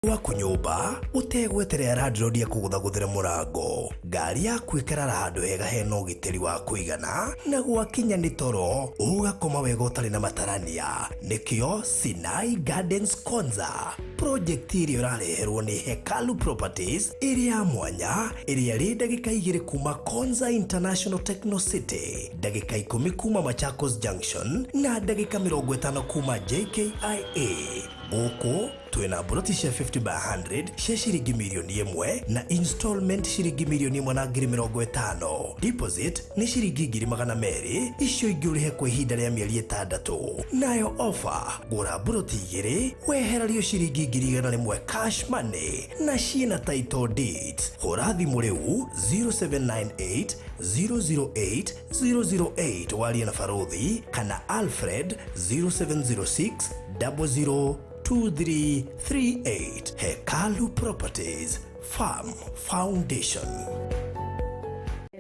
wa kunyumba utegweterera landlord ya kuguthaguthira murango ngari yaku ikarara handu hega hena ugitiri wa kuigana na gwakinya ni toro ugakoma wega utari na matarania nikio Sinai Gardens Konza project iri urareherwo ni Hekalu Properties area mwanya area ri ndagika 2 kuma Konza International Techno City ndagika 10 kuma Machakos Junction na ndagika 50 kuma JKIA Oko twina buroti cia 50 by 100 cia shiringi milioni 1 na installment shiringi milioni 150. Deposit ni shiringi 200 icio ingĩurihe kwa ihinda rĩa mĩeri 6. Nayo offer gũra buroti 2 wehererio shiringi 100 cash money na ciina title deeds. Hũra thimũ rĩu 0798 008 008 warie na Farothi kana Alfred 0706 002338. Hekalu Properties Farm Foundation.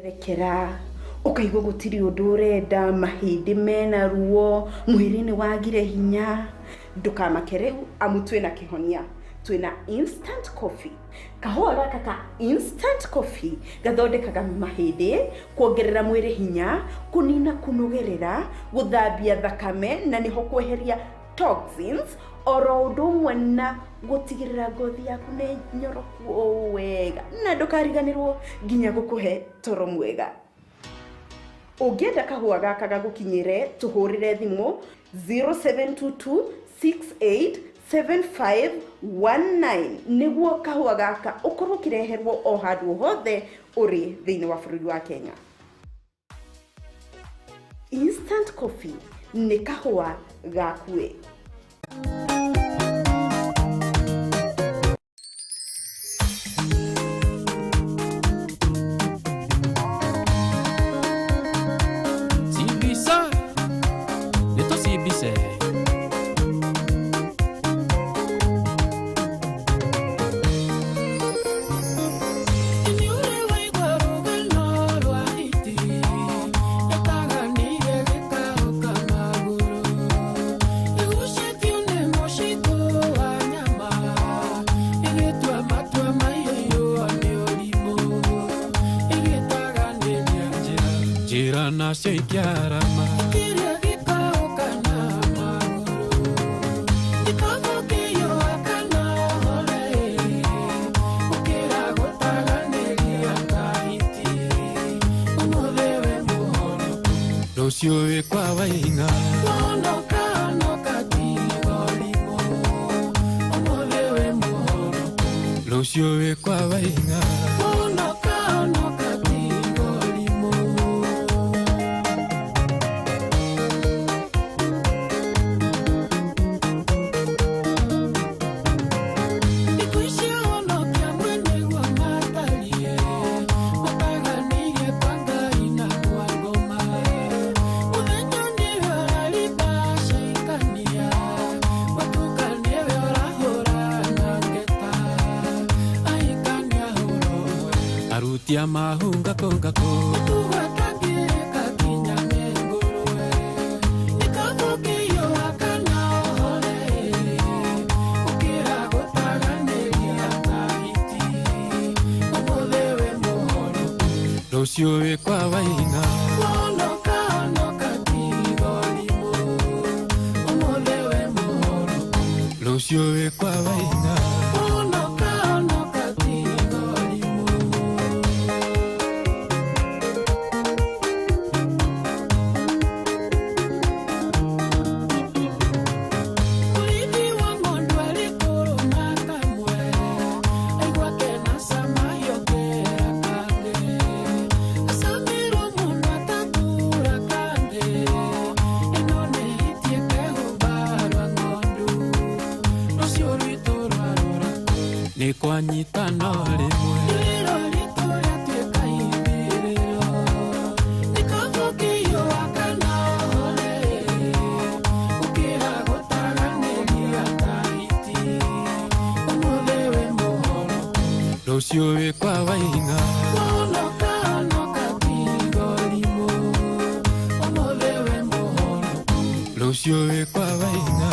Rekera ukaigwa gutiri undu urenda mahindi mena ruo mwiri ni wagire hinya ndukamakere amu twina kihonia twina instant coffee kahua gaka ka instant coffee gathondekaga mahindi kuongerera mwiri hinya kunina kunogerera guthambia thakame na niho kweheria toxins oro ndumwe na gutigirira ngothi yaku ni nyoroku wega na ndukariganirwo nginya gukuhe toro mwega. Ungienda kahua gaka gagukinyire tuhurire thimu 0722687519 niguo kahua gaka ukorwo kireherwo o handu hothe uri thiini wa bururi wa Kenya. Instant coffee ni kahua gakue. Kiarama Lucio we kwa wainga Lucio we kwa wainga Arutia mahunga konga ko Lucio we kwa wainga Lucio we kwa wainga Kwanyita no rimwe Lucio we kwa wainga Lucio we kwa wainga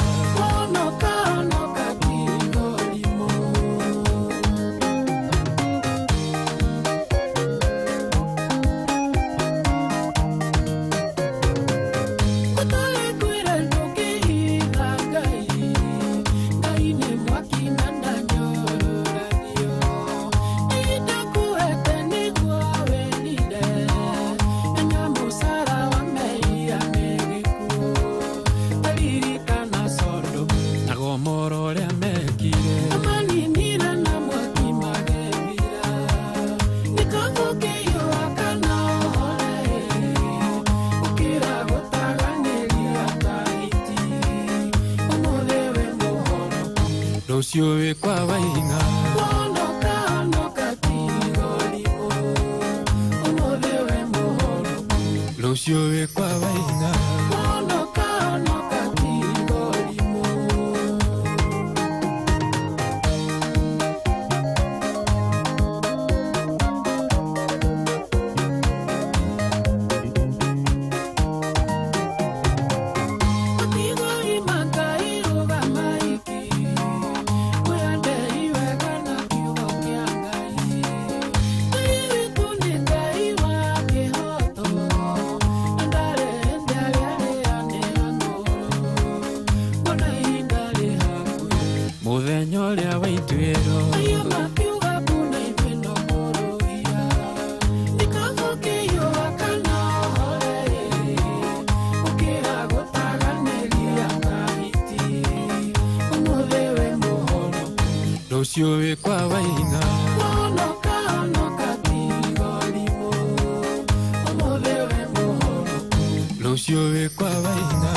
Lucio we kwa wainga Lucio we kwa wainga Lucio we kwa wainga Lucio we kwa wainga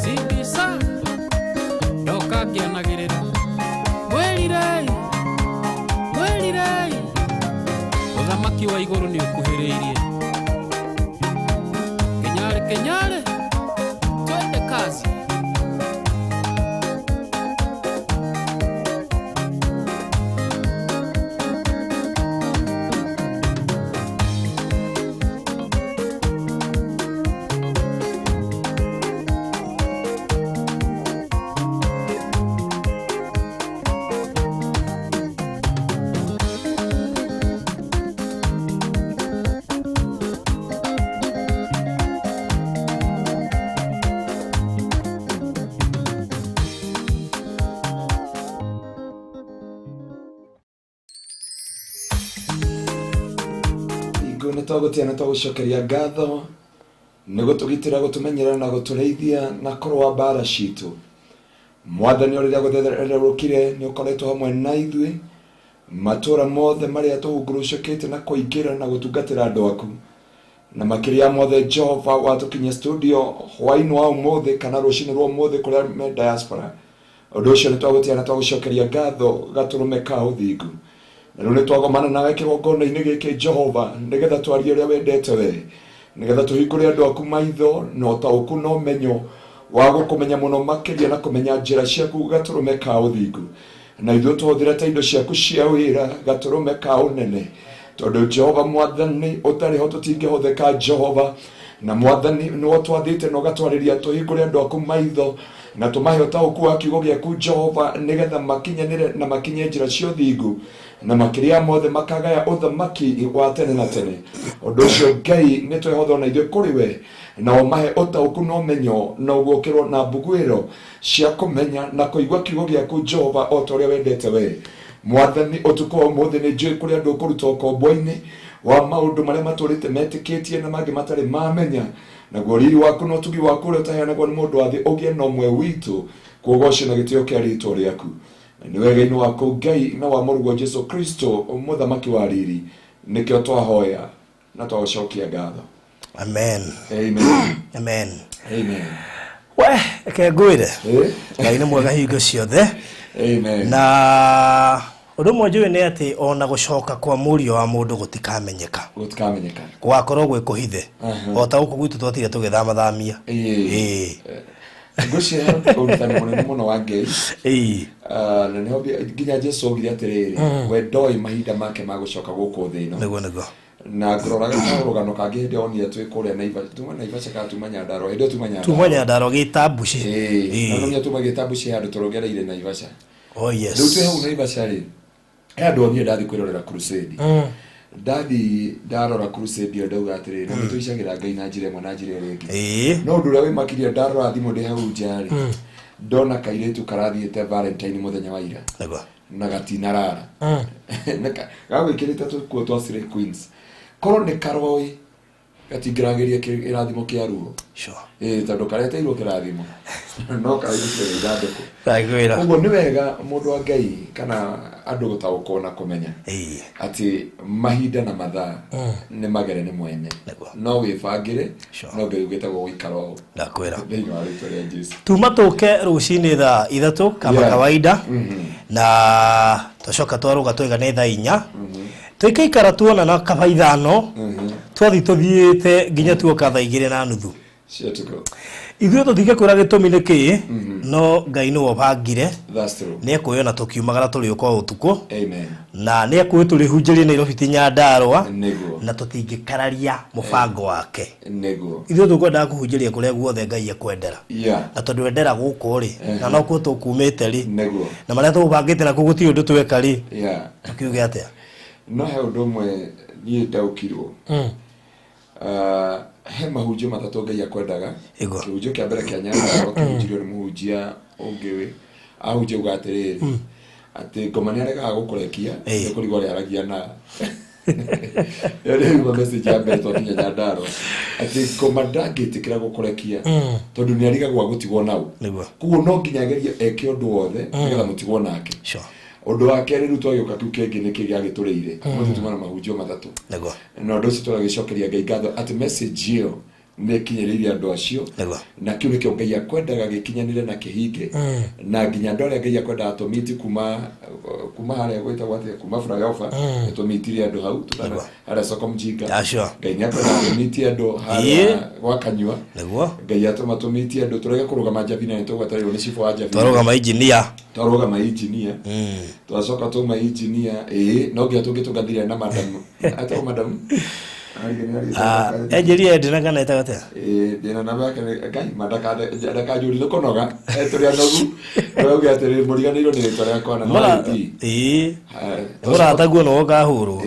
Sibisa Doka kianagirira Mwelirei Uthamaki wa iguru ni ukuhiriirie Kenyale, twende kazi. Nitwagutiana twagucokeria ngatho ni gutugitira gutumenyera na gutureithia na korwa bara citu mwathani uriria guthererukire ni ukoretwo hamwe na ithui matura mothe maria tugurucukite na kuingira na gutungatira andu aku na makiria mothe Jehova watukinya studio hwaini wa umothe kana rucini rwa umothe kuria me diaspora undu ucio nitwagutiana twagucokeria ngatho gaturume ka uthingu na rĩu nĩtwagomana nawe kĩgongona-inĩ gĩkĩ Jehova nĩgetha twarie ũrĩa wendete we nĩgetha tũhingũre andũ aku maitho na ũtaũku na ũmenyo wa gũkũmenya mũno makĩria na kũmenya njĩra ciaku gatũrũme ka ũthingu na ithuĩ tũhũthĩrĩte indo ciaku cia wĩra gatũrũme ka ũnene tondũ Jehova mwathani ũtarĩ ho tũtingĩhũthĩka Jehova na mwathani nĩwe twathĩte na ũgatwarĩria tũhingũre andũ aku maitho na tũmahe ũtaũku wa kiugo gĩaku Jehova nĩgetha makinyanĩre na makinye njĩra cia ũthingu na makiria mothe makagaya uthamaki wa tene na tene undu ucio Ngai nitwehotha na ithuĩ kũrĩ we na ũmahe ũtaũku na ũmenyo na ũgũkĩrwo na mbugwĩro cia kũmenya na kũigua kiugo gĩaku Jehova o ta ũrĩa wendete we mwathani ũtukũ wa ũmũthĩ nĩ njũĩ kũrĩa andũ kũruta ũkombo-inĩ wa maũndũ marĩa matũrĩte metĩkĩtie na mangĩ matarĩ mamenya naguo riri waku na ũtugi waku ũrĩa ũtaheanagwo nĩ mũndũ wa thĩ ũgĩe na ũmwe witũ kuũgoce na gĩtĩo kĩa rĩĩtwa rĩaku ni wega-inĩ wako Ngai na wa mũrũgwo Jesu Kristo mũthamaki wa riri nĩkĩo twahoya na twacokia ngatho amen amen we eke ngwĩre Ngai nĩ mwega hingo ciothe na ũndũ ũmwe njũĩ nĩ atĩ ona gũcoka kwa mũriũ wa mũndũ gũtikamenyeka gwakorwo gwĩ kũhithe o ta gũkũ gwitũ twatire tũgĩthamathamia Gucia urutani munene muno wa Ngai na niho nginya Jesu oigire atiriri we ndoi mahinda make ma gucoka guku thi ino niguo na ngororaga ta rugano kangi hindi onire twi kuria Naivasha ka Tumanyandaro hindi Tumanyandaro gitambuci no nya tumagitambuci handu turogereire Naivasha yes riu twi hau Naivasha ri andu onire ndathi kwirorera crusade ndathi ndarora crusade yo ndauga atiriri no tuicagira Ngai na njira imwe na njira ringi no ndu ria wi makiria ndarora thimu ndi hau njari ndona kairetu karathiete Valentine muthenya wa ira na gatinarara gagwikirite tukuo twa Slay Queens korwo ni karoi gatingirageria kirathimo kia ruo sure tando kareteirwo kirathimo no kaigire irathoko tagwira ugo ni wega mundu wa Ngai kana andu gutaguko na kumenya ati mahinda na mathaa ni magere ni mwene no wibangire no Ngai ugitagwo guikaro ndakwira thĩinĩ wa rĩtwa rĩa Jesũ tuma tuke rucini thaa 3 kama kawaida na twacoka twaruga twigane thaa 4 twikaikara tuona na kaba 5 twathi tuthiite nginya tuoka thaa 2:30 ciatuko ithuĩ tũthike kwĩra gĩtũmi nĩ kĩ no Ngai nĩwe wabangire nĩ ekũyona tũkiumagara tũrĩ kwa ũtukũ na nĩ ekũyĩ tũrĩhunjĩrie Nairobi ti Nyandarua na tũtingĩkararia mũbango wake ithuĩ tũkwendaga kũhunjĩria kũrĩa guothe Ngai ekwendera na tondũ endera gũkũ rĩ na no kuo tũkumĩte rĩ na marĩa tũbangĩte na kũguo ti ũndũ tweka rĩ tũkiuge atĩa no he ũndũ ũmwe niĩ ndaũkirwo he mahunjio matatu Ngai akwendaga kĩhunjio kĩa mbere kĩa Nyandarua kĩhunjirio nĩ mũhunjia ũngĩ ahunjia uga atĩrĩrĩ atĩ ngoma nĩ aregaga gũkũrekia nĩ kũrigwo rĩ aragia na rĩu message ya mbere twakinya Nyandarua atĩ ngoma ndangĩtĩkĩra gũkũrekia tondũ nĩ arigagwo gũtigwo nau koguo no nginya agerie eke ũndũ wothe nĩgetha mũtigwo nake ũndũ wa kerĩ rĩu twagĩũka kĩu kĩngĩ nĩkĩ gĩagĩtũrĩire mũtũmana mahunjio matatũ na ũndũ ũcio tũragĩcokeria Ngai ngatho atĩ message ĩyo nĩ kinyĩrĩirie andũ acio na kĩu nĩkĩo Ngai akwendaga gĩkinyanĩre na kĩhinge na nginya andũ arĩa Ngai akwendaga tũmiti kuma harĩa gwĩtagwo atĩa kuma flyover tũmitirie andũ hau harĩa soko mjinga Ngai nĩ akwendaga tũmitie andũ harĩa gwa Kanyua Ngai atũma tũmitie andũ tũrege kũrũgama Njabina nĩ tũgwetererwo nĩ cibũ wa Njabina twarũgama engineer twacoka tuma engineer no nginya tũngĩtũngathire na madam atao madam engineer ndina kana etagate ndina namba yake Ngai madaka juri thũkũnoga tũrĩa nogu rauga atĩrĩ mũriganĩirwo nĩ rĩtwa rĩakwa na no mũrataguo no gakahũrwo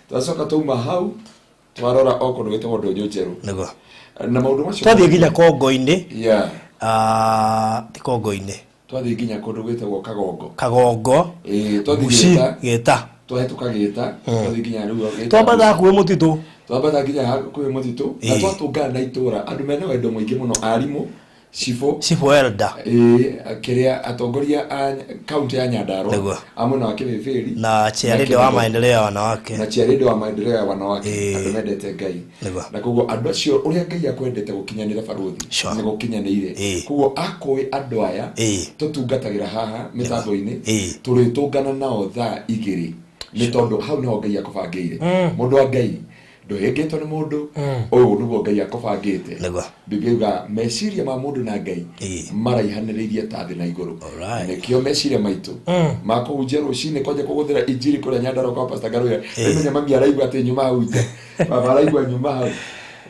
twacoka tuma hau twarora okũndũ gwĩtagwo Ndũnyũ Njerũ na maũndũ macio twathiĩ nginya Kongo-inĩ ti Kongo-inĩ twathiĩ nginya kũndũ gwĩtagwo Kagongo twathiĩ Gĩta twahĩtũka Gĩta twathiĩ nginya rĩu twambata hakuhĩ mũtitũ twambata nginya hakuhĩ mũtitũ na twatũngana na itũra andũ mena wendo mũingĩ mũno arimũ Cifo Elda kĩrĩa atongoria a kaunti ya Nyandarua amwe wa Kĩbĩbĩri na chairĩndĩ wa maendeleo ya wanawake andũ mendete Ngai na koguo andũ acio ũrĩa Ngai akwendete gũkinyanĩra baruthi nĩ gũkinyanĩire koguo akũĩ andũ aya tũtungatagĩra haha mĩtambo-inĩ tũrĩtũngana nao thaa 2 nĩ tondũ hau nĩho Ngai akũbangĩire mũndũ wa Ngai ndohengetwo nĩ mũndũ ũyũ nĩguo Ngai akũbangĩte Biblia yuga meciria ma mũndũ na Ngai maraihanĩrĩirie ta thĩ na igũrũ nĩkĩo meciria maitũ makũhunjia rũcinĩ kwanja kũgũthĩra injiri kũrĩa Nyandarua kwa Pastor Ngaruiya menya mami araigua atĩ nyuma hau nja baba araigua nyuma hau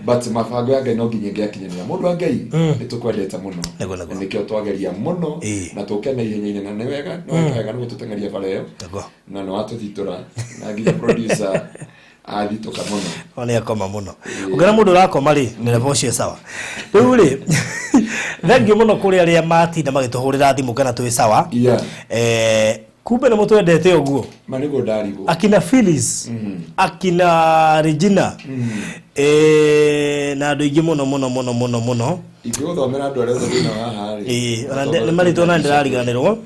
but mabango ya Ngai no nginya ngĩakinyanĩra mũndũ wa Ngai nĩtũkwendete mũno nĩkĩo twageria mũno na tũkena ihenya na nĩ wega no wega nĩ gũtũteng'eria bara ĩyo na nĩ watũthitũra na nginya producer athitoka mũno one akoma mũno ũngĩra mũndũ ũrakoma rĩ nĩ level cio sawa rĩu rĩ thengiũ mũno kũrĩ arĩa matinda magĩtũhũrĩra thimũ kana twĩ sawa kumbe nĩ mũtwendete ũguo manĩguo ndarigwo akina Phyllis akina Regina na andũ aingĩ mũno ingĩgũthomera andũ arĩa thĩinĩ wa haha nĩ marĩtwo na ndĩrariganĩrwo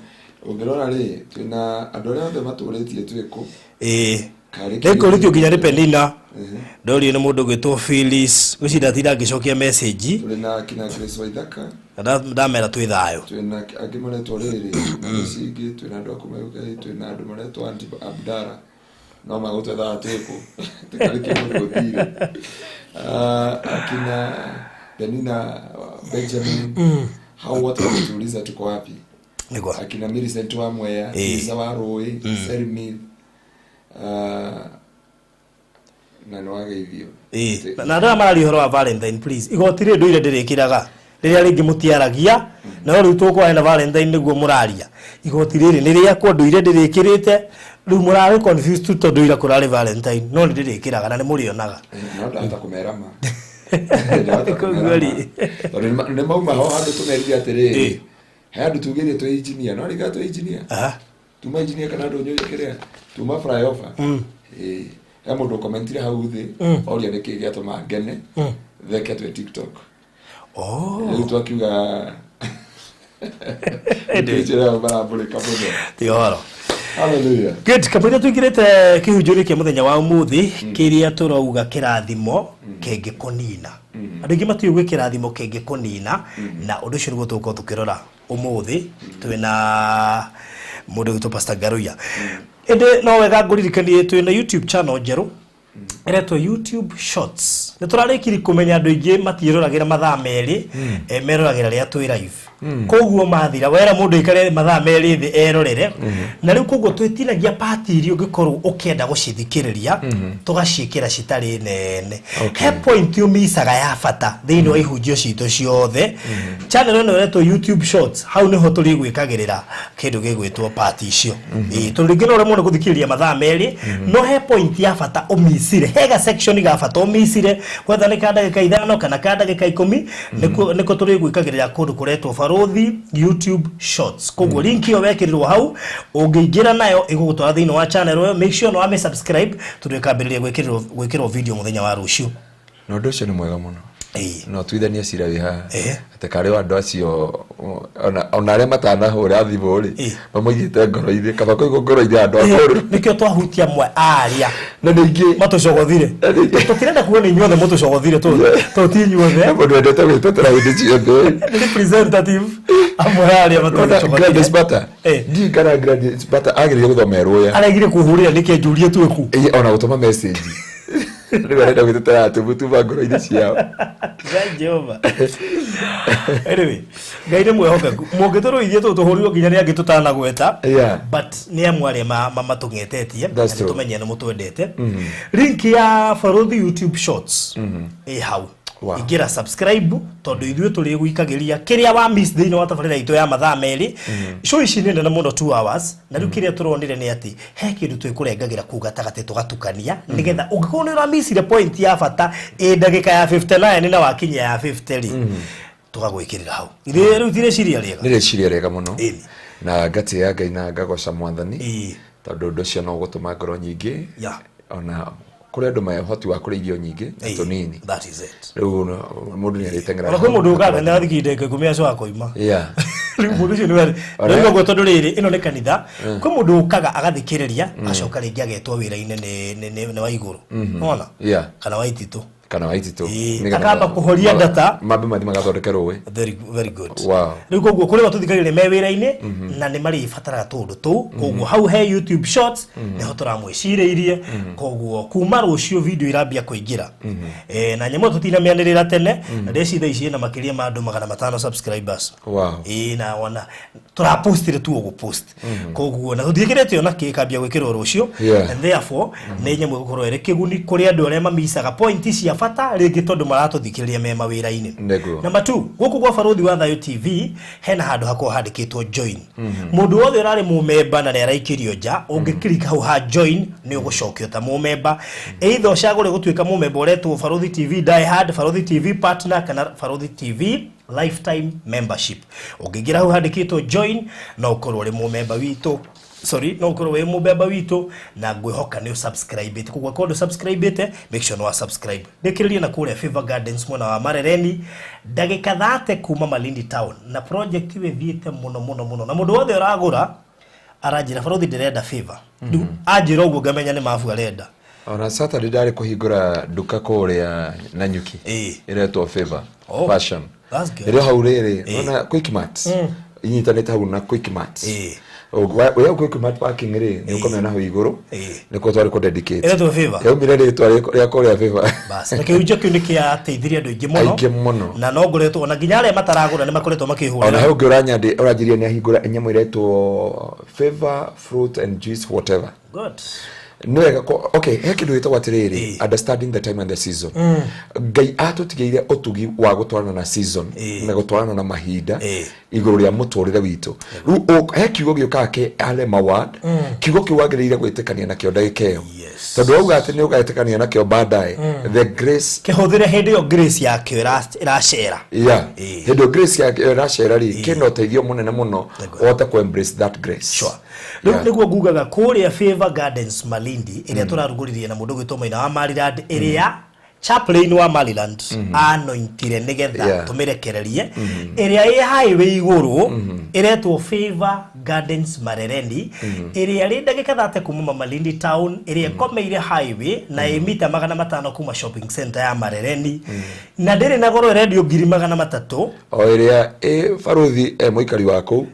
ũngĩrora rĩ twĩna andũ arĩa othe matũrĩtie twĩkũ Leko litio nginya Penina ndori nĩ mũndũ gwĩtwo Phyllis gũcinda tira ngĩcokia message twĩna kina Grace Waithaka ndamera twĩ thayũ twĩna angĩ maretwo rĩrĩ mũcingi twĩna andũ akũmeuka twĩna andũ maretwo Anti Abdara no magũtwetha twĩkũ tũkarĩkia mũndũ gũthire akina Penina Benjamin hao wote wametuuliza tuko wapi akina Millicent wa Mwea Lisa wa Rũĩ Selmi na no ageithio na nda marari horo wa Valentine please igotire ndu ire ndirikiraga riria ringi mutiaragia na riu tukwa na Valentine niguo muraria igotire ri niria kwa ndu ire ndirikirite riu murari confused tu tondu ira kurari Valentine no ndirikiraga na ni murionaga no ndata kumerama nĩ mauma ho handũ tũmerire atĩrĩrĩ he andũ tugĩrie twĩ engineer no riga twĩ engineer tuma engineer kana andũ nyũĩ kĩrĩa tuma flyover mundu commentire hau thi oria niki giatuma ngene theke twe TikTok rĩu twakiuga ndĩrĩra barabũrĩka mũno tioro. Hallelujah. Good, kamũira tuingĩrĩte kĩhunjũrio kĩa mũthenya wa ũmũthĩ kĩrĩa tũrauga kĩrathimo kĩngĩkũnina. Andũ aingĩ matiũĩ gwĩ kĩrathimo kĩngĩkũnina na ũndũ ũcio nĩguo tũgũkorwo tũkĩrora ũmũthĩ twĩna mũndũ witũ Pastor Ngaruiya. Ĩndĩ no wega ngũririkanie twĩna YouTube channel njerũ eretwo YouTube Shorts. Nĩtũrarĩkiri kũmenya andũ aingĩ matiĩroragĩra mathaa merĩ meroragĩra rĩrĩa twĩ live. Koguo mathira wera mũndũ ikare mathaa merĩ thĩ erorere na rĩu koguo twĩtinagia party iria ũngĩkorwo ũkĩenda gũcithikĩrĩria tũgaciĩkĩra citarĩ nene. He point ũmicaga ya bata thĩinĩ wa ihunjio citũ ciothe. Channel ĩno eretwo YouTube Shorts, hau nĩho tũrĩgwĩkagĩrĩra kĩndũ gĩgwĩtwo party icio. Tondũ no ũremwo nĩ gũthikĩrĩria mathaa merĩ no he point ya bata ũmicire, hega section ga bata ũmicire, whether nĩ ka ndagĩka 5 kana ka ndagĩka 10 nĩko tũrĩgwĩkagĩrĩra kũndũ kũretwo Barothi YouTube Shorts. Koguo link iyo wekĩrirwo hau ũngĩingĩra nayo ĩgũgũtwara thĩinĩ wa channel ĩyo. Make sure no subscribe tũrĩkambĩrĩria gwĩkĩrwo video mũthenya wa rũciũ. Na ũndũ ũcio nĩ mwega mũno. No tuithania cira wĩ haha atĩ karĩ wa andũ acio ona arĩa matanahũra thimũ rĩ mamoigĩte ngoro-inĩ kaba kũigwo ngoro-inĩ andũ akũrũ nĩkĩo twahutia amwe aria na ningĩ matũcogothire tũtirenda kuona inyuothe mũtũcogothire tũti inyuothe mũndũ endete gwĩtetera hĩndĩ ciothe representative amwe aria matũcogothire. Gladys Bata ndiĩ kana Gladys Bata agĩrĩire gũthomerwo ya aregire kũhũrĩra nĩkĩ njũrie twĩku ona gũtũma message nĩguo arenda gwĩtetera tũmũtuma ngoro-inĩ ciao. Jehova. Anyway, Ngai nĩ mwĩhokeku. Mũngĩtũrũithie tũhũrirwo nginya nĩ angĩ tũtanagweta. But nĩ amwe arĩa matũngetetie tũmenye nĩ mũtwendete. Link ya Barothi YouTube Shorts hau. Ingĩra subscribe tondũ ithuĩ tũrĩgũikagĩria kĩrĩa wa miss thĩinĩ wa tabarĩra itũ ya mathaa merĩ. Show ici nĩ nene mũno 2 hours na rĩu kĩrĩa tũronire nĩ atĩ he kĩndũ twĩkũrengagĩra kuu gatagatĩ tũgatukania nĩgetha ũngĩkorwo nĩ ũramissire point ya bata ndagĩka ya 59 na wakinya ya 50 rĩ tũgagwĩkĩrĩra hau. Rĩu tirĩciria rĩega. Nĩrĩciria rĩega mũno na ngatĩĩa Ngai na ngagoca Mwathani tondũ ũndũ ũcio no gũtũma ngoro nyingĩ ona kuri andu mai hoti wa kuri irio nyingi tunini. That is it. Riu mundu ni aritengera. Ona mundu ugaga na thikinde ngumia cyo akoima. Riu mundu cio ni wari. Riu gwa tondu riri ino ni kanitha. Kwa mundu ukaga agathikiriria acoka ringi agetwo wira-ine ni wa iguru. Ona? Kana wa ititu. Kana wa ititu. Akamba kuhoria data. Mabe mathi magathondekerwo. Very good. Wow. Riu koguo kuri batuthikagire me wira-ine na ni mari fatara tundu tu. Koguo hau he YouTube Shorts ni ho turamwicireirie. Koguo kuma rucio video irambia kuingira. Na nyamo tutinamianirira tene na ndeci thaici na makiria ma andu 500 subscribers. Wow. Na wana turapostire tu ugupost. Koguo na tuthikirete ona kikambia gwikirwo rucio and therefore ni nyamo gukorwo ere kiguni kuri andu aria mamisaga point cia fata ringi tondu maratuthikiriria me mawira-ini. Number 2 guku gwa Barothi wa Thayo TV hena handu hako handikitwo join. Mundu wothe urari mu member na neraikirio nja ungikirika hau ha join ni ugucokio ta mu member either ucagure gutuika mu member uretwo Barothi TV Die Hard, Barothi TV Partner kana Barothi TV Lifetime Membership. Ungigira hau handikitwo join na ukorwo ri mu member witu. No ukorwo we mu member witu na ngwihoka ni subscribe ite kugwa kodo subscribe ite make sure no subscribe ndikiriria na kule Favor Gardens mwana wa Marereni ndagika 30 kuma Malindi town na project iwe thiete muno na mundu wothe uragura aranjira Barothi ndirenda Favor ndu anjira uguo ngamenya ni mafu arenda. Ona Saturday ndari kuhingura duka kuria na nyuki iretwo Favor Fashion. That's good. Ire hau riri ona Quick Mart inyitanite hau na Quick Mart. Wewe Quick Mart parking ri ni ukomena hau iguru niko twari ku dedicate iretwo Favor yau mire ri twari ya kuria Favor bas na kiunjo kiu ni kia teithiria andu ingi muno na no ngoretwo ona nginya aria mataragura ni makoretwo makihurira ona hau nguranya ndi uranjiria ni ahingura enyamo iretwo Favor fruit and juice whatever. Good. No, okay, heki ndu ita watiriri understanding the time and the season. Ngai atutigeire otugi wa gutwarana na season na gutwarana na mahinda iguru ria muturire witu. Heki ugo giukake ale mawad kigo kiwagirire gwitikania na kio ndagikeo. Tondu auga ati ni ugaetikania na kio baadaye the grace kihuthire hindi yo grace yakio irashera. Hindi yo grace yakio irashera ri kino teithio munene muno wote ku embrace that grace. Sure. niguo ngugaga kuria Favor Gardens Malindi iria turaruguririe na mundu gwitwo Maina wa Maryland iria chaplain wa Maryland anointire nigetha tumirekererie iria i highway iguru iretwo Favor Gardens Marereni iria ri ndagika 30 kuma Malindi town iria komeire highway na imita 500 kuma shopping center ya Marereni na ndiri na goro radio 300 o iria baruthi muikari wako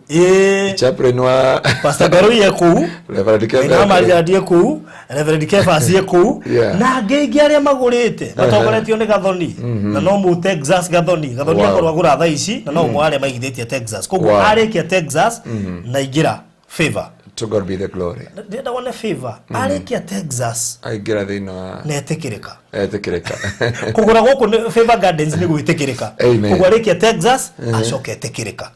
chaplain wa Pastor Ngaruiya ku Reverend Maryland ku Reverend Kefasi ku na ngeigi aria magurite batogoretio ni Gathoni na no mu Texas Gathoni akorwa gura thaa ici na no mu aria maigithitie Texas koguo arikia Texas na igira Favor. To God be the glory. Ndenda wone Favor arikia Texas aigira thina netikirika kugura guku Favor Gardens ni gwitikirika kugura arikia Texas acoke etikirika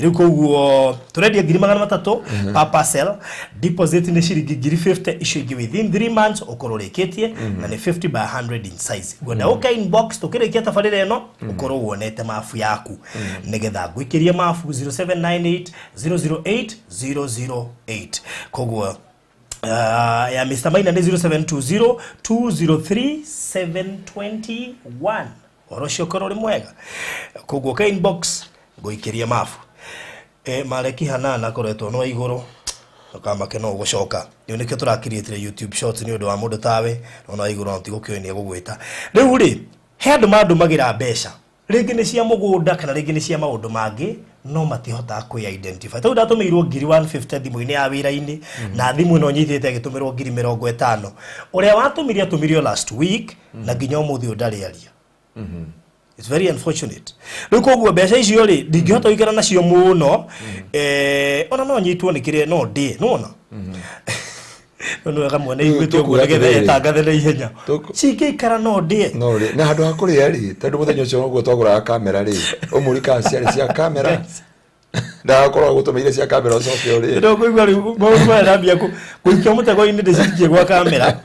riu koguo turedia 300 per parcel deposit ni shiringi 50 ishingi within 3 months ukororikitie na ni 50 by 100 in size gwenda uka inbox tukirikia tafarira eno ukoro wonete mafu yaku nigetha gwikiria mafu 0798 008 008 koguo ya Mr. Maina ni 0720 203 721 orosho korori mwega koguo ka inbox goikiria mafu mareki hanana koretwo no iguru akamake no gucoka ni unike turakirietire YouTube shorts ni undu wa mundu tawe no iguru no tigukionia gugwita riu ri he andu magira mbeca ringi ni cia mugunda kana ringi ni cia maundu mangi no matihota ku identify tau ndatumirwo 150 thimu-ini ya wira-ini na thimu no nyithite agitumirwo 50 uria watumirio last week na nginya umuthi ndari aria it's very unfortunate riu koguo mbeca icio ri ndingihota gwikara nacio muno ona no nyitwo ni kire no ndi nona no wega mwana igwitwo kuregetha etangathele ihenya cikikara no ndi na handu hakuria ri tondu muthenya ucio noguo twagura kamera ri umurika ciari cia kamera na akorwo gutumeire cia kamera ucoke uri ndo kuigwa maundu ndambia kuikia mutego-ini ndicikie gwa kamera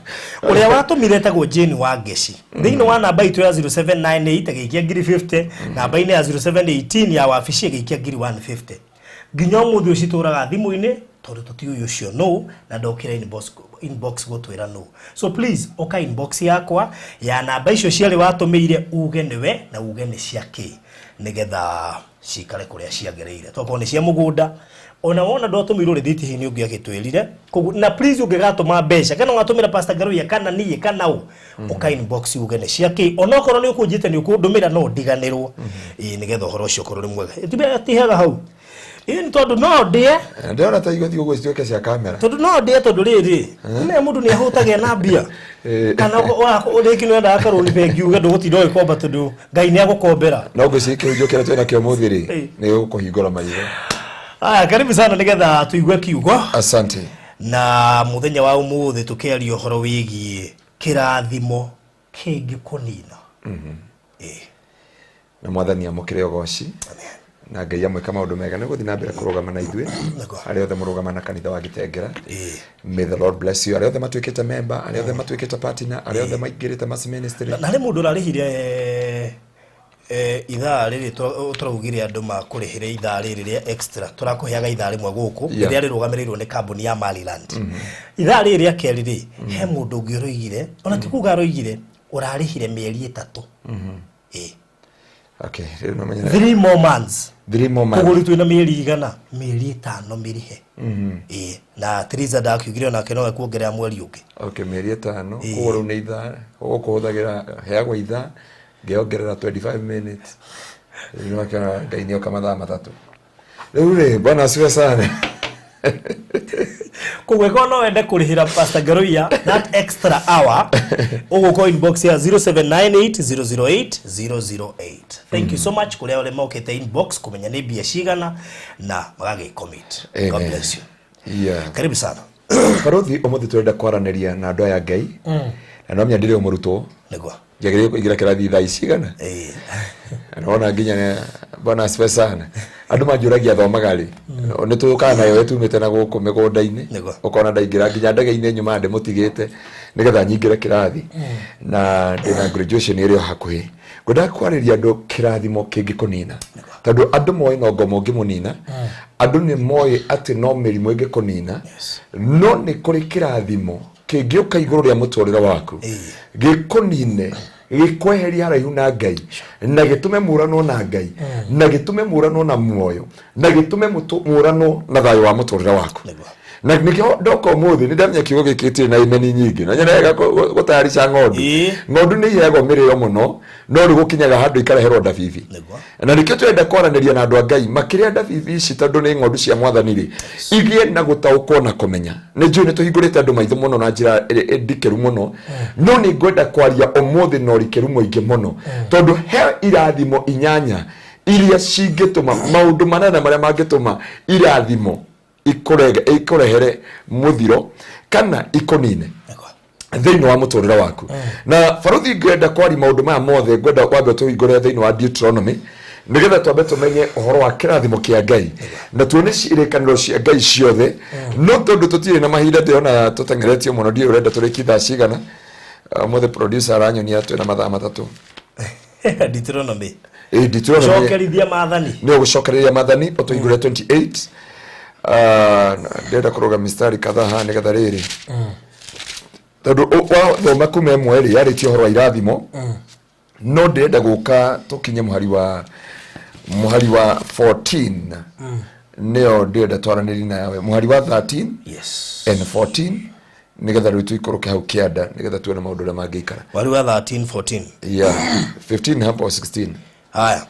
uria watumire tagwo Jane wa Ngeci thiini wa namba itu ya 0798 agiikia 50 namba-ini ya 0718 ya wabici agiikia 150 nginya umuthi ucituraga thimu-ini tondu tutiuyu ucio no na ndokira inbox gutwira no so please oka inbox yakwa ya namba icio ciari watumeire uge niwe na uge ni ciake nigetha cikare kuria ciagereire toko ni cia mugunda ona wona ndotumirwo rithiti hini ungi agitwirire na please ungigatuma mbeca kana ngatumira Pastor Ngaruiya kana niye kana u oka inbox uge ni ciake ona korwo ni ukujite ni ukundumira no ndiganirwo nigetha horo ucio korwo ni mwega itibe atihaga hau in tondu no ndie ndona ta igoti ugo cituike cia kamera tondu no ndie tondu riri ne mundu ni ahutagia na mbia kana uriki no nda akaroni bengi uge ndugutinda ikomba tondu ngai ni agukombera no ngwicikie njokera twena kio muthiri ni ukuhingura maitho karibu sana nigetha tuigue kiugo asante na muthenya wa umuthi tukiaria uhoro wigie kirathimo kingikunina na mwathani amukire ogoci na ngai amwe kama undu mega niguthi na mbere kurugama na ithue ari othe murugama na kanitha wa Gitengera may the Lord bless you ari othe matwikite member ari othe matwikite partner ari othe maingirite mass ministry na ri mundu ararihire ithaa riri turaugire andu makurihire ithaa riri ria extra turakuheaga ithaa rimwe guku riria rirugamirirwo ni kambuni ya Maryland ithaa riri ria keri ri he mundu ngiroigire ona tikuga roigire urarihire mieri 3 okay 3 more months kuguri twina mieri igana mieri 5 mirihe na Triza ndakiugire ona keno kuongerera mweri ungi okay mieri 5 kuguru ni ithaa ukuhuthagira heagwa ithaa ngeongerera 25 minutes ni wakana ngainio kama mathaa 3 riu bwana asiwe sana kugweko no wende kurihira Pastor Ngaruiya that extra hour uguko inbox ya 0798008008 thank you so much kuria ole mokete inbox kumenya ni bia cigana na magage commit God bless you karibu sana karothi umuthi turenda kwaraniria na andu aya ngai na no myandire umurutwo nigwa njagire kuigira kirathi thaa cigana naona nginya bwana asiwe sana andu manjuragia thomagari ni tuka nayo etumite na guku migunda-ini ukona ndaingira nginya ndege-ini nyuma ndi mutigite nigetha nyingire kirathi na ndina graduation iri hakuhi ngoda kwariria andu kirathimo kingikunina tondu andu moy no ngomo ngimunina andu ni moy ati no mirimo ingikunina no ni kuri kirathimo kingiuka iguru ria muturira waku gikunine gikweheria haraihu na Ngai na gitume murano na Ngai na gitume murano na muoyo na gitume murano na thayo wa muturira waku na nikio ndoko muthi ndamenya kiugo gikitire na imeni nyingi na nyerega gutayarisha ngondu ni yego miriro muno no ri gukinyaga handu ikareherwo ndabibi na nikio twenda kwaraniria na andu a Ngai makiria ndabibi ici tondu ni ngondu cia mwathani ri igie na gutaukwo na kumenya ni njui ni tuhingurite andu maitho muno na njira ndikeru muno no ni ngwenda kwaria umuthi no rikeru muingi muno tondu he irathimo inyanya iria cingituma maundu manene maria mangituma irathimo ikorehere muthiro kana ikonine thiini wa muturira waku na faruthi ngwenda kwari maundu maya mothe ngwenda wambe tuhingure thiini wa Deuteronomy nigetha twambe tumenye uhoro wa kirathimo kia Ngai na tuone ciirikaniro cia Ngai ciothe no tondu tutire na mahinda ndiona tutengeretio muno ndio urenda turikitha cigana mothe producer aranyonia twina mathaa matatu Deuteronomy Deuteronomy no gucokereria mathani otuhingure 28 ndenda kuroga mistari kadhaa ha nigetha riri tondu wa thoma kume mweri yarĩtio horo wa irathimo no ndenda guka tukinye muhari wa 14 neo ndenda twaranĩri nawe muhari wa 13 and 14 nigetha rĩu tuikũrũke hau kĩanda nigetha tuone maũndũ ũrĩa mangĩikara wari wa 13 14 15 hapo 16 haya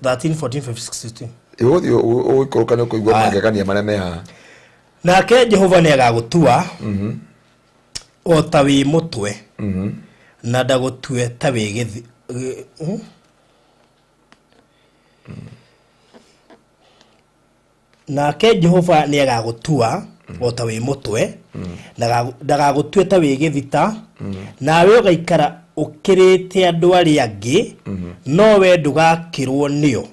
13 14 15 16 iwothi uikuruka no kuigwa magegania maria meha nake Jehova ni agagutua o ta wi mutwe na ndagutue ta wi githi nake Jehova ni agagutua o ta wi mutwe na ndagagutue ta wi githita nawe ugaikara ukirite andu ari angi no we ndugakirwo nio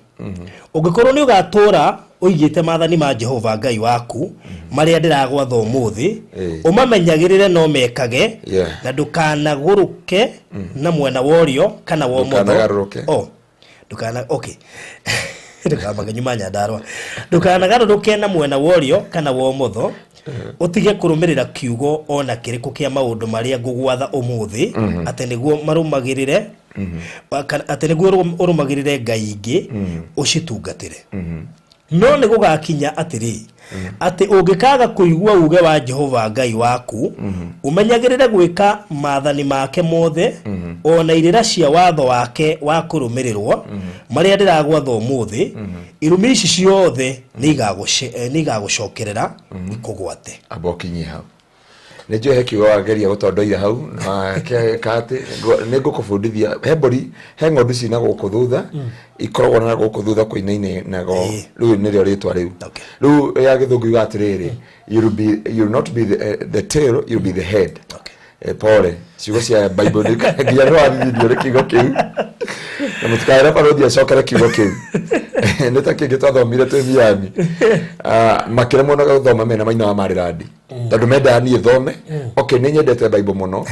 ugikorwo ni ugatura uigite mathani ma Jehova Ngai waku maria ndiragwatha umuthi umamenyagirire no mekage na ndukanaguruke na mwena worio kana wo motho okay ndukamaga nyuma nyandarwa ndukanagarũrũke na mwena worio kana wo motho utige kurumirira kiugo ona kiriku kia maundu maria ngugwatha umuthi ate niguo marumagirire ate niguo urumagirire Ngai ingi ucitungatire no ni gugakinya atiri ati ungikaga kuigua uge wa Jehova Ngai waku umenyagirire gwika mathani make mothe ona irira cia watho wake wa kurumirirwo maria ndiragwatha umuthi irumi ici ciothe ni igagucokerera ikugwate abokinyi hau nejo hekiwa wageria gutondoira hau na kati ningukubundithia hebori he ng'ondu cina guku thutha ikoragwo na guku thutha kuinaine nago riu nirio ritwa riu riu ya githungu igatiriri you'll not be the tail, you'll be the head. Pole ciugo cia Bible ngia no athithio rikigo kiu na mutikaira parodia cokera kiugo kiu nita kingi twathomire twithiani makire muno guthoma mena maina wa marirandi tondu menda ni thome okay ni nyendete Bible muno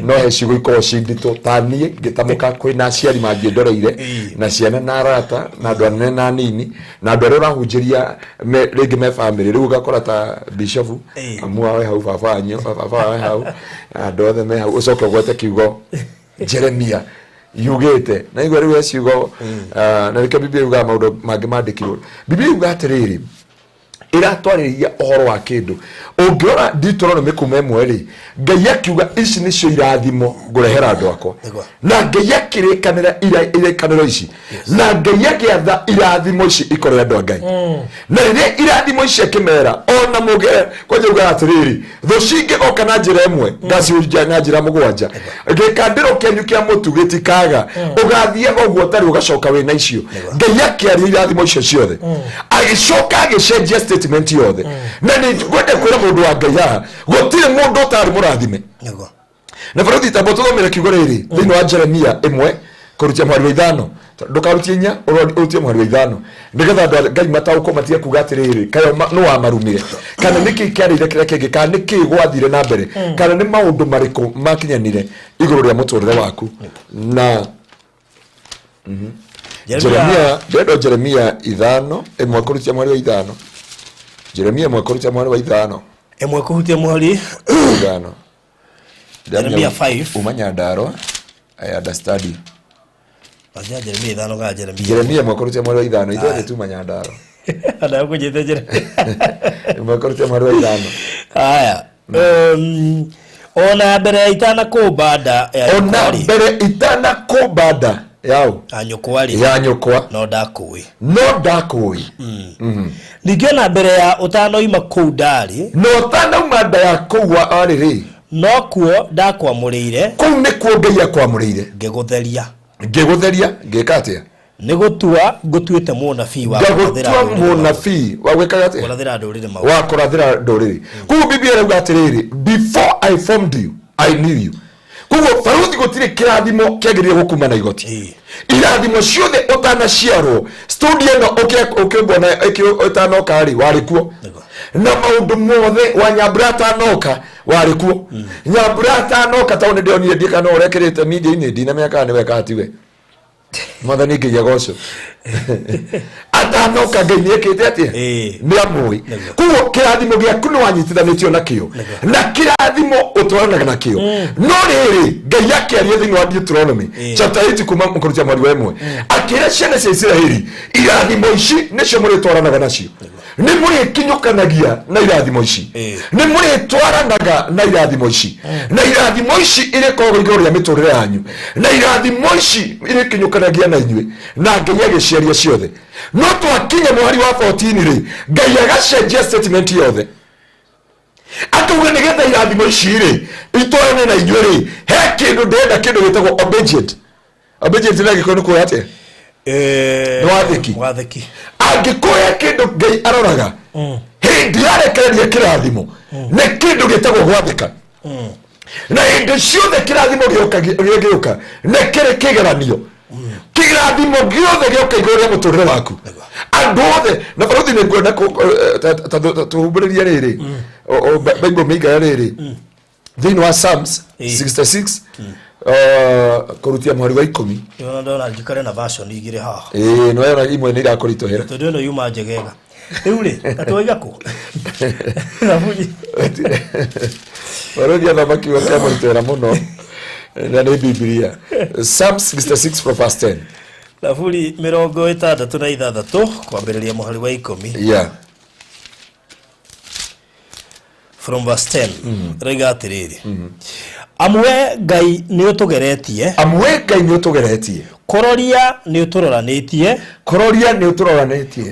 no he ciugo ikorwo cindito tanie ngitamuka kwina aciari mangĩndoreire na ciana na arata na andũ anene na nini na andũ arĩa ũrahunjĩria rĩngĩ me family rĩu ũgakora ta bishop amua we hau baba we hau andũ othe me hau ũcoke ũgwete kiugo Jeremia yugĩte na igwa rĩu ciugo na rĩka Biblia yuga maũndũ mangĩ mandĩkirwo Biblia yuga atĩrĩrĩ iratwarĩria ũhoro wa kĩndũ ũngĩora Deuteronomy kume mweri Ngai akiuga ici nĩcio irathimo ngũrehera andũ akwa na Ngai akĩrĩkanĩra irĩkanĩro ici na Ngai agĩatha irathimo ici ikorere andũ a Ngai na rĩrĩa irathimo ici akĩmera ona mũge kwanja uga atĩrĩrĩ thũ cingĩgoka na njĩra ĩmwe ngaciũria na njĩra mũgwanja gĩkandĩro kĩanyu kĩa mũtu gĩtikaga ũgathiaga ũguo ũtarĩ ũgacoka wĩna icio Ngai akĩaria irathimo icio ciothe agĩcoka agĩcenjia statement yothe na ni gwende kwira mundu wa Ngai haha gutire mundu utari murathime na baruthi tambo tuthomera kiugo riri thini wa Jeremia 1 kurutia mwari wa 5 ndukarutie nya urutie mwari wa 5 nigetha andu Ngai matauko matia kuga atiriri kayo no amarumire kana niki kiarire kire kenge kana niki gwathire na mbere kana ni maundu mariko makinyanire iguru ria muturire waku na Jeremia ithano emwe kurutia mwari wa ithano. Jeremia emwe kurutia mwari wa ithano. Emwe kurutia mwari ithano. Jeremia 5 umanya ndaro I understand. Aja Jeremia ithano ga Jeremia emwe kurutia mwari wa ithano ithe tu manya ndaro. Ana kujete Jeremia. Emwe kurutia mwari wa ithano. Haya. Ona mbere itana kubada ya ona mbere itana kubada yao anyokwari ya nyokwa no ndakui Ningena mbere ya utano ima kudari no utano mada ya kuwa ariri no kuo ndakwamurire kou ni kuo Ngai akwamurire ngegutheria ngekatia nigutua ngutuite munabii wa kuthira munabii wa gwikaga atia kurathira ndurire mau wa kurathira ndurire kou Biblia rauga atiriri before I formed you I knew you. Kugo faruthi gutire kirathimo kiagirie gukuma na igoti irathimo ciothe utana ciaro studio no ukibona utano kari wari kuo na maundu mothe wa nyabrata noka wari kuo nyabrata noka taone ndionire ndikana urekirite media ini ndina miaka ni weka atiwe mwathani Ngai agoco atanoka Ngai niekite atia ni amui kuo kirathimo giaku no wanyitithanitio nakio na kirathimo utwaranaga nakio no riri Ngai akiaria thini wa Deuteronomy chapter 8 kuma mukurutia mwari wa 1 akira ciana cia Israeli irathimo ici nicio muritwaranaga nacio ni muri kinyukanagia na irathimo ici ni muri twaranaga na irathimo ici na irathimo ici ire kogo igoro ya miturire yanyu na irathimo ici ire kinyukanagia na inywe na Ngai agiciaria ciothe no twakinya mwari wa 14 ri Ngai agacenjia statement yothe akauga nigetha irathimo ici ri itwarane na inywe ri he kindu ndenda kindu gitagwo obedient na gikoni ko yate watheki angikoya kindu Ngai aroraga hindi yarekereria kirathimo ne kindu gitagwo gwathika na hindi ciothe kirathimo gioka ne kire kigeranio kirathimo giothe gioka igoro ria muturire waku andu othe na baruthi ni ngwenda tuhumbureria riri Bible miga riri thini wa Psalms 66 kurutia mwari wa 10 yo ndona ngikare na version igire haha no yona imwe ni irakorito hera tondu no yuma njegega riu atwaiga ku nafuji baruthi athamaki wa kama itera muno na ni Biblia Psalms 66 from verse 10 nafuri 66 kwambiriria mwari wa 10 from verse 10 rega atiriri amwe Ngai ni utugeretie kororia ni uturoranitie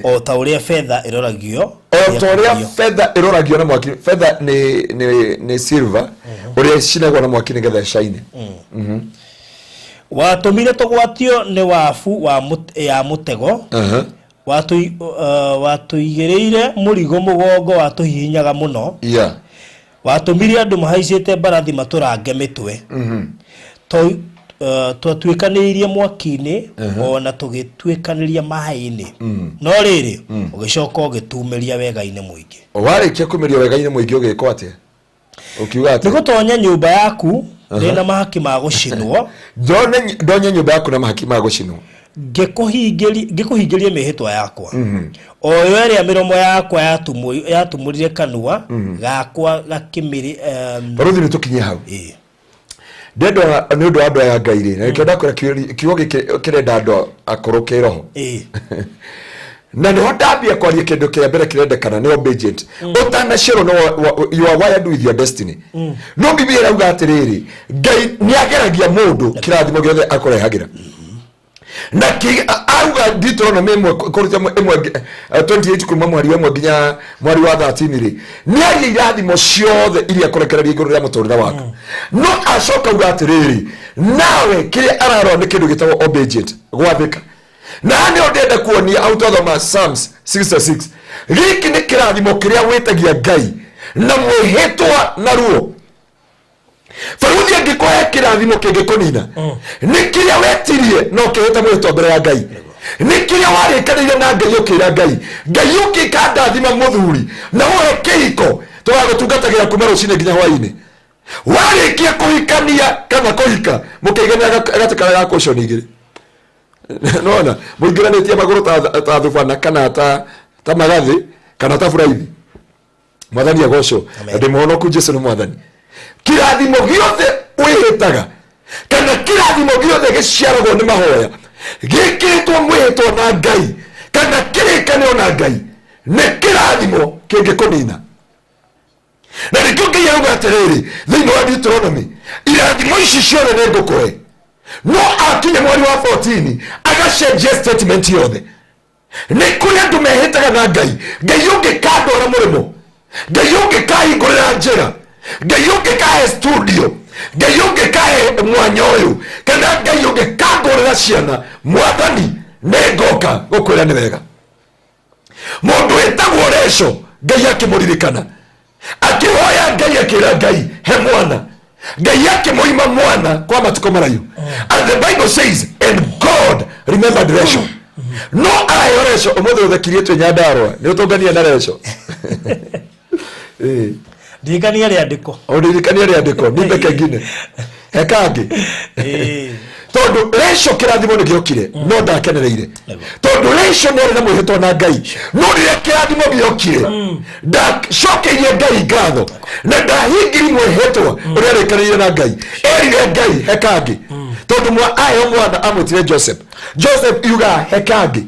o ta uria fedha iroragio na mwaki fedha ni silver uria cinagwo na mwaki nigetha shine watumire tugwatio ni wafu ya mutego watuigereire murigo mugongo watuhihinyaga muno watumire andu mahaicite barathi maturange mitwe twatuikanirie mwaki-ini ona tugituikaniria mai-ini no riri ugicoka ugitumeria wega-ini muingi warikia kumeria wega-ini muingi ugiko atia ukiuga atia nigutonya nyumba yaku rina mahaki ma gucinwo ndonye nyumba yaku na mahaki ma gucinwo ngikuhingirie mihitwa yakwa o yeria miromo yakwa yatumurire kanua gakwa gakimiri baruthi nitukinye hau ndendo ni undu andu aya Ngai ri na kenda kura kiugo kirenda andu akoroke roho na no ndambia kwaria kindu kia mbere kirendekana ni obedient utanaciro no you are wired with your destiny no Biblia rauga atiriri Ngai ni ageragia mundu kirathimo giothe akorehagira na auga Deuteronomy imwe kurutia imwe 28 kuma mwari wa nginya mwari wa 13 ri ni ari irathimo ciothe iria kurekereria iguru ria muturira waku no acoka uga atiriri nawe kire araro ni kindu gitagwo obedient gwathika na ni ndenda kuonia out of the Psalms 66 giki ni kirathimo kiria witagia Ngai na mwihitwa na ruo faruthi angikoya kirathimo kingikunina ni kiria wetirie no kihita mwitwa mbere ya Ngai ni kiria warikaniire na Ngai ukira Ngai ukikadathima muthuri na woe kihiko tugagutungatagira kuma rucine nginya hwaini warikia kuhikania kana kuhika mukiigania agatikara ya kucio nigiri Nona muingiranetie maguru ta thubana kana ta magathi kana ta buraithi. Mwathani agocwo ndimuhonoku Jesu ni mwathani. Kirathimo giothe wihitaga kana kirathimo giothe giciaragwo ni mahoya gikitwo mwihitwo na Ngai kana kirikanio na Ngai ni kirathimo kingikunina. Na nikio Ngai auga atiriri thiini wa Deuteronomy irathimo ici ciothe ni ngukure. No akinya mweri wa 14 agacenjia statement yothe. Ni kuri andu mehitaga na Ngai. Ngai ungikandwara murimo, Ngai ungikahingurira njira, Ngai ungikahe studio, Ngai ungikahe mwanya uyu, kana Ngai ungikangurira ciana. Mwathani nengoka gukwira ni wega. Mundu etagwo Resho Ngai akimuririkana, akihoya Ngai akira Ngai he mwana, Ngai akimuima mwana kwa matuko marayu. And the Bible says, and God remembered Resho. No ayo Resho umuthe uthakirie twe Nyandarua ni utungania na Resho. Dirikania riandiko. Dirikania riandiko ni bekengine. Hekangi. Tondu Resho kirathimo ni giokire no ndakenereire. Tondu Resho no na mwihitwo na Ngai. No rire kirathimo giokire. Da shokeire Ngai ngatho. Na ndahingiri mwihitwo uria rekereire na Ngai. Erire Ngai hekangi. Tondu ayo mwana amwitire Joseph yuga hekangi.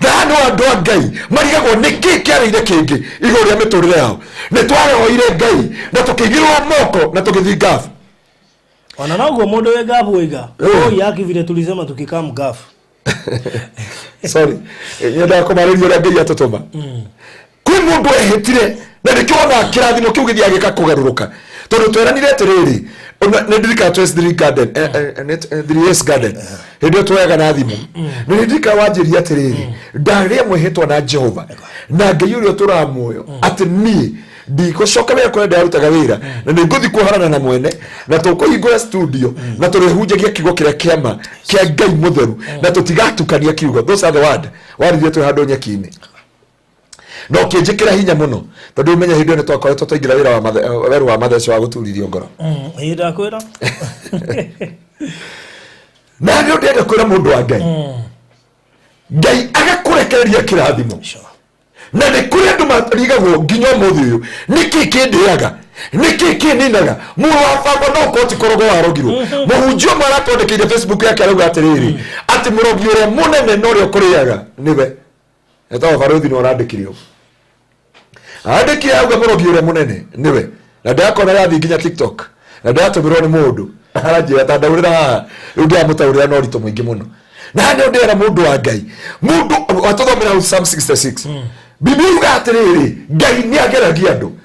Na anu andu a Ngai marigagwo niki kiarire kingi iguru ria miturire yao. Ni twarehoire Ngai na tukigirwo moko na tugithingafu. Ona naguo mundu we gafu wiga. Yaki vile tulisema tukikam gafu. Sorry. Nyenda kumaririo ria Ngai atutuma. Kwi mundu ehitire na nikiona kirathimo kiu githia gika kugaruruka. Tondu tweranire atiriri ndirika Twesdri Garden Yes Garden hindio twaga na thimu ndirika wanjiria atiriri ndaria mwihitwa na Jehova na Ngai urio turamuoyo ati ni ndikucoka wira kwenda arutaga wira na ninguthi kuharana na mwene na tukuhingura studio na turihunjagia kiugo kiria kiama kia Ngai mutheru na tutigatukania kiugo. Those are the word warithie twi handu nyaki-ini no kinjikira hinya muno tondu menya hindu ni twakoretwo twaingira wira wa matheco wa guturirio ngoro. Hinda kwira na ndio ndenda kwira mundu wa Ngai Ngai agakurekereria kirathimo na ni kuri andu marigagwo nginya muthu uyu niki kindiaga niki kininaga muo wa baba no koti korogo warogirwo muhunjio maratondekire Facebook yake arauga atiriri ati murogi uria munene no rio kuriaga niwe etawa baruthi no randikirio andikire auga murogi uria munene niwe na ndakona yathi nginya TikTok na ndatumirwo ni mundu aranjira ta ndaurira ndia mutaurira no rito mwingi muno na ndio ndera mundu wa Ngai mundu watuthomera Psalm 66 Biblia yuga atiriri Ngai ni ageragia andu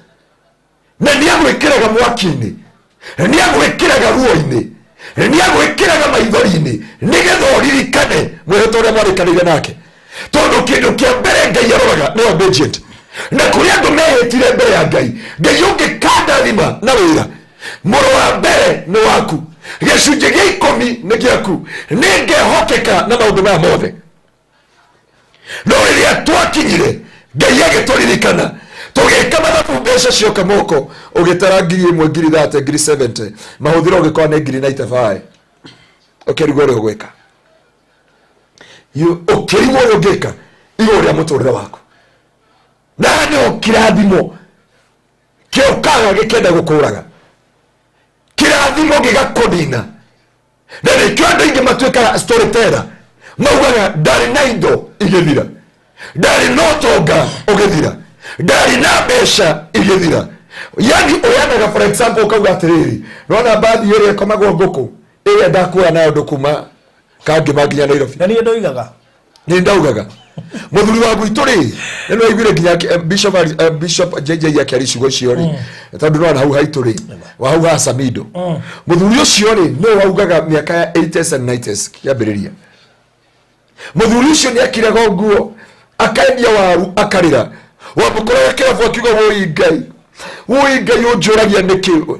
na ni agwikiraga mwaki-ini ni agwikiraga ruo-ini ni agwikiraga maithori-ini nigetha uririkane mwihitwo uria mwarikanire nake. Tondu kindu kia mbere Ngai aroraga ni obedient na kuri andu mehitire mbere ya Ngai Ngai ungikandarathima na wira muru wa mbere ni waku gicunji gia 10 ni giaku ningehokeka na maundu maya mothe. No riria twakinyire Ngai agituririkana tugika mathabu mbeca cioka moko ugitara 1,000 30 70 mahuthiro ugikora ni 95 ukirigwo uri gwika ukirigwo uri gwika iguru ria muturire waku na ndio kirathimo kiokaga gikenda gukuraga kirathimo gigakunina na nikio andu ingi matuikaga storyteller maugaga ndari na indo igithira ndari no tonga ugithira ndari na mbeca igithira yani oyanaga for example ukauga atiriri nona baadhi yere komagwo nguku ire ndakuya nayo ndukuma kangi maginya Nairobi na ni ndoigaga ni ndaugaga muthuri wa gwitu ri no igwire nginya bishop JJ yake arishugo cio ri tondu no hau haitu ri wa hau ha Samido muthuri ucio ri no waugaga miaka ya 80s and 90s kiambiriria muthuri ucio ni akiraga nguo akaendia waru akarira wamukora kirabu akiuga woi Ngai unjuragia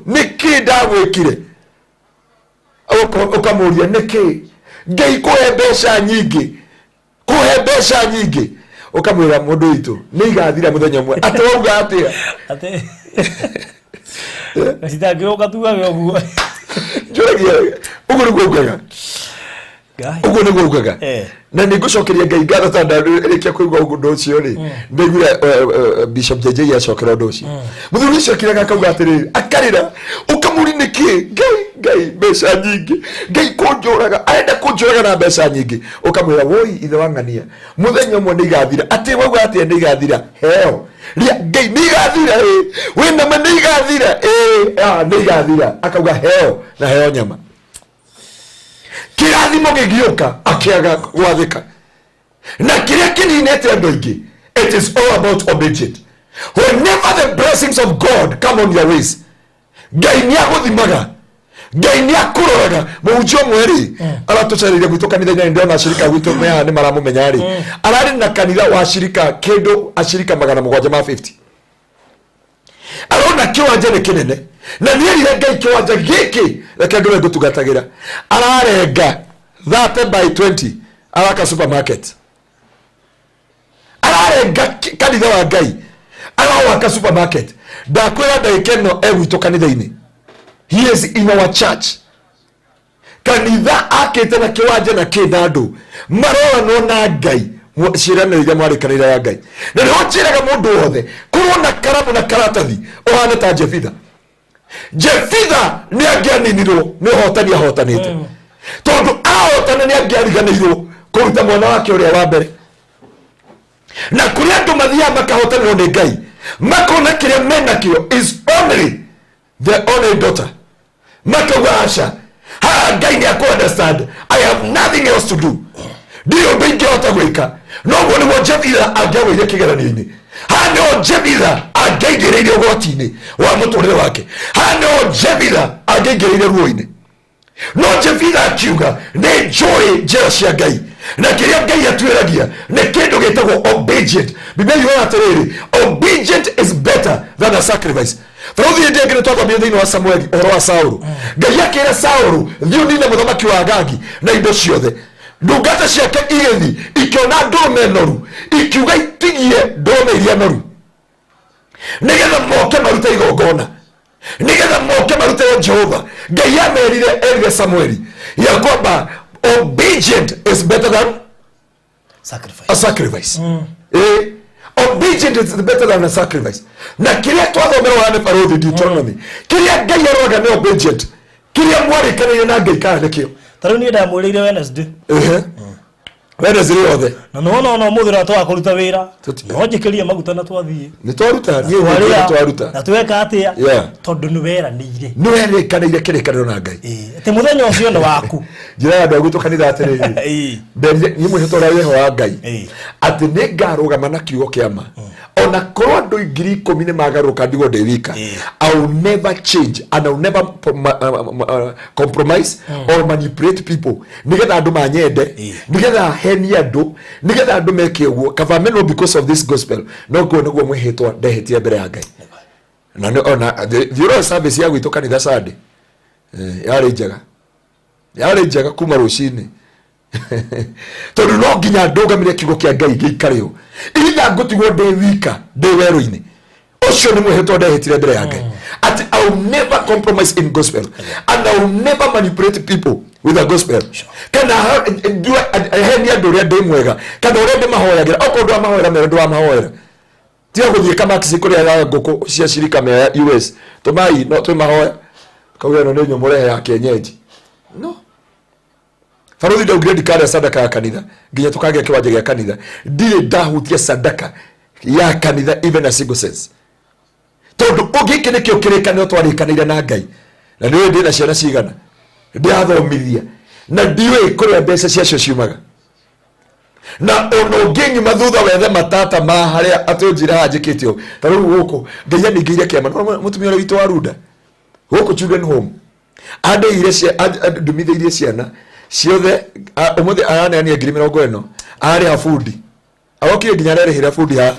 niki ndagwikire ukamuria niki Ngai kuhe mbeca nyingi ukamwira mundu witu ni igathira muthenya mwe ati wauga atia ate sitagioka tuga yoguo njuragia uguru gukaga ugo niguo ugaga na nigucokeria ngai ngatho tanda rikia kuigwa undu ucio ri ndigire Bishop JJ yacokera undu ucio muthuri ucio kiraga kauga atiriri akarira ukamuri niki ngai mbeca nyingi ngai kunjuraga arenda kunjuraga na mbeca nyingi ukamwira woi ithe wangania muthenya umwe ni igathira ati wauga ati ni igathira heo ria ngai ni igathira wina ma ni igathira ni igathira akauga heo na heo nyama Kirathimo gigioka akiaga gwathika na kiria kininete andu aingi. It is all about obedience. Whenever the blessings of God come on your ways, ngai ni aguthimaga, ngai ni akuroraga. Muujio mweri aratucariria gwito kanitha-ini ndio na shirika gwito meha ni maramumenya ri arari na kanitha wa shirika kendo ashirika 750 arona kiwanja ni kinene na nierire ngai kiwanja giki reke ndore gutugatagira ararenga 30 by 20 araka supermarket ararenga kanitha wa ngai arawaka supermarket ndakwira ndaikeno egwito kanitha-ini. He is in our church. Kanitha akete na kiwanja na kinandu marora no na ngai shirana iria mwari kanitha ya ngai na ni hojiraga mundu wothe kurona karamu na karatathi ohana ta Jefitha ni angianinirwo ni hotani ahotanite tondu ahotana ni angiariganirwo kuruta mwana wake uria wa mbere na kuri andu mathia makahotanirwo ni ngai makona kiria menakio is only the only daughter makawasha ngai ni understand I have nothing else to do dio bingi hota gwika no woni wo Jefitha angiawire kigeranio-ini hano Jefitha angeigereire ugoti-ini wa muturire wake hano Jefitha angeigereire ruo-ini no Jefitha akiuga ni joy njira cia ngai na kiria ngai atwiragia ni kindu gitagwo obedient. Biblia yona atiriri obedient is better than a sacrifice. Faruthi ndegere twathomire thiini wa Samueli oro wa Saulu ngai akira Saulu thiu nine muthamaki wa Agagi na indo ciothe ndungata ciake igethi ikiona ndume noru ikiuga itigie ndume iria noru nigetha moke marute igongona nigetha moke marute Jehova. Ngai amerire erire Samueli ya kwamba obedient is better than a sacrifice. Obedient is better than a sacrifice. Na kiria twathomera wane Faruthi Deuteronomy kiria ngai aroga ni obedient kiria mwari kanene na ngai kana kio taro ni ndamurire Wednesday Wednesday yothe na no muthira twa kuruta wira no njikiria maguta na twathie ni twaruta ni twaruta na tweka atia tondu ni wera niire ni wera kanire kirekaniro na ngai ati muthenya ucio ndo waku njira andu agutu kanitha atiriri ni muhito ra yeho wa ngai ati ni ngarugama na kiugo kiama ona korwo andu 10,000 ni magaruka ndigo ndewika I will never change and I will never compromise or manipulate people nigetha andu manyende nigetha heni andu nigetha andu meke uguo kavameno because of this gospel no go niguo mwihitwa ndehetie mbere ya ngai na ona the service ya gwitu kanitha Sunday yari njega kuma rucini tondu no nginya ndugamire kiugo kia ngai giikario ila ngutigwo ndi wika ndi weru-ini ucio ni mwihitwa ndehetire mbere ya ngai at I will never compromise in gospel and I will never manipulate people with the gospel kana heni andu ria ndi mwega kana uria ndi mahoyagira oko ndu amahoyera mere ndu amahoyera tia guthie kama kisikuria ya ngoko cia shirika me US tumai no twi mahoya kauya no nyo murehe ya kienyeji no Faruthi ndaugire ndikare sadaka ya kanitha nginya tukage kiwanja gia kanitha ndire ndahutia sadaka ya kanitha even a single cents tondu ugiki nikio kirekanio twarikanire na ngai na niwe ndina ciana cigana ndiathomithia na ndiwe kuria mbeca ciacio ciumaga na ono ngenyi mathutha wethe matata ma haria atunjira hanjikitio taru guku ngai ningiire kiama mutumia witu wa Runda guku children home ande ire cia ndumithirie ciana ciothe umuthi ayane ani 40,000 ari ha food awokire nginya rehera food ha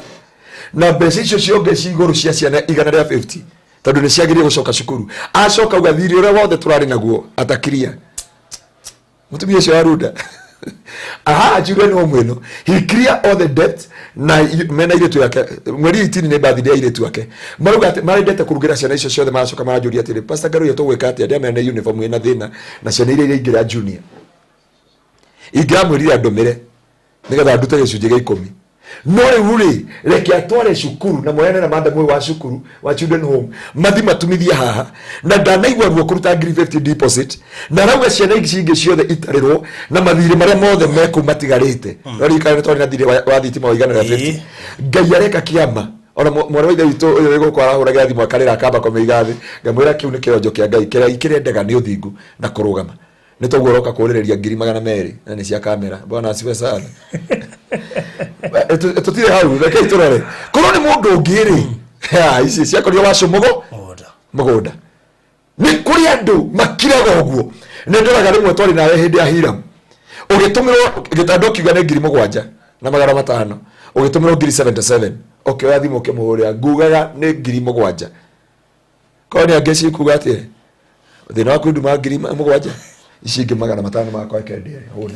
na mbeca icio cionge ciguru cia ciana 150 tondu ni ciagirie gucoka cukuru acoka ugathiri uria wothe turari naguo atakiria mutumia ucio wa Runda children home ino he clear all the debt na mena ile tu yake mweri 18 ni birthday ile tu yake maruga marendete kurugira ciana icio ciothe macoka marajuria atiri Pastor Ngaruiya tugwika atia ndia mena uniform ina thina na ciana ile ingira junior ingĩamwĩrire ndũmĩre nĩgetha ndute gĩcunjĩ gĩa 10 no rĩu rĩ reke atware cukuru na moyane na madam wa cukuru wa children home mathi matumithie haha na ndanaigua ruo kũruta 50 deposit na rauga ciana ingĩ ciothe itarĩrwo na mathirĩ marĩa mothe meku matigarĩte no rikana twarĩ na thirĩ wa thitima wa 150 Ngai areka kĩama ona mwana wa ithe witũ ũyũ wĩgũkũ arahũragira thimũ akarĩra akamba komeiga thĩ ngamwĩra kĩu nĩ kĩonjo kĩa Ngai kĩrendaga nĩ ũthingu na kũrũgama nĩ toguo roka kũrĩrĩria 200,000 na nĩ cia kamera bwana asiwe sana tutire hau reke iturore korwo nĩ mũndũ ũngĩ rĩ ici ciakorio wa cumugo mũgũnda nĩ kũrĩ andũ makiraga ũguo nĩ ndoraga rĩmwe twarĩ nawe hĩndĩ ya Hiram ũgĩtũmĩrwo gĩtando kiuga nĩ 7,000 na 500 ũgĩtũmĩrwo 77 okĩoya thimũ ũkĩmũhũrĩra ngugaga nĩ 7,000 korwo nĩ angĩci kuga atĩ thĩna waku nduma 7,000 ici ingĩ 500 makwa kendia hũne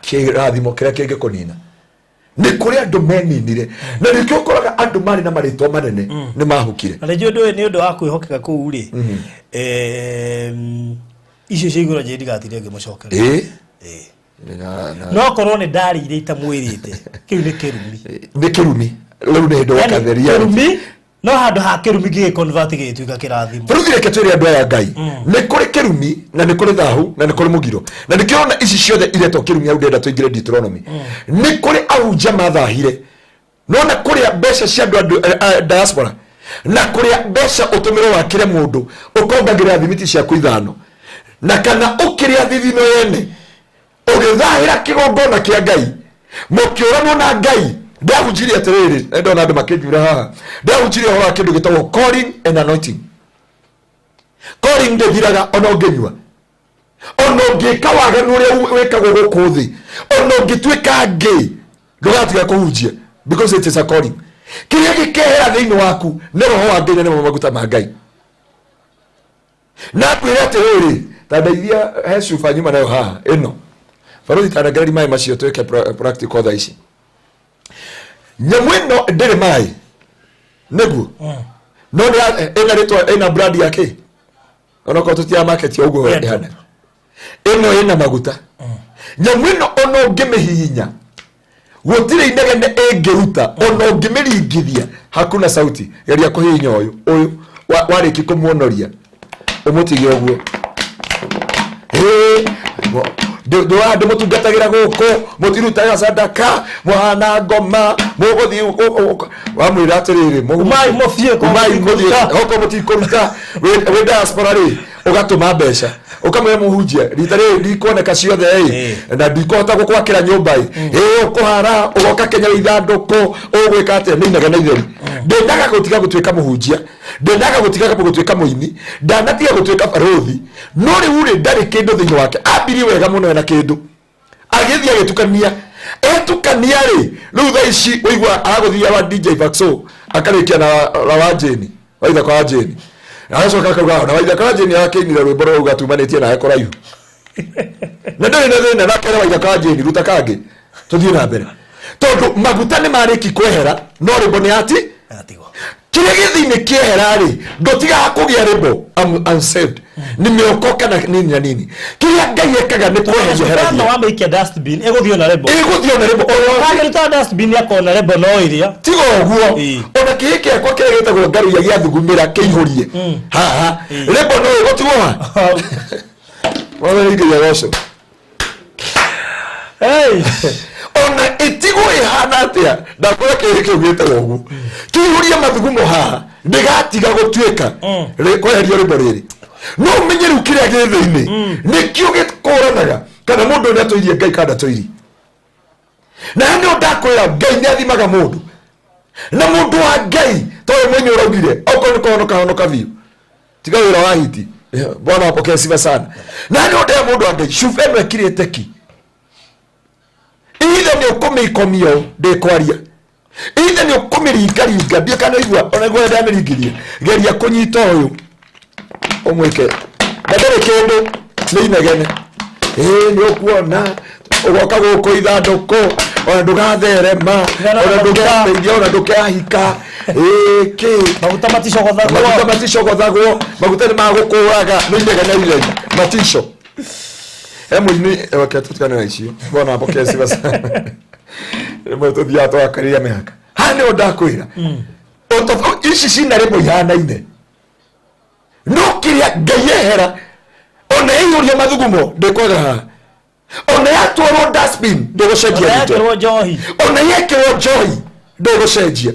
Kirathimo kĩrĩa kĩngĩkũnina nĩ kũrĩ andũ meninire na nĩkĩo ũkoraga andũ marĩ na marĩtwa manene nĩ mahukire na rĩngĩ ũndũ nĩ ũndũ wa kwĩhokeka kũu rĩ icio cia igũrũ njĩ ndigatire ngĩmũcokera no korwo nĩ ndarĩire itamwĩrĩte kĩu nĩ kĩrumi rĩu nĩ hĩndĩ wakatheria kĩrumi no handũ ha kĩrumi gĩgĩconvert gĩgĩtuĩka kĩrathimo bũrũri reke twĩre andũ aya Ngai nĩ kũrĩ kĩrumi na nĩ kũrĩ thahu na nĩ kũrĩ mũgiro na nĩkĩona ici ciothe iretwo kĩrumi au ndenda tũingĩre Deuteronomy nĩ kũrĩ ahunjia mathahire no na kũrĩa mbeca cia andũ diaspora na kũrĩa mbeca ũtũmĩrwo wakĩre mũndũ ũkongagĩrĩra thimiti ciaku 5 na kana ũkĩrĩa thithino yene ũgĩthahĩra kĩgongona kĩa Ngai mũkĩũranwo na Ngai ndahunjirie atĩrĩrĩ ndona andũ makĩnjura haha ndahunjirie ũhoro wa kĩndũ gĩtagwo calling and anointing calling ndĩthiraga ona ũngĩnyua ona ũngĩka waganu ũrĩa wĩkagwo gũkũ thĩ ona ũngĩtuĩka ngĩ ndũgatiga kũhunjia because it is a calling kĩrĩa gĩkehera thĩinĩ waku nĩ roho wa Ngai na nĩmo maguta ma Ngai na kwĩra atĩrĩrĩ ta ndeithia he cuba nyuma nayo haha ĩno barũthi ta ngarari maĩ macio twĩke practical tha ici nyamũ ĩno ndĩrĩ maĩ nĩguo no ĩna rĩtwa ĩna brand yake ona ko tutia market ya ũguo ihana ĩno ĩna maguta nyamũ ĩno ona ũngĩmĩhihinya gũtirĩ inegene ĩngĩruta ona ũngĩmĩringithia hakuna sauti geria kũhihinya ũyũ warĩki kũmuonoria ũmũtige ũguo ndũ mũtungatagira gũkũ mũtirutaga sadaka mwana ngoma mũgũthi wamwĩra atĩrĩrĩ umai mũthiĩ hoko mũtikũruta wĩ diaspora rĩ ũgatũma mbeca ũkamwĩra mũhunjia rita rĩrĩ ndikuoneka ciothe na ndikuhota gũkwakĩra nyũmba ũkũhara ũgoka Kenya ithandũkũ ũgwĩka atĩa nĩ inegene itheri ndendaga gũtiga gũtuĩka mũhunjia ndendaga gũtiga gũtuĩka mũini ndanatiga gũtuĩka barũthi no rĩu rĩ ndarĩ kĩndũ thĩinĩ wake ambiri wega mũno na kĩndũ agĩthiĩ agĩtukania etukania rĩ rĩu thaa ici ũigua agũthia wa DJ Vaxo akarĩkia na wa Jane waitha kwa Jane aracoka akauga na waitha kwa Jane akĩinire rwĩmbo rũu gatumanĩtie nawe kũraihu na ndĩrĩ na thĩna na kera waitha kwa Jane ruta kangĩ tũthiĩ na mbere tondũ maguta nĩ marĩki kwehera no rĩmbo nĩ ati kĩrĩa gĩthĩ-inĩ kĩehera rĩ ndũtigaga kũgĩa rĩmbo unsaved nimeokoka na nini na nini kĩrĩa Ngai ekaga nĩ kweheria heragia no wamĩikia dustbin ĩgũthio na rĩmbo ĩgũthio na dustbin yakona rĩmbo no iria tiga ũguo ona kĩhĩ kĩakwa kĩrĩa gĩtagwo Ngaruiya gĩathugumĩra kĩihũrie haha rĩmbo no ĩgũtigwo ha wamĩikia goco ona ĩtigwo ĩhana atĩa ndakora kĩhĩ kĩu gĩtagwo ũguo kĩihũrie mathugumo haha ndĩgatiga gũtuĩka kweherio rĩmbo rĩrĩ no ũmenye rĩu kĩrĩa gĩthĩ-inĩ nĩkĩo gĩkũranaga kana mũndũ nĩ atũirie Ngai kana tũiri na nĩ ndakwĩra Ngai nĩ athimaga mũndũ na mũndũ wa Ngai towe mwenye ũraugire okorwo nĩ kũhonoka biũ tiga wĩra wa hiti Bwana apokee sifa sana na nĩ ndĩa mũndũ wa Ngai cuba ĩno ĩkirĩte ki ithe nĩ ũkũmĩikomio ndĩkwaria ithe nĩ ũkũmĩringaringa ndiĩkanaigua ona guo ndamĩringithia geria kũnyita ũyũ ũmwĩke na ndĩrĩ kĩndũ nĩ inegene nĩ ũkuona ũgoka gũkũ ithandũkũ ona ndũgatherema ona ndũgateithia ona ndũkehika maguta maticogothagwo maguta nĩ magũkũraga nĩ inegene irei matico Emu ni wakati tukana na icio. Bona apokesi basa. Mweto dia to akaria mehaka. Hane odakwira. Oto ici cina remo ihana ine. No kiria ngayehera. Ona iyuria mathugumo ndikoga ha. Ona yatwaro dustbin ndogocenjia gito. Ona yekero johi. Ona yekero johi ndogocenjia.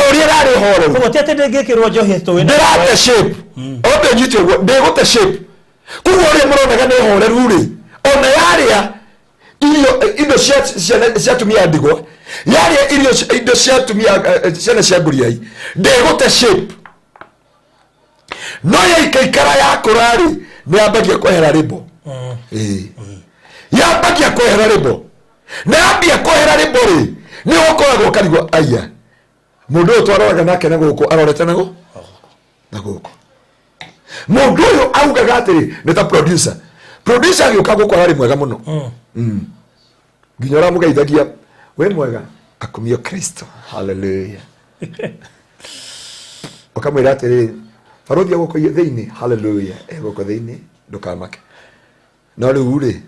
Oria rari horo. Ko tete ndengekero johi to wena. Ndirate shape. Obe nyitwe ndegote shape. Kuko oria muronaga ne hore ruri. Ona yaria indo cia tumia ndigwa. Yaria indo cia tumia ciana cia nguriai. Ndegote shape. No yaikaikara yakurari ni ambagia kwehera ribo. Yambagia kwehera ribo. Na ambia kwehera ribo ri. Ni okoragwo karigwo aya. Mundu uyu twaroraga nake na guku arorete nago. Na guku. Mundu uyu augaga atiri ni ta producer. Producer agioka guku ari mwega muno. Ginyora mugeithagia we mwega akumio Kristo. Hallelujah. Okamwira atiri farodhi yako thiini. Hallelujah. Goko thiini ndukamake. No riu ri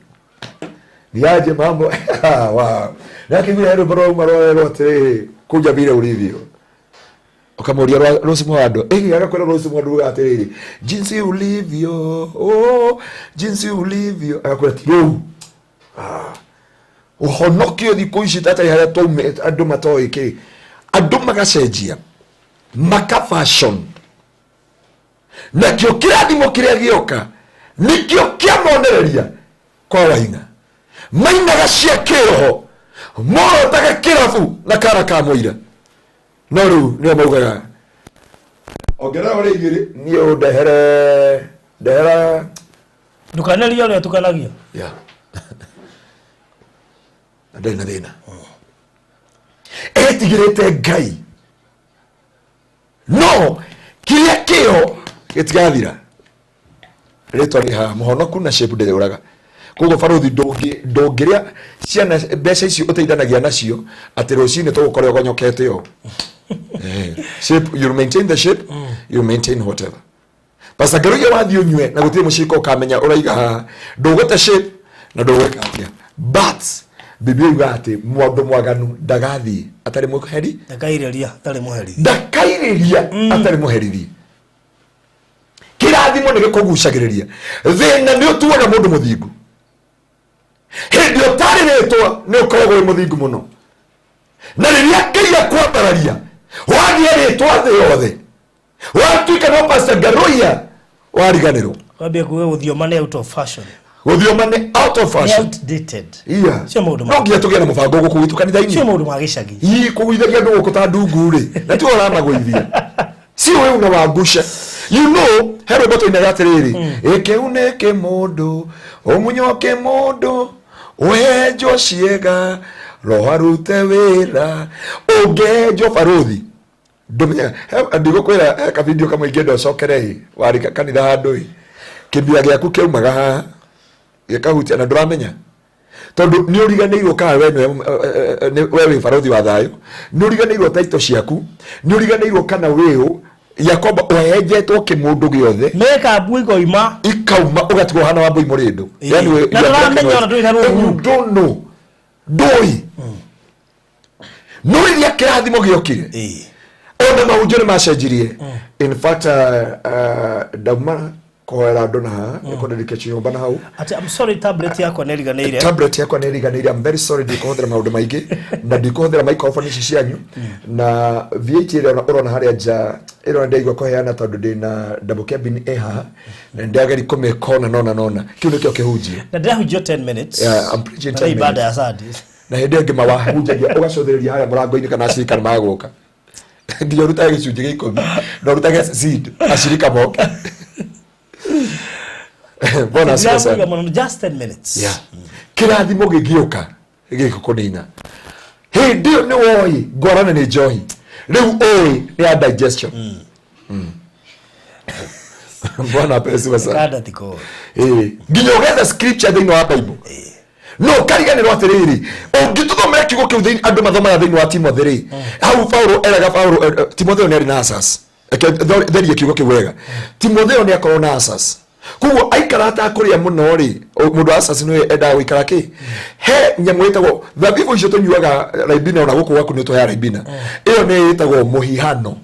niaje mambo. Wow. Lakini hero bro maro atiri kuja vile ulivyo. Okamuria Rose Mwado agakwera Rose Mwado atiri jinsi ulivyo, jinsi ulivyo, agakwera tiro uhonokio dikuishi tata ya tome andu matoike andu magacenjia maka fashion na kio kirathimo kiria gioka nikio kiamonereria kwa waina maina gacia kiroho moro taka kirafu na karaka moira no ru ni amaugaga ogera ore igiri ni o dehera ndukaneria ore tukanagia ya ndena etigirete Ngai no kiria kio gitigathira retwa ni ha muhonoku na shape de uraga kugo farodhi ndongiria ciana mbeca icio uteithanagia nacio ati rucini tugukore gonyokete yo. Shape, you maintain the shape, you maintain whatever. Pastor Ngaruiya wathi unywe na gutire muciko ukamenya uraiga ndugute shape na ndugweka atia. But Biblia igate mwandu mwaganu ndagathi atari muheri ndakaireria atari muheri atari muherithi. Kirathimo ni gikugucagiriria thina ni utuaga mundu muthingu. Hindi utariritwa ni ukoragwo muthingu muno. Na riria Ngai akwambararia wathi ritwa thi yothe watuika no Pastor Ngaruiya wariganirwo wambia kuwe uthiomane out of fashion. Uthiomane out of fashion, outdated. Yeah. Sio mundu no ngia tugia na mubango guku witu kanitha-ini. Sio mundu magicagi. Kuithagia ndu guku ta ndungu ri na ti ora magoithia. Si wewe una wagusha. You know, hero boto ina yatiriri. Eke uneke mundu, omunyoke mundu, wejo ciega, roharute wira, ogejo farodhi. Domenya, ndigo kwera ka video kama igendo cokere wari kanitha handu kibia giaku kiumaga ha gikahutia na ndramenya tondu ni uriganirwo ka wewe farodhi wa thayo ni uriganirwo taito ciaku ni uriganirwo kana wewe Yakoba ohejetwo kimundu giothe meka bwigo ima ikauma ugatigwo hana wa mbui murindo yani we ndramenya ona ndwira no doi no iria kirathimo giokire ona maunjoni macenjirie. In fact dauma kohera ndona ko dedicate nyumba na hau ati I'm sorry tablet yako neriganeire I'm very sorry ndikohondera maundu maingi na ndikohondera microphone ici cianyu na VAT ile urona haria ja iro ndeigwa koheana tondu ndina double cabin eha na ndageri kumekona nona kiu nikio kihunjie na ndahunjio 10 minutes. Yeah, I'm preaching 10 minutes ibada ya sadi na hindi ngi mawahunjagia ugacothereria haria murango-ini kana acirika maguka nginya ruta gicunji gia 10 no rutage seed acirika moke. Bona sasa just 10 minutes. Yeah. Kirathimo gigioka gikukunina hindi ni woi ngorane ni johi riu oi ni a digestion. Bona pesa sasa kada tiko nginya ugetha scripture thini wa Bible no kariganirwo atiriri ungituthomera kiugo kiu thini andu mathomaga thini wa Timothy ri hau Paulo eraga Paulo Timotheo ni ari na asas theria kiugo kiu wega Timotheo ni akorwo na asas Kugo aikarata kuria muno ri mundu assassin enda guikara ki he nyamu itagwo thabibu icio tunyuaga raibina ona guku gwaku ni to ya raibina iyo ni itagwo muhihano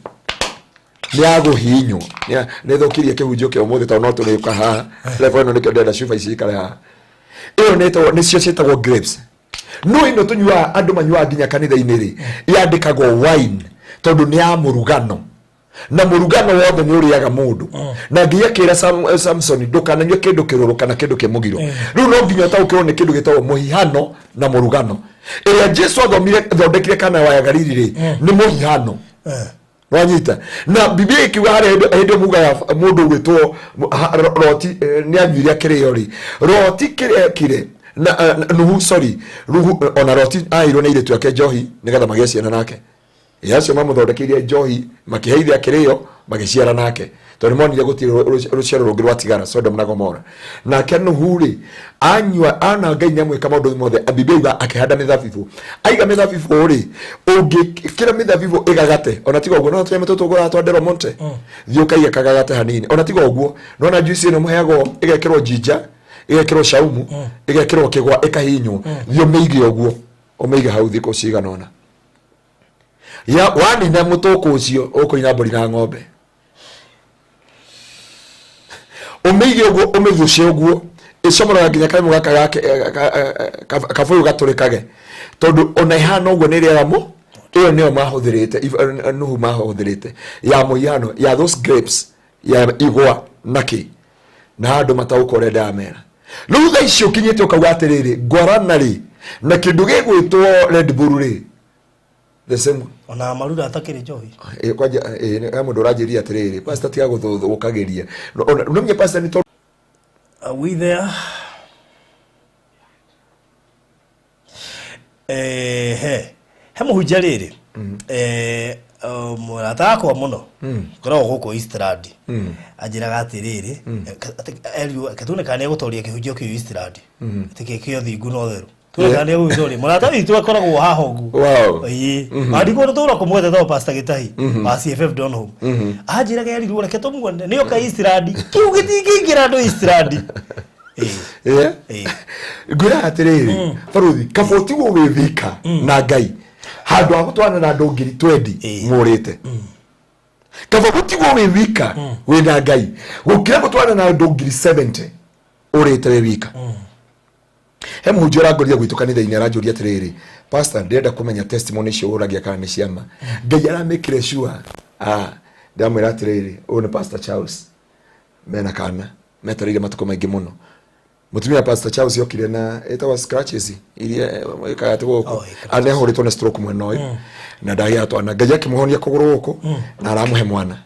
ni aguhinyo ni thukirie kihunjio ke umuthi to no turika ha level no nikyo ndenda shufa ici ikare ha iyo ni to ni cio cietagwo grapes no ino tunyua andu manyua nginya kanitha-ini ri yandikagwo wine tondu ni ya murugano na murugano wothe ni uriaga mundu na nginya kira Samson ndukananywe kindu kiruru kana kindu kimugiro riu no nginya utaukirwo ni kindu gitagwo muhihano na murugano ira Jesu athomire thondekire kana wa Galili ri ni muhihano wanyita na Biblia ikiwa hari muga ya mundu gwitwo roti ni anywiria kirio ri roti kire na nuhu sorry ruhu ona roti airo ni ile tu yake njohi nigetha mageciana nake yacio mamuthondekeire njohi makiheithia kirio magiciara nake tondu monire gutire ruciaro rungi rwatigara Sodom na Gomora nake nuhu ri anywa ana Ngai nyamwika maundu mothe Biblia akihanda mithabibu aiga mithabibu ri ungi kira mithabibu igagate ona tiga uguo no tume tutugura twandero monte thiuka iga kagagate hanini ona tiga uguo no na juice ino muheagwo igekirwo jinja igekirwo shaumu igekirwo kigwa ikahinywo thio meige uguo omeiga hau thiko cigana ona ya wani na mutoko ucio ukoina mbori na ng'ombe umeige uguo umethuce uguo icomora nginya kaimu gaka gake kafuyu gaturikage tondu ona ihana uguo ni riega mu iyo niyo mahuthirite nuhu mahuthirite ya muihano ya those grapes ya igwa naki na andu mataukorenda amera lugha icio kinyite ukauga atiriri ngorana ri na kindu gigwitwo Red Bull ri the same ona maruda atakiri njohi kwaja mundu urajiria atiriri pastor tiga guthukagiria no mye pastor ni we there he muhunjia riri murata akwa muno korwo guku Eastland anjiraga atiriri katune kana gutoria kihunjio kiu Eastland tikikio thingu no theru turekane uzori murata witu akoragwo haha ugu ii andiko tura kumwete tho pastor Gitahi wa CFF don home anjiraga yari rwo reke tumuone niyo ka Eastland kiu gitingira ndo Eastland ngura atiriri faruthi kaboti wo withika na Ngai handu agutwana na andu ngiri 20 murite kaboti wo withika wina Ngai gukira gutwana na andu ngiri 70 urite withika he muhunjia ngoria gwitu kanitha-ini aranjuria atiriri pastor ndenda kumenya testimony cio uragia kana ni ciama Ngai aramikire sure ndamwira atiriri one pastor Charles mena kana metarire matuko maingi muno mutumia pastor Charles yokire na etawa scratches iria ikayate goko ane horitwo na stroke mwena uyu na ndagia twana Ngai akimuhonia kuguru guku na aramuhe mwana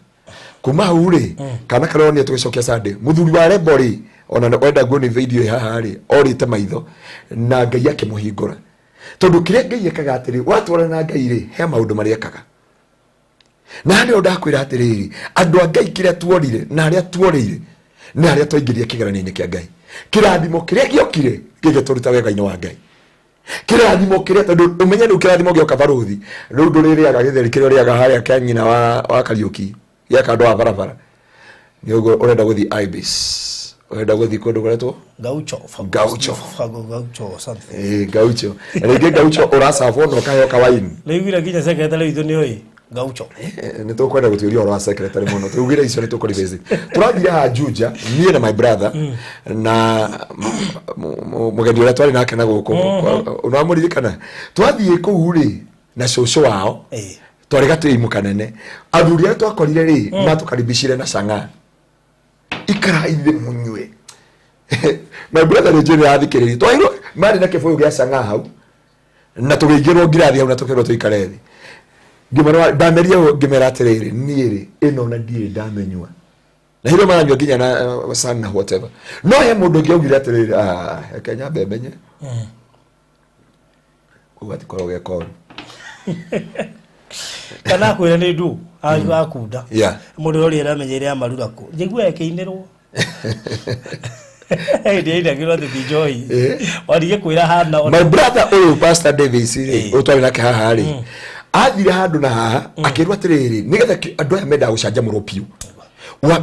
kuma uri kana karonia tugicokia Sunday muthuri wa Rebori ona wenda nguoni video haha ri orite maitho na Ngai akimuhingura tondu kire Ngai ekaga atiri watwara na Ngai ri he maundu maria ekaga na ndio ndakwira atiriri andu a Ngai kire tuorire na aria tuorire na aria twaingiria kigarania-ini kia Ngai kirathimo kiria giokire gigituruta wega-ini wa Ngai kirathimo kiria tondu umenya ni kirathimo gioka baruthi riu nduririaga githeri kiria riaga haria kia nyina wa Kariuki ya kandu wa barabara ni ugo urenda guthi Ibis urenda guthi kundu gweretwo Gaucho something Gaucho rege Gaucho urasavo no kayo kawaini legira ginya secretary itu ni oi Gaucho ni tukwenda gutiuria oro wa secretary muno tugira icio ni tukuri basic turathire ha Juja nie na my brother na mugendi uria twari nake na guku unamuririkana twathie kuu ri na shosho wao twari gatuimu kanene athuri aria twakorire ri matukaribishire na canga ikara ithe munywe my brother rejere athikiriri twairo mari na kifuyo gia canga hau na tugigirwo ngirathi hau na tukirwo tuikare thi ngimara ndameria ngimera atiriri niiri ino na ndie ndamenywa na hiro maranywa nginya na sana whatever no he mundu ngiaugire atiriri Kenya bebenye ugati koro gekoro kana kwira ni ndu akunda mundu uri aramenyere amarura ku njigua yakiinirwo ndiye ndagirwo the joy wariye kwira hana my brother pastor Davis utwari nake haha ri athire handu na haha akirwa atiriri nigetha andu aya menda gucanjamurwo piu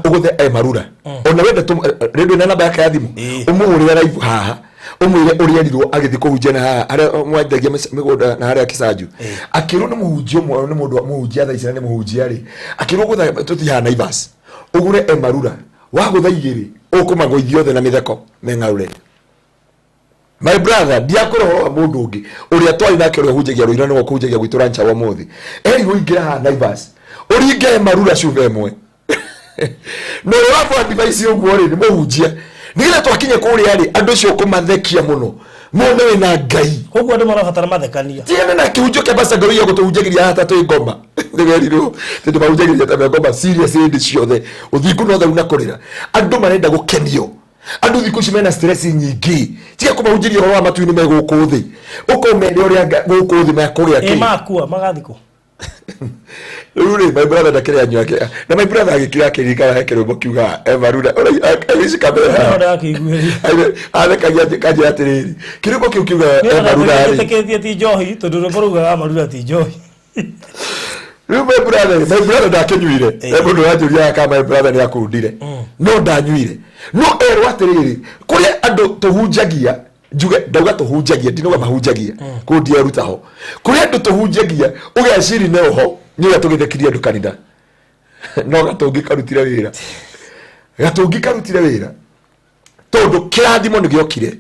uguthe marura ona wenda redo na namba yake ya thimu umuhurira live haha umwire uriarirwo agithi kuhunjia na haha aria mwandagia migoda na aria kisanju akirwo ni muhunjio mwe ni mundu muhunjia tha icira ni muhunjia ri akirwo gutha tutihana Naivas ugure marura wagutha igiri ukumagoithio the na mitheko mengaure. My brother diakoro mundu ungi uria twari nake uri hunjagia ruina no kuhunjagia gwitura ncha wa muthi eri uingira ha Naivas uringe marura cuve mwe no wapo device uguo ri ni muhunjia nigile twakinye kuri ari andu cio kumathekia muno mone wina ngai koguo andu marabatara mathekania tiene na kiunjo kia basa Ngaruiya gutuhunjagiria hata tu ngoma ngerirwo tindu bahunjagiria ta ngoma serious ndi ciothe uthiku no thauna kurira andu marenda gukenio andu thiku ci mena stress nyingi tia kumahunjiria horo wa matu-ini me guku thi ukomende uria guku thi makugia ki makua magathiko Uri, my brother ndakire anyu yake. Na my brother agikira kirika hekero bokiuga Maruda. Ora ayisi kamera. Ora akiguiri. Ale kaje atiriri. Kiriko kiuga Maruda ari. Teketie ti johi, tondu boruga Maruda ti johi. My brother ndakenyuire. Ebo ndo ajuria kama my brother ni akundire. No ndanyuire. No ero atiriri. Kuri andu tuhunjagia juga ndauga tuhunjagia ndinoga mahunjagia kundia rutaho kuri andu tuhunjagia ugeciri neho niga tugithekiria andu kanitha no gatungikarutire wira tondu kirathimo nigiokire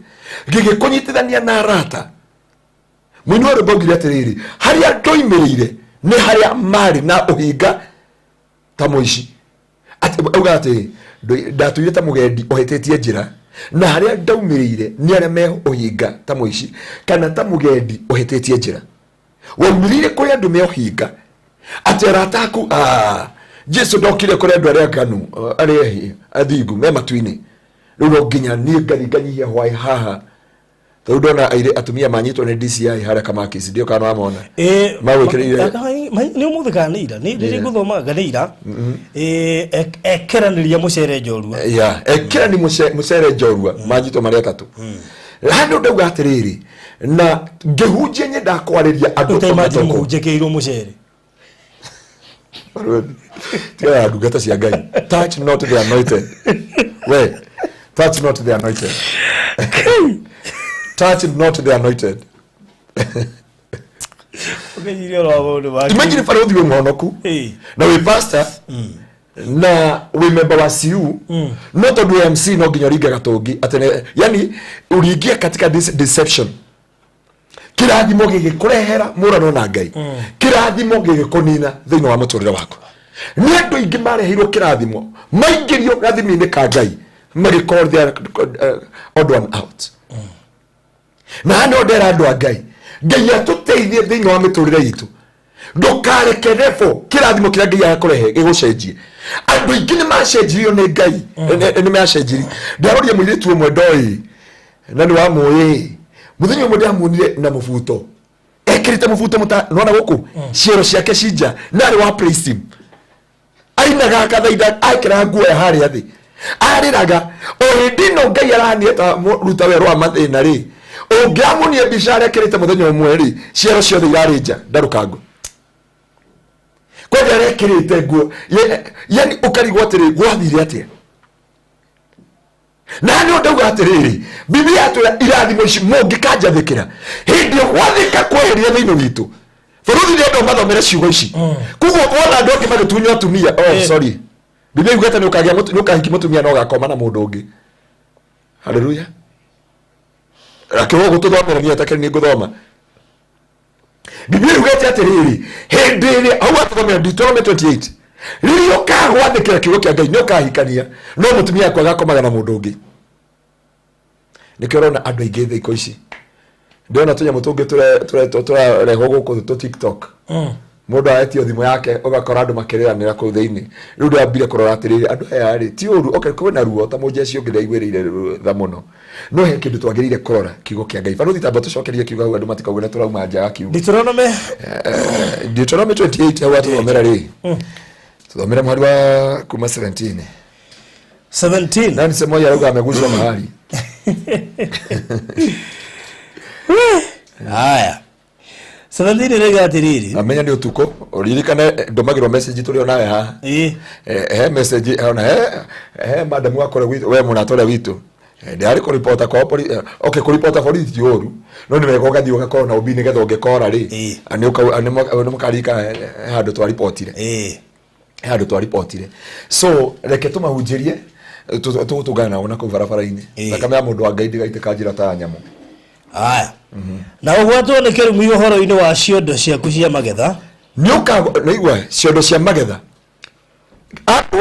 gigikunyitithania na arata mwini ro bogire atiriri haria ndoimirire ni haria mari na uhinga ta muici ati uga ati ndatuire ta mugendi ohetetie njira na haria ndaumirire ni aria me uhinga ta muici kana ta mugendi ohetetie njira waumirire kuri andu me uhinga ati arataku Jesu ndokire kuri andu aria nganu aria athingu me matu-ini riu nginya ni ngariganyia hwai haha Taudona aire atumia manyitwo ni DCI haria kama kisi ndio kana amona mawikirire ni umuthikanira ni riri guthoma ganira ekeraniria mucere njorua ekerani mucere njorua manyitwo maria tatu hano ndauga atiriri na ngehunjie nyenda kwariria andu utemajini muhunjikeirwo mucere tia ndugata cia Ngai touch not the anointed we touch not the anointed touch not the anointed. Imagine for you monoku. Na we pastor. Na we member wa CU. Not to do MC no ginyoriga gatogi. Atene yani urigia katika deception. Kirathimo gigikurehera murano na Ngai. Kirathimo gigikunina thiini wa muturire wako. Ni andu ingi marehirwo kirathimo. Maingirio gathimi-ini ka Ngai. Magikordia odd one out. Na hano ndera andu a Ngai atuteithie thiini wa miturire itu ndukareke refo kirathimo kiria Ngai akurehe gigucenjie andu ingi ni macenjirio ni Ngai ni macenjiri ndaroria muiritu umwe ndoi na ni wa muyi muthenya umwe ndiamunire na mubuto ekirite mubuto muta nona guku ciero ciake cinja nari wa praise team ainaga kathaitha akira nguo haria thi ariraga orindino Ngai aranieta ruta we rwa mathina ri ungiamunie bishara kirite muthenya umwe ri ciero ciothe irarinja ndarukango kwa ndare kirite nguo yani ukarigwo atiri gwathire atia na ni ndauga atiriri biblia atwira irathimo ici mungikanjathikira hindi gwathika kweheria thiini witu furuthi ni ndo mathomere ciugo ici kuguo wona ndoki magitunywa atumia sorry biblia igweta ni ukagia nukahinki mutumia no gakoma na mundu ungi haleluya akiwo gututhomera ni atakiri ni guthoma biblia igweta atiriri hindi ri au atuthomera Deuteronomy 28 ririo kagwathikira kiugo kia Ngai no kahikania no mutumia akwa gakomaga na mundu ungi nikirona andu aingi thiko ici ndiona tunya mutungi reho guku tu TikTok mundu aetio thimu yake ugakora andu makiriranira ku thiini riu ndambire kurora atiriri andu aya ri ti uru kwina ruo ta mujeci ungi ndaigwirire tha muno no he kindu twagirire kurora kiugo kia Ngai baruthi tamba tucokerie kiugo andu matikauga turauma nja ya kiugo Deuteronomy 28 au atuthomera ri tuthomera mwari wa kuma 17 nani sema ya ruga ameguzwa mahali haya Sathini rega atiriri amenya ni utuko uririkane ndomagirwo message turi onawe ha message ona madam wakore we munatore witu ndiari ko reporter kwa police okay ko reporter police yoru no ni meko gathi ukakora na ubini getho ngekora ri ani mukarika handu twa reportire handu twa reportire so reke tumahunjirie tugana ona ku barabara-ini takame ya mundu wa Ngai ndigaitĩka njĩra ta nyamu aya na ugwatwo ni kirumu uhoro-ini wa ciondo ciaku cia magetha nyuka naigua ciondo cia magetha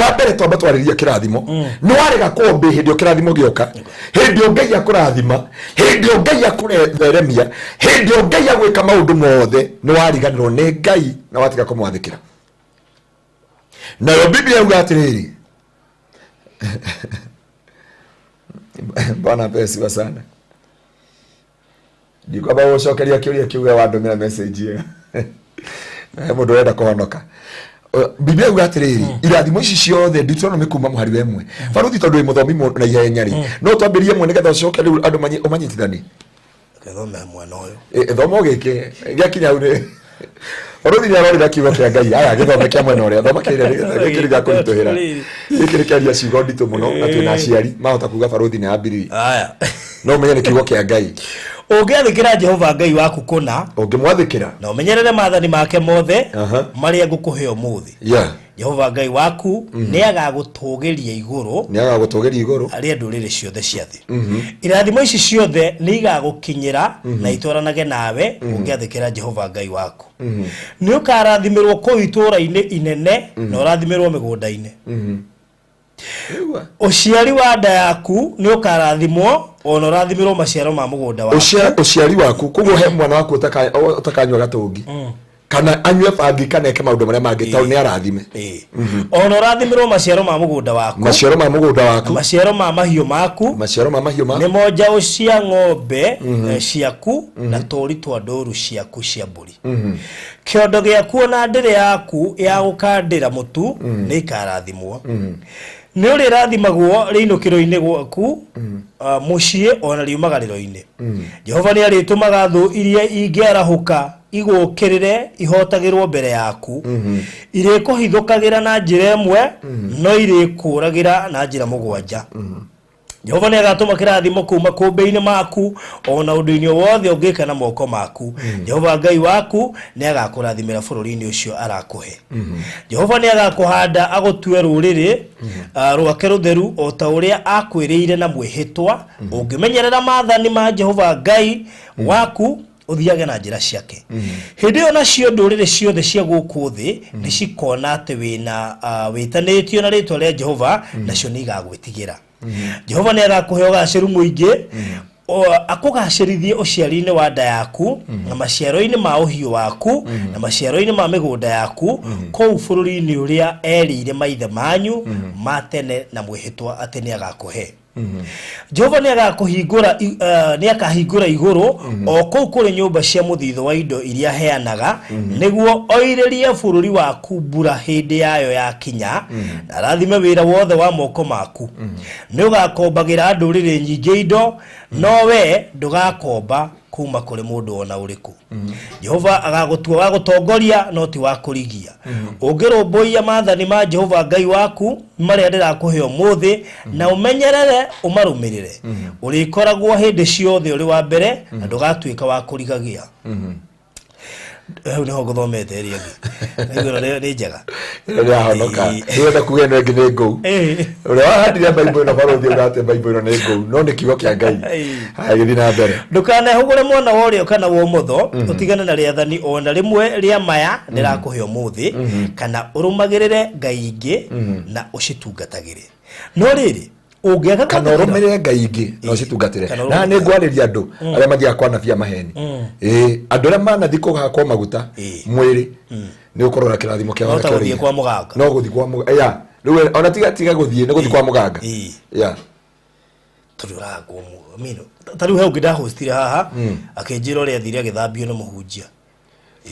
wa mbere twamba twariria kirathimo no warega kombe hindi kirathimo gioka hindi Ngai akurathima hindi Ngai akuretheremia hindi Ngai agwika maundu mothe no wariganirwo ni Ngai na watiga kumwathikira nayo Biblia yuga atiriri Bwana pesi sana ndiko ba wocokeria kiuria kiuga wandumira message ye mundu wenda kuhonoka Biblia yuga atiriri irathimo ici ciothe Deuteronomy kuma muhari wemwe baruthi tondu muthomi na ihenya ri no twambirie mwe nigetha ucoke riu andu umanyitithani kethome mwana uyu thomo gike giakinya uri baruthi arorira kiugo kia Ngai aya githome kia mwena uria thoma kiriga kurituhira ikirikiaria ciugo nditu muno na twina aciari mahota kuga baruthi ni ambiri aya no menye ni kiugo kia Ngai ungiathikira Jehova Ngai waku kuna ungimwathikira na umenyerere maathani make mothe maria ngukuhe umuthi Jehova Ngai waku ni agagutugiria iguru aria ndurire ciothe cia thi irathimo ici ciothe ni igagukinyira na itwaranage nawe ungiathikira Jehova Ngai waku ni ukarathimirwo ku itura-ini inene na urathimirwo migunda-ini uciari wa nda yaku ni ukarathimwo ona urathimirwo maciaro ma mugunda waku uciari waku kugo he mwana waku utakanywa gatungi kana anywe bangi kana eke maundu maria mangi tau ni arathime ona urathimirwo maciaro ma mugunda waku maciaro ma mahiu maku ni moja ucia ng'ombe ciaku na tori twa ndoru ciaku cia mburi kiondo giaku na ndire yaku ya gukandira mutu ni ikarathimwo ni uri rathimagwo riinukiro-ini gwaku mucie ona riumagariro-ini Jehova ni aritumaga thu iria ingiarahuka igukirire ihotagirwo mbere yaku irikuhithukagira na njira imwe no irikuragira na njira mugwanja Jehova ni agatuma kirathimo kuma kumbe-ini maku ona undu-ini wothe ungika na moko maku Jehova Ngai waku ni agakurathimira bururi-ini ucio arakuhe Jehova ni agakuhanda agutue ruriri rwake rutheru o ta uria akwiriire na mwihitwa ungimenyerera maathani ma Jehova Ngai waku uthiage na njira ciake hindi ona cio ndurire ciothe cia guku thi ni cikona ati wina witanitio na ritwa ria Jehova nacio ni igagwitigira Jehova ni agakuhe ugaciru muingi akugacirithie uciari-ini wa nda yaku na maciaro-ini ma uhiu waku na maciaro-ini ma migunda yaku kou bururi-ini uria erire maithe manyu matene na mwihitwa ati ni agakuhe Jehova ni agakuhingura ni akahingura iguru o kou kuri nyumba cia muthitho wa indo iria heanaga niguo oiririe bururi waku mbura hindi yayo ya kinya na rathime wira wothe wa moko maku ni ugakombagira ndurire nyingi indo no we ndugakomba kuma kuri mundu ona uriku Jehova agagutua wa gutongoria no ti wa kurigia ungirumbuia maathani ma Jehova Ngai waku maria ndirakuhe umuthi na umenyerere umarumirire urikoragwo hindi ciothe uri wa mbere na ndugatuika wa kurigagia ni guthomete ria ngi ni njega ria honoka nienda kuge no ngi ni ngou uri wahandire Bible na baruthi ugate Bible ni ngou no ni kiugo kia Ngai hagithi na mbere ndukane hugure mwana worio kana wo mutho utigane na riathani ona rimwe ria maya ndirakuhe umuthi kana urumagirire Ngai ingi na ucitungatagire no riri ungiaga kana urumirire Ngai ingi no citungatire na ni ngwariria andu aria magia kwanabia maheni andu aria manathi kugakwo maguta mwiri ni ukorora kirathimo kia wana kio kwa muganga no guthi kwa muganga riu ona tiga guthie ni guthi kwa muganga tururagwo mino tariu he ungida hostire haha akinjira uria thire agithambio na muhunjia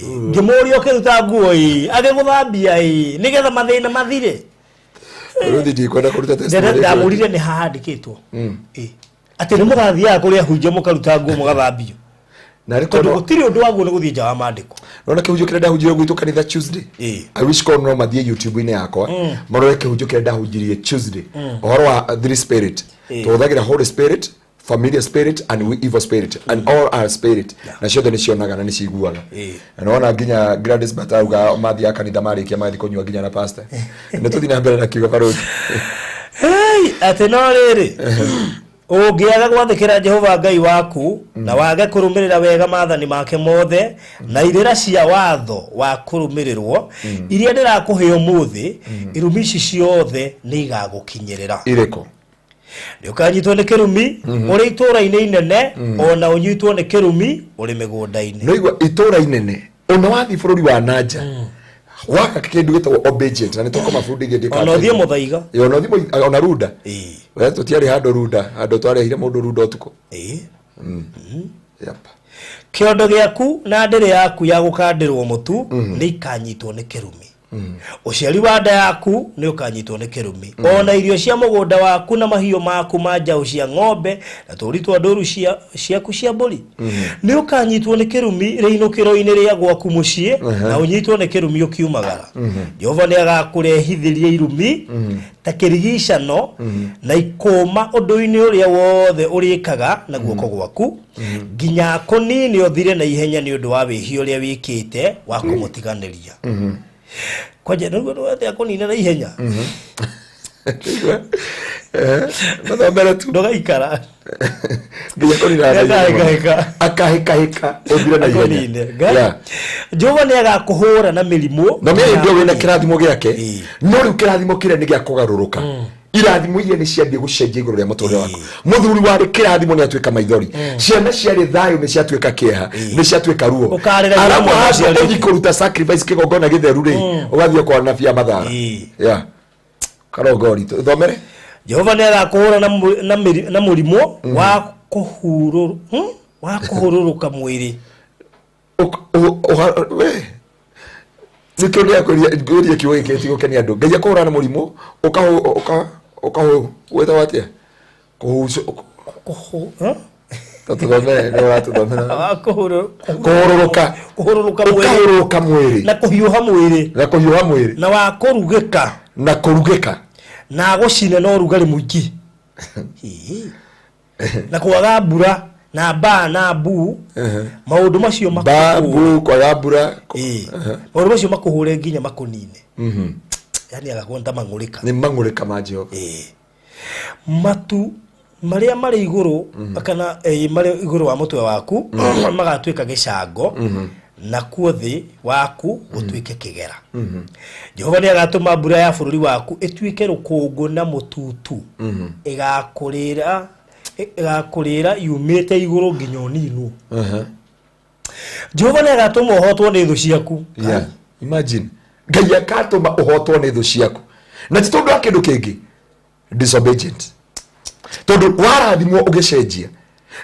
ngimuria ukiruta nguo agiguthambia nigetha mathina mathire ruthi ndikwenda kuruta testimony ndamurire ni hahandikitwo ati ni mugathiaga kuria hunjia mukaruta nguo mugathambio na tondu gutiri undu waguo ni guthie jawa mandiko nona kihunjio kire ndahunjirie gwitu kanitha Tuesday I wish ko no mathie YouTube ine yakwa marore kihunjio kire ndahunjirie Tuesday ohoro wa three spirit tuhuthagira Holy Spirit, familiar spirit and evil spirit and all are spirit na ciothe ni cionaga na ni ciguaga na nona nginya Gladys Batauga mathia kanitha marikia mathi kunywa nginya na pastor ni tuthi na mbere na kiugo barodi hey ateno riri ungiaga gwathikira Jehova Ngai waku na wage kurumirira wega maathani make mothe na irira cia watho wa kurumirirwo iria ndirakuheo muthi irumi ici ciothe ni igagukinyirira iriko ni ukanyitwo ni kirumi uri itura-ini inene ona unyitwo ni kirumi uri migunda-ini no igwa itura inene ona wathi bururi wa nanja waka kindu gitagwo obedient na nitoko mabundi ngindi ka ona thie muthaiga ona thie ona ruda we tutiari hando ruda hando twarehire mundu ruda utuko yep kiondo giaku na ndiri yaku ya gukandirwo mutu ni ikanyitwo ni kirumi uciari wa nda yaku ni ukanyitwo ni kirumi ona irio cia mugunda waku na mahiyo maku manja cia ng'ombe na turitwa ndoru ciaku cia mburi ni ukanyitwo ni kirumi reinukiro-ini ria gwaku mucie na unyitwo ni kirumi ukiumagara Jehova ni agakurehithiria irumi ta kirigicano na ikoma undu-ini uria wothe urikaga na guoko gwaku nginya kunini othire na ihenya ni undu wa wihio uria wikite wa kumutiganiria kwaje ndugu wote akonina na ihenya ndio mbele tu ndoga ikara ndio konina akaheka obira na ihenya Jehova ni agakuhura na milimo na mimi ndio wina kirathimo giake no ri kirathimo kire ni gia kugaruruka irathimo iria ni ciambie gucenjia iguru ria muturire waku muthuri wari kirathimo ni atuika maithori ciana ciari thayo ni ciatuika kieha ni ciatuika ruo aramu hacio ugikuruta sacrifice kigongona githeru ri ugathie kwa nafia mathara ya karogori thomere Jehova ni agakuhura na murimo wa kuhururuka mwiri Nikonia kuria kiwe kiti gukenia andu ngai akura na murimo weta watia tatugome ni watu domena kuhururuka mwiri na kuhiuha mwiri na wa kurugika na gucina no rugari muingi na kwaga mbura na ba na bu maundu macio babu kwa mbura maundu macio makuhure nginya makunine yani agakonta mangurika ni mangurika ma Jehova matu maria mari iguru kana mari iguru wa mutwe waku magatuika gicango na kuothi waku utuike kigera Jehova ni agatuma mbura ya bururi waku ituike rukungu na mututu igakurira yumite iguru nginya oninu Jehova ni agatuma uhotwo ni thu ciaku imagine ngai akatuma uhotwo ni thu ciaku na ti tondu akindu kingi disobedient tondu warathimwo ugicenjia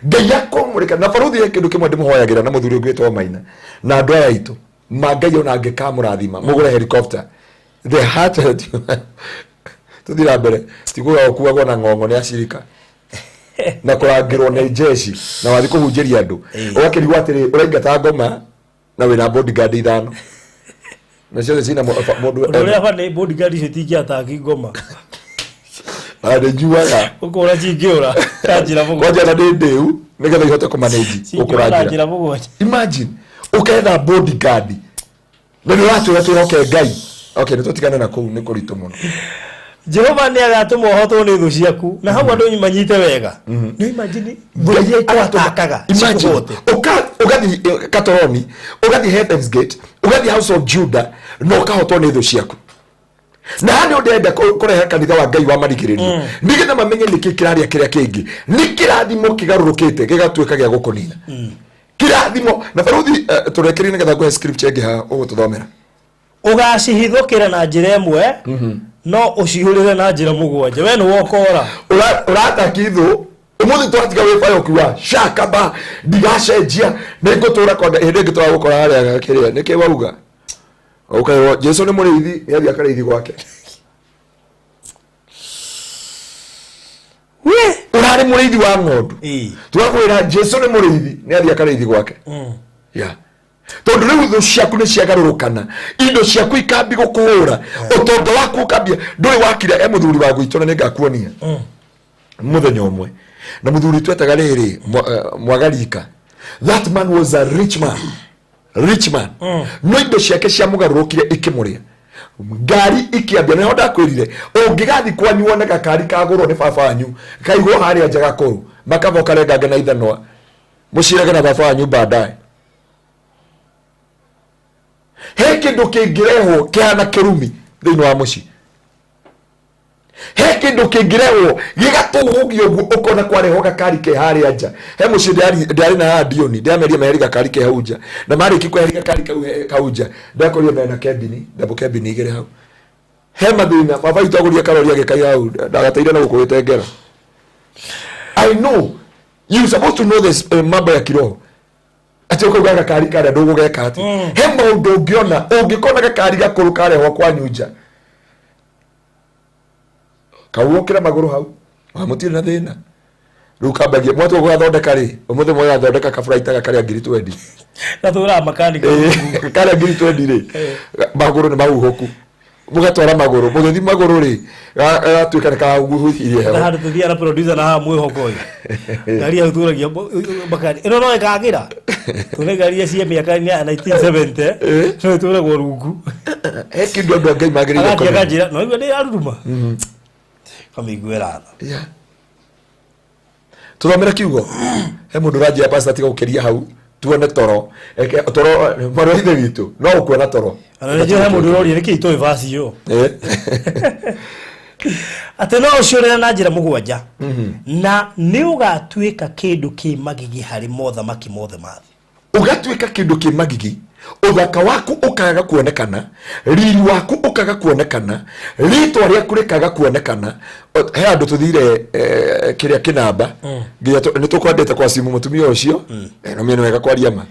ngai akomurika na baruthi ya kindu kimwe ndimuhoyagira na muthuri ugwitwo Maina na andu aya itu mangai ona angikamurathima mugure helicopter the heart tuthira mbere tiguga okuagwo na ngongo ni acirika na kurangirwo ni jeshi na wathi kuhunjiria andu ugakirigwa atiri uraingata ngoma na wina bodyguard ithano na cio cina mundu uria bane bodyguard cio tingiataki ngoma juaga ukora cingiura kanjira mugo kwaja na ndeu nigetha ihote kumanage ukurangira imagine uketha bodyguard na ni watu watu ngai okay nitutikane na kuu ni kuritu muno Jehova ni agatuma uhotwo ni thu ciaku na hau andu manyite wega ni imagine boye atakaga imagine ugathi Katoroni ugathi Heaven's Gate ugathi House of Judah no ukahotwo ni thu ciaku na hani ndenda kurehe kanitha wa Ngai wa marigiririo nigetha mamenye niki kiraria kiria kingi ni kirathimo kigarurukite gigatuika gia gukunina kirathimo na baruthi turekeri nigetha ngwe scripture ingi ha ugututhomera ugacihithukira na njira imwe no ucihurire na njira mugwanja we ni wokora uratakithu umuthi twatiga we fayo kiwa shakaba digashenjia ningutura kwa hinde ngitwa gukora haria kiria niki wauga okay Jesu ni muriithi yathi akariithi gwake we arĩ mũrĩithi wa ng'ondu twakwĩra Jesu nĩ mũrĩithi nĩ athiĩ akarĩithi gwake tondu rĩu thũ ciaku nĩ ciagarũrũkana indo ciaku ikambi gũkũũra ũtonga waku ũkambia ndũrĩ wakire mũthuri wa gwitũ na nĩngakuonia mũthenya ũmwe na mũthuri twetaga rĩrĩ Mwagarika. That man was a rich man no indo ciake cia mũgarũrũkire ikĩmũrĩa ngari ikiambia na honda kwĩrire ũngĩgathi kwanyu wone gakari kagũrwo nĩ baba wanyu kaigwo harĩa nja gakũrũ makava karenga na ithanwa mũcirage na baba wanyu baadaye. He kĩndũ kĩngĩrehwo kĩhana kĩrumi thĩinĩ wa mũciĩ. He kĩndũ kĩngĩrehwo gĩgatũgũgio ũguo ũkona kwareho gakari ke harĩa nja. He mũciĩ ndĩarĩ na Dioni ndĩameria meheri gakari ke hau nja na marĩki kweheri gakari kau nja ndakorire mena kebini double kebini igĩrĩ hau. He mathĩna baba witũ agũria karori agĩkai hau ndagateire na gũkũĩte ngero. I know you supposed to know this mambo ya kiroho. Ati uko gakari kare ndũgũgeka ati he maũndũ ũngĩona ũngĩkona gakari gakũrũ karehwo kwanyu nja kawokera magũrũ hau wamũtirĩ na thĩna rĩu kambagia mwatũ gũgathondeka rĩ ũmũthĩ mwe gathondeka kaburaita gakarĩa 20 na thũra makanika karĩa 20 rĩ magũrũ nĩ mahuhũku mũgatwara magũrũ mũgĩthi magũrũ rĩ gatuĩka nĩ kahuhirie heho na handũ tũthia na producer na haha mwĩhoko ngari ya thũragia makani ĩno no ĩkagĩra tũne ngari ya cia mĩaka ya 1970 no tũragwo rungu he kĩndũ andũ Ngai magĩrĩire kũmenya akajĩra no iwe nĩ aruruma kamĩiguĩra tũthomere kiugo he mũndũ ranjia pastor tiga gũkĩria hau tuone toro maro ithe witũ no ũkuona toro ana nĩ he mũndũ ũroria nĩkĩ itoĩ vaci yo atĩ no ũciũrĩra na njĩra mũgwanja na nĩ ũgatuĩka kĩndũ kĩ magigi harĩ mothamaki mothe ma thĩ. Ũgatuĩka kĩndũ kĩ magigi ũthaka waku ũkaga kuonekana riri waku ũkaga kuonekana rĩtwa rĩaku rĩkaga kuonekana. He andũ tũthire kĩrĩa kĩnamba nginya nĩ tũkwendete kwa simu mũtumia ũcio na mĩena wega kwaria ma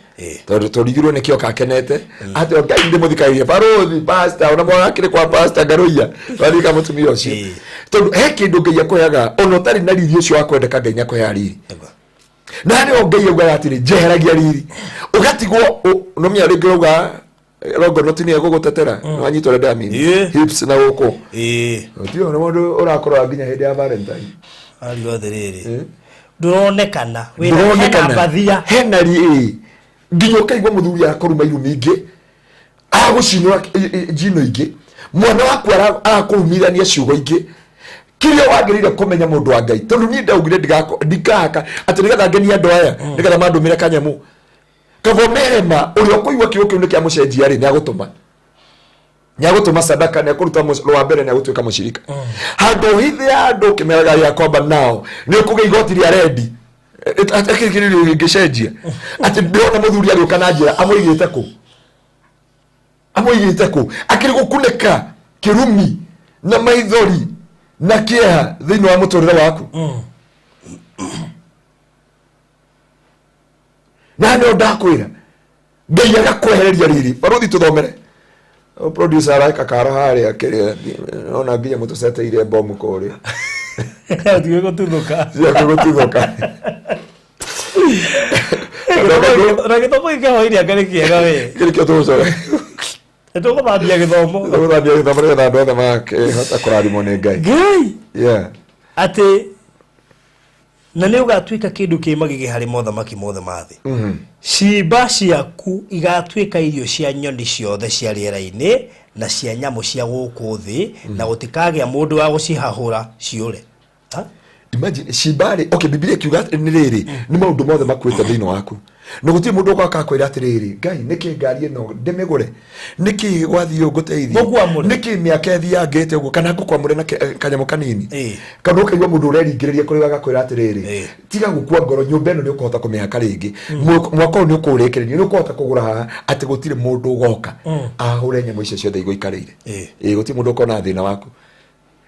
tondũ tũrigirwo nĩkĩo kakenete atĩ Ngai ndĩmũthikagĩria barothi pastor ona mwana kĩrĩ kwa pastor Ngaruiya twarika mũtumia ũcio tondũ he kĩndũ Ngai akũheaga ona ũtarĩ na riri ũcio wa kwendeka Ngai akũheaga riri na nĩ Ngai augaga atĩrĩ njeheragia riri ũgatigwo no mĩa rĩngĩ rauga rogo no tinia gũgũtetera no anyitwo ndamini hips na gũkũ ndio na mũndũ ũrakorwo nginya hĩndĩ ya Valentine ari othe rĩrĩ ndũronekana wĩna bathia hena riri nginya ũkaigua mũthuri akoruma iru mingĩ agũcinwo njino ingĩ mwana waku arakũrumithania ciugo ingĩ kĩrĩa wagĩrĩire kũmenya mũndũ wa Ngai tondũ niĩ ndaugire ndikahaka atĩ nĩgetha ngenia andũ aya nĩgetha mandũmĩre kanyamũ kavomerema ũrĩa ũkũigua kiugo kĩu nĩ kĩa mũcenjia rĩ nĩagũtũma sadaka nĩakũruta rwa mbere nĩagũtuĩka mũcirika handũ hithi ya andũ kĩmeraga gĩa kwamba nao nĩũkũgĩa igoti rĩa rendi akĩrĩkĩrĩrio gĩcenjia atĩ ndĩrona mũthuri agĩũka na njĩra amũigĩte kũ akĩrĩ gũkunĩka kĩrumi na maithori na kĩeha thĩinĩ wa mũtũrĩre waku na nĩ ndakwĩra Ngai agakwehereria riri barothi tũthomere producer araika kara harĩa kĩrĩa ona nginya mũtũceteire bomu kũrĩa tiwe gũtuthũka na gĩthomo gĩkĩhoiria ngarĩ kĩega we kĩrĩkĩo tũcoke tũgũthambia gĩthomo nĩgetha andũ othe makĩhota kũrathimwo nĩ Ngai atĩ na nĩ ũgatuĩka kĩndũ kĩ magigi harĩ mothamaki mothe ma thĩ ciimba ciaku igatuĩka irio cia nyoni ciothe cia rĩera-inĩ na cia nyamũ cia gũkũ thĩ na gũtikagĩa mũndũ wa gũcihahũra ciũre. Imagine ciimba okay Biblia kiuga nĩ rĩrĩ nĩ maũndũ mothe makuĩte thĩinĩ waku no gũtirĩ mũndũ ũgoka kwĩra atĩrĩrĩ Ngai nĩkĩ ngari ĩno ndĩmĩgũre nĩkĩ gwathiĩ ũngũteithie nĩkĩ mĩaka ĩthiangĩte ũguo kana ngũkwamũre na kanyamũ kanini kana ũkaigua mũndũ ũreringĩrĩria kũrĩ wagakwĩra atĩrĩrĩ tiga gũkua ngoro nyũmba ĩno nĩ ũkũhota kũmĩhaka rĩngĩ mwaka ũyũ nĩ ũkũrĩkĩrĩria nĩ ũkũhota kũgũra haha atĩ gũtirĩ mũndũ ũgoka ahũre nyamũ icio ciothe igũikarĩire gũtirĩ mũndũ ũkona thĩna waku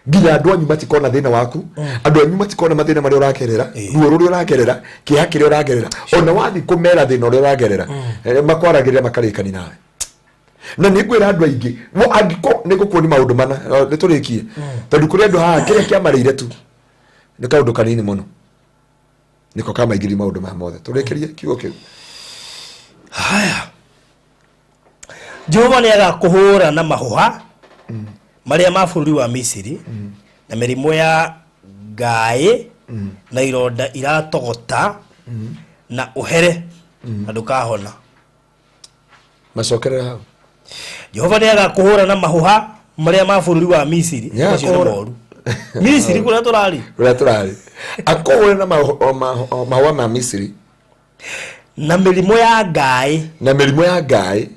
nginya andũ anyu matikona thĩna waku andũ anyu matikona mathĩna marĩa ũragerera ruo rũrĩa ũragerera kĩeha kĩrĩa ũragerera ona wathi kũmera thĩna ũrĩa ũragerera makwaragĩrĩra makarĩkani nawe na nĩ ngwĩra andũ aingĩ angĩko nĩ gũkuonia maũndũ mana nĩ tũrĩkie tondũ kũrĩ andũ haha kĩrĩa kĩamarĩire tu nĩ kaũndũ kanini mũno niko kama igiri maundu ma mothe turekerie kiugo kiu. Haya, Jehova niagakuhura na mahuha maria ma bũrũri wa Misiri na mĩrimũ ya ngaĩ na ironda iratogota na uhere na ndukahona. Macokerera hau. Jehova niagakuhura na mahuha maria ma bũrũri wa Misiri moru. Misiri kũrĩa tũrari akohore na mahuha ma Misiri na mĩrimũ ya ngaĩ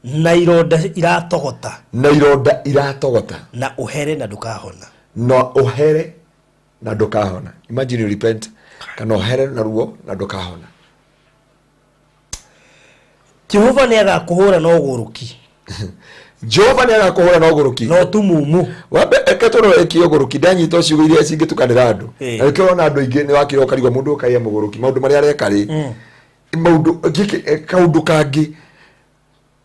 na ironda iratogota na uhere na ndukahona. Imagine you repent kana uhere na ruo na ndukahona. Jehova niagakuhura na ũgũrũki. Jehova niagakuhura na ũgũrũki no tumumu wabe eketoro ekiogũrũki ndanyita ucio iria cingitukanira andu na ikirona andu ingi ni wakira ukarigwa mundu ukaiya mũgũrũki maundu maria areka ri maundu kaundu kangi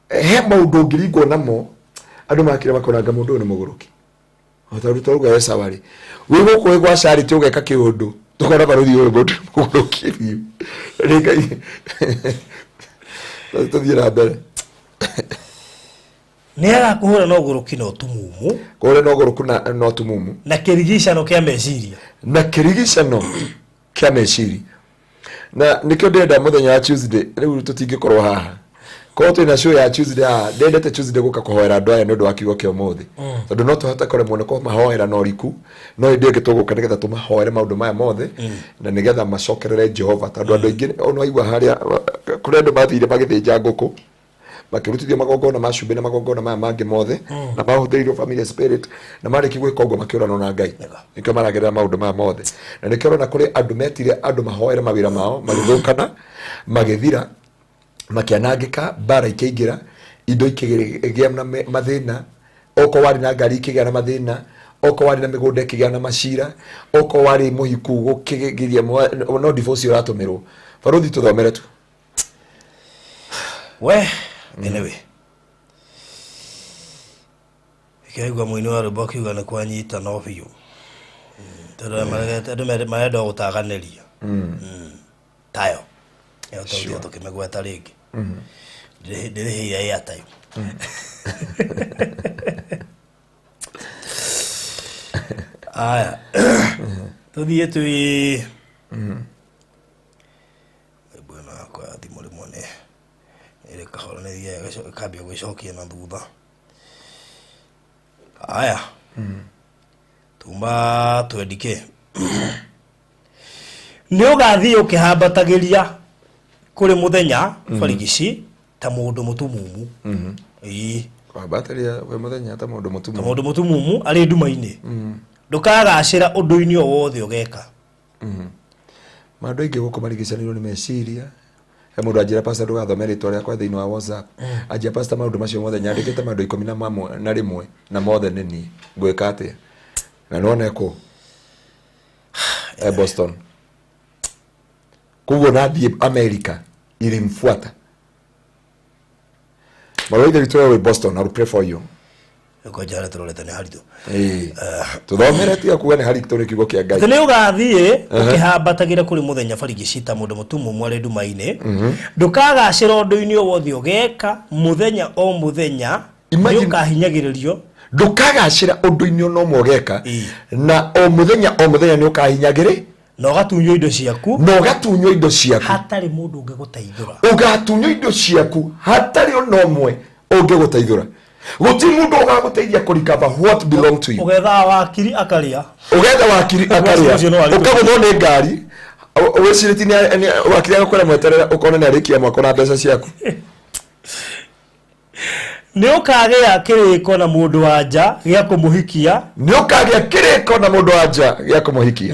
he maundu ngiringwo namo andu makira makoranga mundu ni mũgũrũki otaru toruga yesa wari wi guku gwa charity ugeka kiundu tukora baruthi uyu mundu mũgũrũki biu reka tuthira mbere. Niagakuhura na ũgũrũki no tumumu kore no ũgũrũku no tumumu na kĩrigicano kĩa meciria na nikio ndenda muthenya wa Tuesday riu tutingikorwo haha ko twina show ya Tuesday ndendete Tuesday guka kuhoera andu aya nondu wa kiugo kio muthi tondu no tuhote kore muone ko mahoera no riku no inde gituguka nigetha tumahoere maundu maya mothe na nigetha macokerere Jehova tondu andu aingi ono aigua haria kure andu mathire magithinja nguku makirutithia magongona macumbi na magongona maya mangi mothe na mahuthirio family spirit na mariki gwika uguo makiurana na Ngai nikio maragerera maundu maya mothe na nikio na kuri andu metire andu mahoere mawira mao magithukana magithira makianangika bara ikiingira indo ikigia na mathina oko wari na ngari ikigia na mathina oko wari na migunda ikigia na macira oko wari muhiku gukigiria no divorce uratumirwo baruthi tuthomere tu we anyway ikigwa mwini wa rwimbo kiuga ni kwanyita no biu tondu marenda gutaganiria tayo yo tawio tukimegweta ringi ndirihiria ya tayo aya tuthie twi bwana kwa thimo rimone ere kahora ne dia kabia gwicokia na thutha. Aya tumba twendike ni ugathi ukihambatagiria kuri muthenya barigici ta mundu mutumumu kwambataria we muthenya ta mundu mutumumu ari nduma-ini ndukagacira undu-ini o wothe ugeka mandu aingi guku marigicanirwo ni meciria he mundu anjira pastor ndugathome ritwa riakwa thiini wa WhatsApp anjira pastor maundu macio mothe nyandikite maundu 11 na mothe nini ngwika atia na none ko Boston kugo nathie America ilimfuata maroide ritwa we Boston. I'll pray for you ko jara turoleta ni haritu tuthomere tia kuga ni haritu kiugo kia Ngai tene ugathie ukihambatagira kuri muthenya barigici ta mundu mutumumu ari nduma-ini ndukagacira undu-ini o wothe ugeka muthenya o muthenya ni ukahinyagiririo ndukagacira undu-ini no mogeka na o muthenya ni ukahinyagiri no gatunywo indo ciaku hatari mundu ungiguteithura ugatunywo indo ciaku hatari onomwe ungiguteithura guti mundu ugaguteithia kurikava what belong to you ugetha wakiri akaria ukaguthwo ni ngari wiciriti ni wakiri agakwira mweterera ukona ni arikia mwako na mbeca ciaku ni ukagia kiriko na mundu wanja gia kumuhikia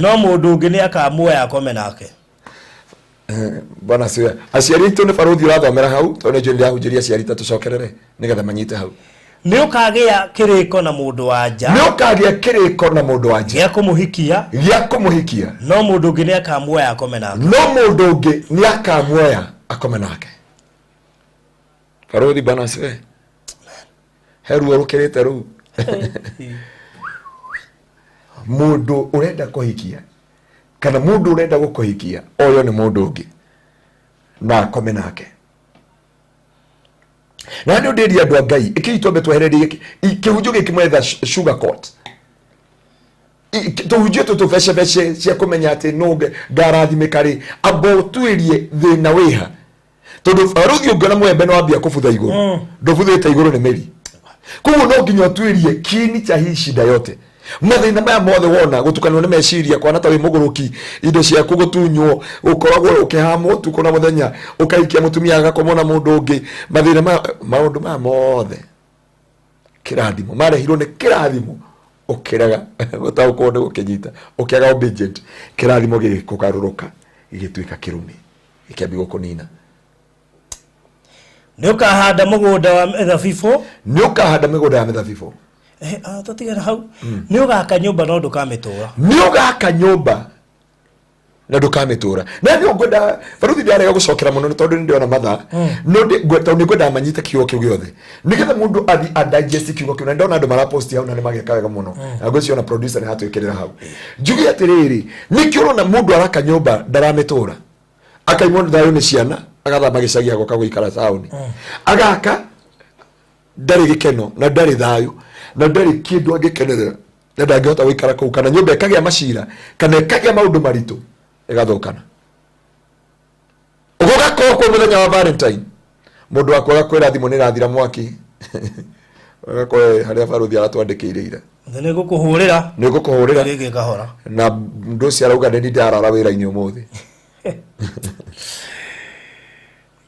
no mundu ungi ni akamuoya akome nake bana cia aciari tu ni baruthi urathomera hau tondu ndio ndahunjiria aciari ta tucokerere nigetha manyite hau ni ukagia kiriko na mundu wanja gia kumuhikia no mundu ungi ni akamuoya akome nake baruthi bana cia heru rukirite ru mundu urenda kuhikia kana mundu urenda gukuhikia oyo ni mundu ungi na akome nake na ndio ndiri andu a Ngai ikiitwo betwehererie kihunjio giki mwetha sugar coat tuhunjio tutubece cia kumenya ati no ngarathimikari abotwirie thina wiha tondu ruthi ungona mwembe no ambia kubutha iguru ndubuthite iguru ni meri koguo no nginya otwirie kini cha hii shida yote mathina maya mothe wona gutukanwo ni meciria kwana ta wi muguruki indo cia kugutunywo ukoragwo ukihamwo tuko na muthenya ukaikia mutumia agakomona mundu ungi mathina maundu maya mothe kirathimo marehirwo ni kirathimo ukiraga gutaukonde gukinyita ukiaga obedient kirathimo gikukaruruka igituika kirumi ikiambi gukunina ni ukahanda mugunda wa methabibũ ni ukahanda migunda ya methabibũ tatigana hau ni ugaka nyumba no ndukamitura ni ugaka nyumba na ndukamitura na ni ngwenda baruthi ndarega gucokera muno ni tondu ndiona matha no ngweta ni ngwenda manyite kiugo kiu giothe nigetha mundu athi adigest kiugo kiu na ndona andu mara post hau na ni mageka wega muno na ngwĩciona na producer ni hatwikirira hau njugi atiriri ni kiurona mundu araka nyumba ndaramitura akaimwo thayo ni ciana agathama gicagi ago kagũikara tauni agaka ndari gikeno na ndari thayo na ndari kindu angikenerera na ndangihota guikara kuu kana nyumba ikagia macira kana ikagia maundu maritu igathukana ugogako kwa muthenya wa Valentine mundu akwaga kwira thimu ni rathira mwaki agakoe haria baruthi aratwandikire ira ni gukuhurira rigi kahora na ndu cia rauga ni ndarara wira-ini umuthi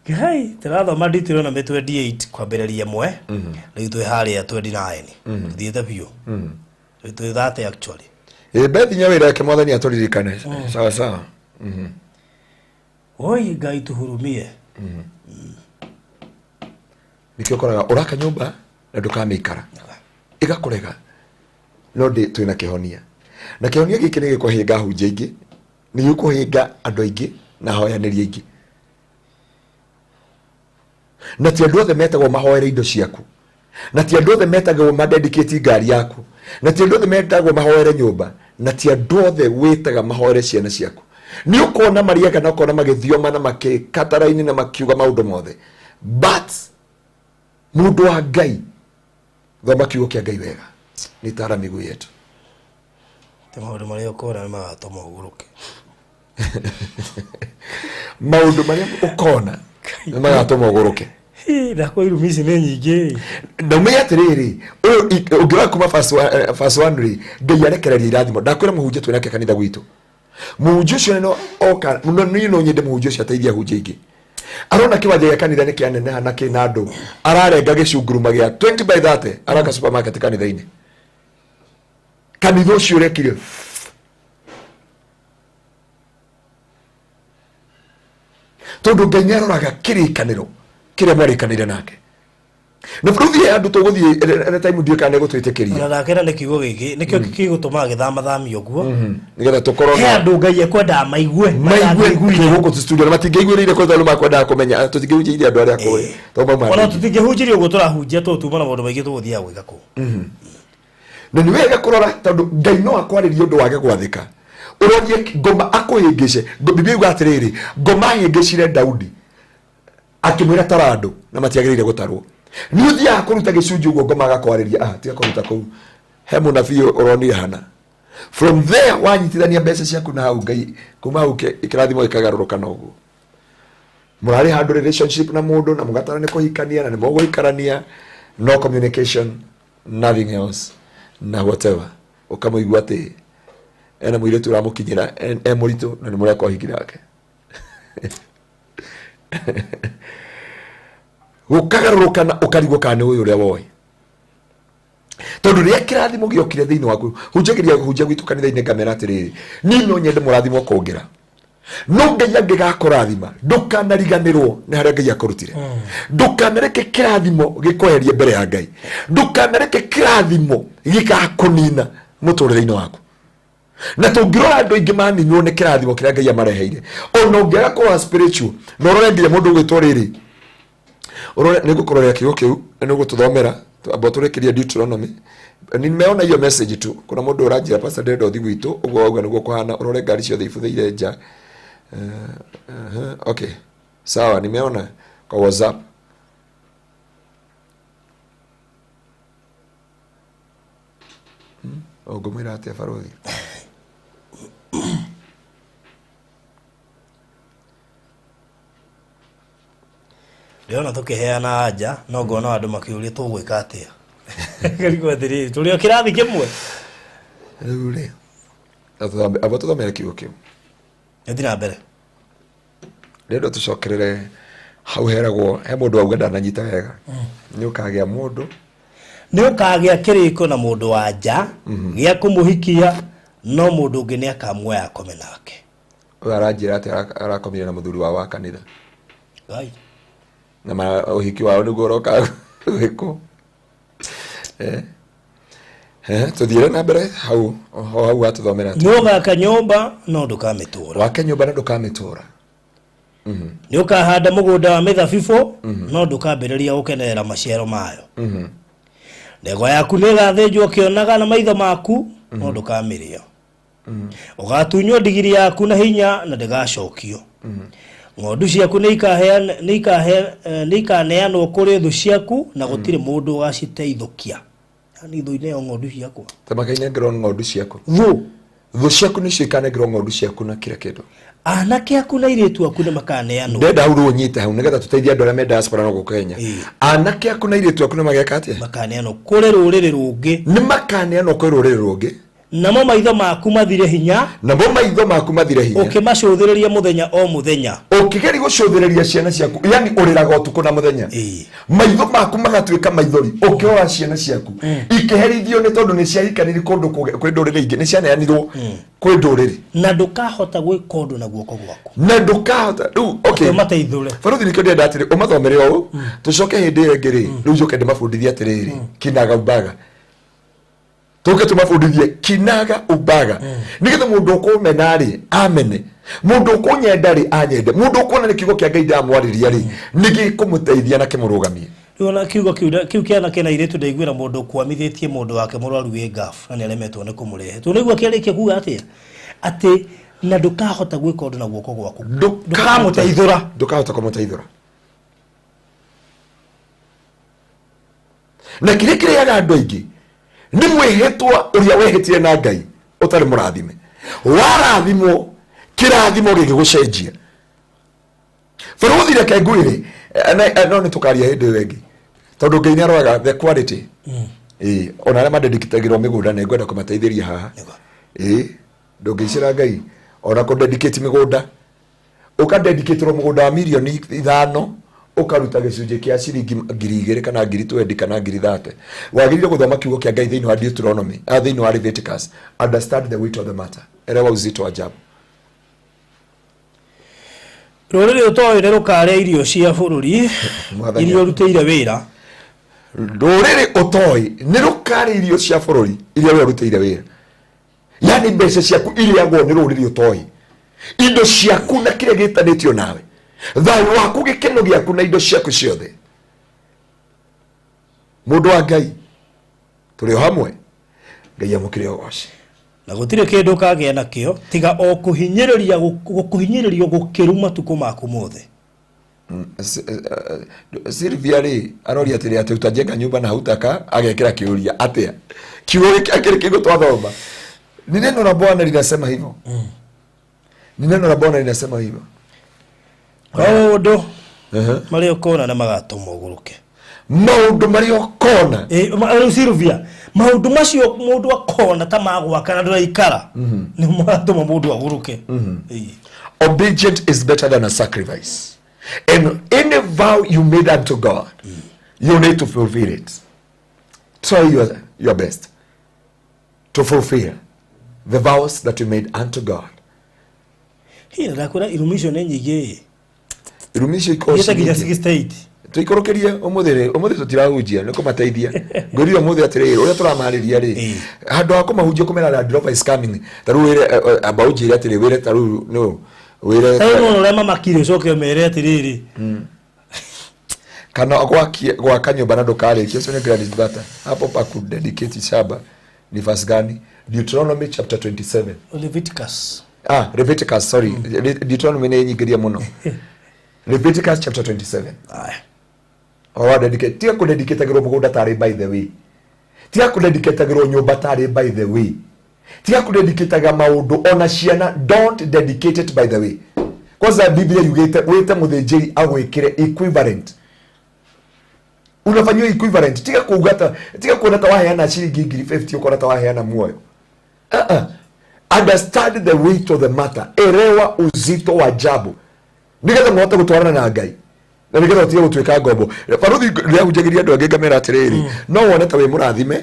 Gai, tirathoma nditiro na 28 kwambĩrĩria mwe rĩu twĩ harĩa 29 thiĩte biũ rĩu twĩ 30 actually bethinya wĩra yake mwathani atũririkane sawa sawa oi Ngai tuhurumie nikio koraga uraka nyumba na ndukamĩikara igakũrega no ndi twĩna kĩhonia na kĩhonia gĩkĩ nĩ gĩkũhĩnga hunjia ingĩ nĩ gĩkũhĩnga andũ aingĩ na ahoyanĩria aingĩ na ti andu othe metagwo mahoere indo ciaku na ti andu othe metagwo madedicate ngari yaku na ti andu othe metagwo mahoere nyumba na ti andu othe witaga mahoere ciana ciaku ni ukona mariaga na ukona magithioma na makikataraini na makiuga maundu mothe but mundu wa Ngai thoma kiugo kia Ngai wega ni tara miguu yetu te maundu maria ukona magatoma uguruke maundu maria ukona magatoma uguruke na kwa irumisi nĩ nyingĩ na meyatiriri ungira kuma fast one ri Ngai arekereria irathimo ndakwira muhunjia twinake kanitha gwitu muhunjia ucio no oka no nyende muhunjia ucio ateithia hunjia ingi arona kiwanja ya kanitha ni kianene na kina andu ararenga gicunguruma gia 20 by 30 araka supermarket kanitha-ini kanitha ucio rekire tondu Ngai nĩaroraga kĩrĩkanĩro kĩrĩa mwarikanĩire nake na buruthi andu tuguthie time ndio kana gutwitikiria na nakena nĩ kiugo gĩkĩ nĩkĩo gĩgũtũma gĩthamathamio guo nigetha tukorwo he andu Ngai ekwendaga maigue guku studio na matingĩiguĩrĩire kwa thalu makwendaga kumenya tutingĩhunjĩirie andu arĩa kũĩ tondũ ona tutingĩhunjĩrie ũguo tũrahunjia tũtuma na maũndũ maingĩ tũgũthiaga gwĩka kũu na nĩ wega kũrora tondũ Ngai no akwarĩria ũndũ wage gwathĩka urorie ngoma akuhingice Biblia yuga atiriri ngoma hingicire Daudi akimwira tarando na matiagirire gutarwo ni uthia kuruta gicunju uguo ngoma agakwariria tiga kuruta kuu he munabii uroni hana from there wanyitithania mbeca ciaku na hau Ngai kuma hau ikirathimo ikagarũrũka na uguo murari handu relationship na mundu na mugatara ni kuhikania na ni muguikarania no communication nothing else na whatever ukamuigua ati ena muiretu uramukinyira muritu na ni muria kwa higiri yake gukagarũrũka na ukarigwo kana uyu uria woi tondu ria kirathimo giokire thiini waku hunjia gwitu kanitha-ini ngamera atiriri ni no nyende murathimo kuongira no Ngai angigakurathima ndukanariganirwo ni haria Ngai akurutire ndukanareke kirathimo gikoherie mbere ya Ngai ndukanareke kirathimo gikakunina muturire-ini waku na tungirora andu ingi maninywo ni kirathimo kiria Ngai amareheire ona ungiaga kuwa spiritual no urore nginya mundu gwitwo riri urore nigukororera kiugo kiu ni gututhomera ambao turekeria Deuteronomy. Nimeona hiyo message tu. Kuna mundu urajira pastor Dedo thi gwitu ugo niguo kuhana urore ngari cio thibuthiire nja. Okay. Sawa, nimeona kwa WhatsApp. Ngumwira atia barothi. Leona tukiheana anja no ngona andu makiuria tugwika atia. Ngarigwo atiriri turi o kirathi kimwe. Rĩu abo tuthomere kiugo kiu. Nĩthina mbere. Rĩu tucokerere hau heragwo he mundu auga ndananyita wega. Nĩ ukagĩa mundu nĩ ukagĩa kĩrĩko na mũndũ wa nja gĩa kũmũhikia no mũndũ ũngĩ nĩ akamuoya akome nake. Aranjĩra atĩ arakomire na mũthuri wa kanitha. Ngai. Na ũhiki wao nĩguo ũroka gwĩkwo. Tuthiire na mbere hau atuthomera ati. Nĩ ũgaka nyũmba no ndũkamĩtũũra. Wake nyũmba na ndũkamĩtũũra. Nĩ ũkahanda mũgũnda wa mĩthabibũ no ndũkambĩrĩria gũkenerera maciaro mayo. Ndegwa yaku nĩ ĩgathĩnjwo kĩonaga na maitho maku no ndũkamĩrĩa. Ũgatunywo ndigiri yaku na hinya na ndĩgacokio. Ng'ondu ciaku nĩ ikaneanwo kũrĩ thũ ciaku na gũtirĩ mũndũ ũgaciteithũkia. Yani thũ-inĩ ng'ondu ciakwa. Tamakainengerwo ng'ondu ciaku. Thũ ciaku nĩcio ikanengerwo ng'ondu ciaku na kila kĩndũ. Anake aku na airĩtu aku nĩ makaneanwo. Ndenda hau rĩu ũnyite hau nĩgetha tũteithie andũ arĩa me diaspora no gũkũ Kenya. Anake aku na airĩtu aku nĩ mageka atĩa? Makaneanwo kũrĩ rũrĩrĩ rũngĩ. Nĩ makaneanwo kũrĩ rũrĩrĩ rũngĩ. Namo maitho maku mathire hinya. Namo maitho maku mathire hinya. Ũkĩmacũthĩrĩria mũthenya o mũthenya. Ũkĩgeria gũcũthĩrĩria ciana ciaku, yani ũrĩraga ũtukũ na mũthenya. Maitho maku magatuĩka maithori. Ũkĩoya ciana ciaku ikĩherithio nĩ tondũ nĩ ciarikanire kũndũ kwĩ ndũrĩrĩ ingĩ, nĩ cianeanirwo kwĩ ndũrĩrĩ. Na ndũkahota gwĩka ũndũ na guoko gwaku. Na ndũkahota. Rĩu okay. Ũmateithũre. Baruthi nĩkĩo ndĩrenda atĩrĩ ũmathomere ũũ. Tũcoke hĩndĩ ĩyo ĩngĩ rĩ, rĩu njoke ndĩmabundithie atĩrĩrĩ. Kinaga ubaga. Tuke tumafundithie kinaga ubaga. Nigetha mundu ukumena ri amene. Mundu ukunyenda ri anyende. Mundu ukuna ni kiugo kĩa Ngai ndamwarĩria ri nĩgĩkũmũteithia na kĩmũrũgamie. Rĩona kiugo kiu kĩana kĩna irĩtu ndaiguĩra mũndũ kwamithĩtie mũndũ wake mũrwaru wĩ ngafu na nĩaremetwo nĩ kũmũrehe. Tũnaigua kĩarĩkia kuga atĩa? Atĩ na ndũkahota gwĩka ũndũ na guoko gwaku. Ndũkamũteithũra. Ndũkahota kũmũteithũra. Na kĩrĩa kĩrĩaga andũ aingĩ ni mwĩhĩtwa ũrĩa wehĩtire na Ngai ũtarĩ mũrathime. Warathimwo kĩrathimo gĩgĩgũcenjia. Baruthi reke ngwĩre no nĩ tũkaria hĩndĩ ĩyo ĩngĩ tondũ Ngai nĩaroraga the quality. Ona arĩa mandedicatagĩrwo mĩgũnda nĩ ngwenda kũmateithĩria haha. Ndũngĩicĩra Ngai ona kũdedicate mĩgũnda ũkadedicatĩrwo mũgũnda wa mirioni 5 ukaruta gĩcunjĩ kĩa ciringi 2,000 kana 20,000 kana 30,000. Wagĩrĩire gũthoma kiugo kĩa Ngai thĩinĩ wa Deuteronomy, thĩinĩ wa Leviticus. Understand the weight of the matter. Elewa uzito wa jambo. Rũrĩrĩ ũtoĩ nĩ rũkarĩa irio cia bũrũri iria ũrutĩire wĩra. Rũrĩrĩ ũtoĩ nĩ rũkarĩa irio cia bũrũri iria we ũrutĩire wĩra. Yani mbeca ciaku irĩagwo nĩ rũrĩrĩ ũtoĩ. Indo ciaku na kĩrĩa gĩtanĩtio nawe. Thayũ waku gĩkeno gĩaku na indo ciaku ciothe. Mũndũ wa Ngai tũrĩ o hamwe. Ngai amũkĩre ũgooci. Na gũtirĩ kĩndũ kagĩa nakĩo tiga o kũhinyĩrĩrio gũkĩru matukũ maku mothe. Silvia rĩ aroria atĩrĩ atĩ utajenga nyumba na hautaka agekĩra kĩũria atĩa. Kiugo gĩkĩ kĩgo twathoma. Ni neno la Bwana linasema hivyo. Ni neno la Bwana linasema hivyo. Maũndũ marĩa ũkona nĩ magatũma ũgũrũke. Maũndũ marĩa ũkona. Silvia, maũndũ macio mũndũ akona ta magwaka na ndũraikara nĩ magatũma mũndũ agũrũke. Obedience is better than a sacrifice. And any vow you made unto God, you need to fulfill it. Try your best to fulfill the vows that you made unto God. Hii ndakora irumisho nĩ nyingĩ. Irumisho iko nginya 68. Tuikorokerie umuthi tutirahunjia nĩ kũmateithia. Ngũrire umuthi atĩrĩrĩ ũrĩa tũramarĩria rĩ handũ ha kũmahunjia kũmera that drop is coming. Taru wĩre abaunjire atĩrĩ wĩre taru no wĩre. Taru no rema makire coke mere atĩrĩrĩ. kana kwa kanyumba na ndukare kiasi ni Granit Bata hapo pa ku dedicate shamba ni verse gani? Deuteronomy chapter 27. Leviticus, sorry. Deuteronomy ni nyingiria muno. Leviticus chapter 27. Aya dedicate tia ku dedicate gero mugunda tari by the way. Tia ku dedicate gero nyumba tari by the way. Tia ku dedicate ga maundu ona ciana, don't dedicate it by the way. Kwanza Biblia yugete wete muthejeri agwikire equivalent. Unafanywa equivalent. Tika kuona ta waheana shilingi 50 ukona ta waheana muoyo. Understand the weight of the matter. Elewa uzito wa jambo. Nigetha mwote gutwarana na Ngai. Na nigetha utige gutwika ngombo. Baruthi ria hujagiria andu angi kamera atiriri. No wone ta we murathime.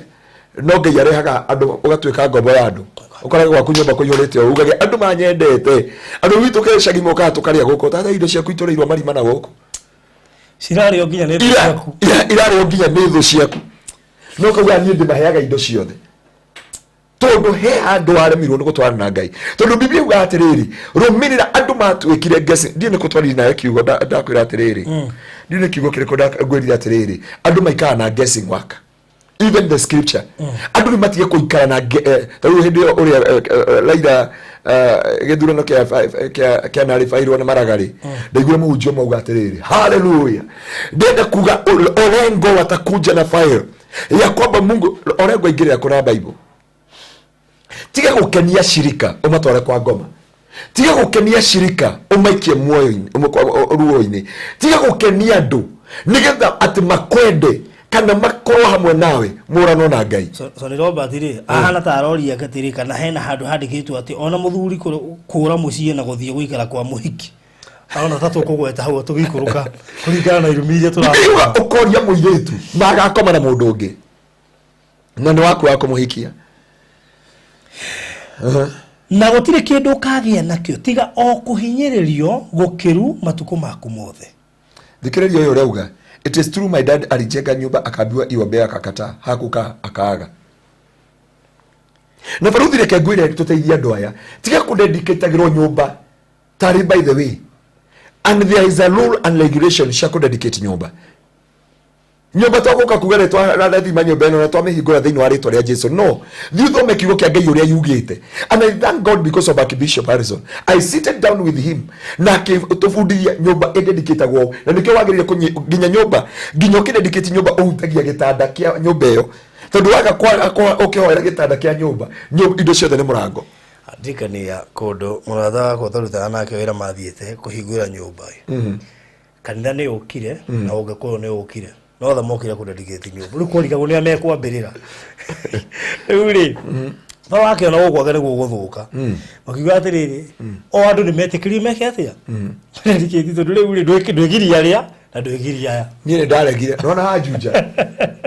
No Ngai arehaga andu ugatwika ngombo ya andu. Ukora gwa kunyumba kunyurite ugage andu manyendete. Andu witu ke shagi moka tukaria guko. Tata indo cia kuitoreirwo marima na guko. Sirari oginya ne ciaku. Irari oginya ne thu ciaku. No kauga ni ndi maheaga indo ciothe. Tondu he andu aremirwo ni gutwara na Ngai. Tondu Biblia uga atiriri, rumirira andu matwikire ngesi. Ndi ni kutwari na kiugo ndakwira atiriri. Ndi ni kiugo kiriko ndagwirira atiriri. Andu maikara na guessing work. Even the scripture. Andu ni matige kuikara na taru hindi uri laida gedurano kia narifairwo na maragari. Ndaigura muhunjio mauga atiriri. Hallelujah. Ndenda kuga orengo watakuja na fire. Ya kwamba Mungu orengo ingirira kuna Bible. Tiga gukenia shirika umatware kwa ngoma. Tiga gukenia shirika umaikie muoyo-ini ruo-ini. Tiga gukenia andu nigetha ati makwende kana makorwo hamwe nawe murano na Ngai. So ni Robert ri ahana ta arori agatiri kana hena handu handikitwo ati ona muthuri kura muciĩ na guthie guikara kwa muhiki. Aona tatu kugweta hau tugikuruka kuringana na irumire turaba. Ukoria muiretu na agakoma na mundu ungi. Na ni waku wako muhikia. Na gutire kindu kagia nakio tiga o kuhinyiririo gukiru matuko maku mothe. Thikiririo yo reuga it is true my dad alijenga nyumba akabiwa iombe akakata hakuka akaaga. Na Baruthi reke ngwire tuteithia andu aya tiga ku dedicate giro nyumba tari by the way, and there is a rule and regulation shako dedicate nyumba. Nyumba twagoka kugere twarathi manyumba eno na twamihingura thiini wa ritwa ria Jesu. No, thiu thome kiugo kia Ngai uria yugite. And I thank God because of Archbishop Harrison. I seated down with him na tufundithia nyumba ededicatagwo na nikio wagirire kunginya nyumba nginyo kidedicate nyumba uhutagia gitanda kia nyumba iyo tondu waga kwa ukihoera gitanda kia nyumba indo ciothe ni murango ndikania kundu muratha wakwa tarutaga nake wira mathiete kuhingura nyumba kanitha ni ukire na ungekorwo ni ukire no tha mokire kudedicate nyumba ru kurigagwo ni amekwambirira uri ba wake na gukwaga ni guguthuka makiuga atiriri o andu ni metikirie meke atia dedicate tondu riu ri ndwigiria ria na ndwigiria aya ni ndaregire nona hajunja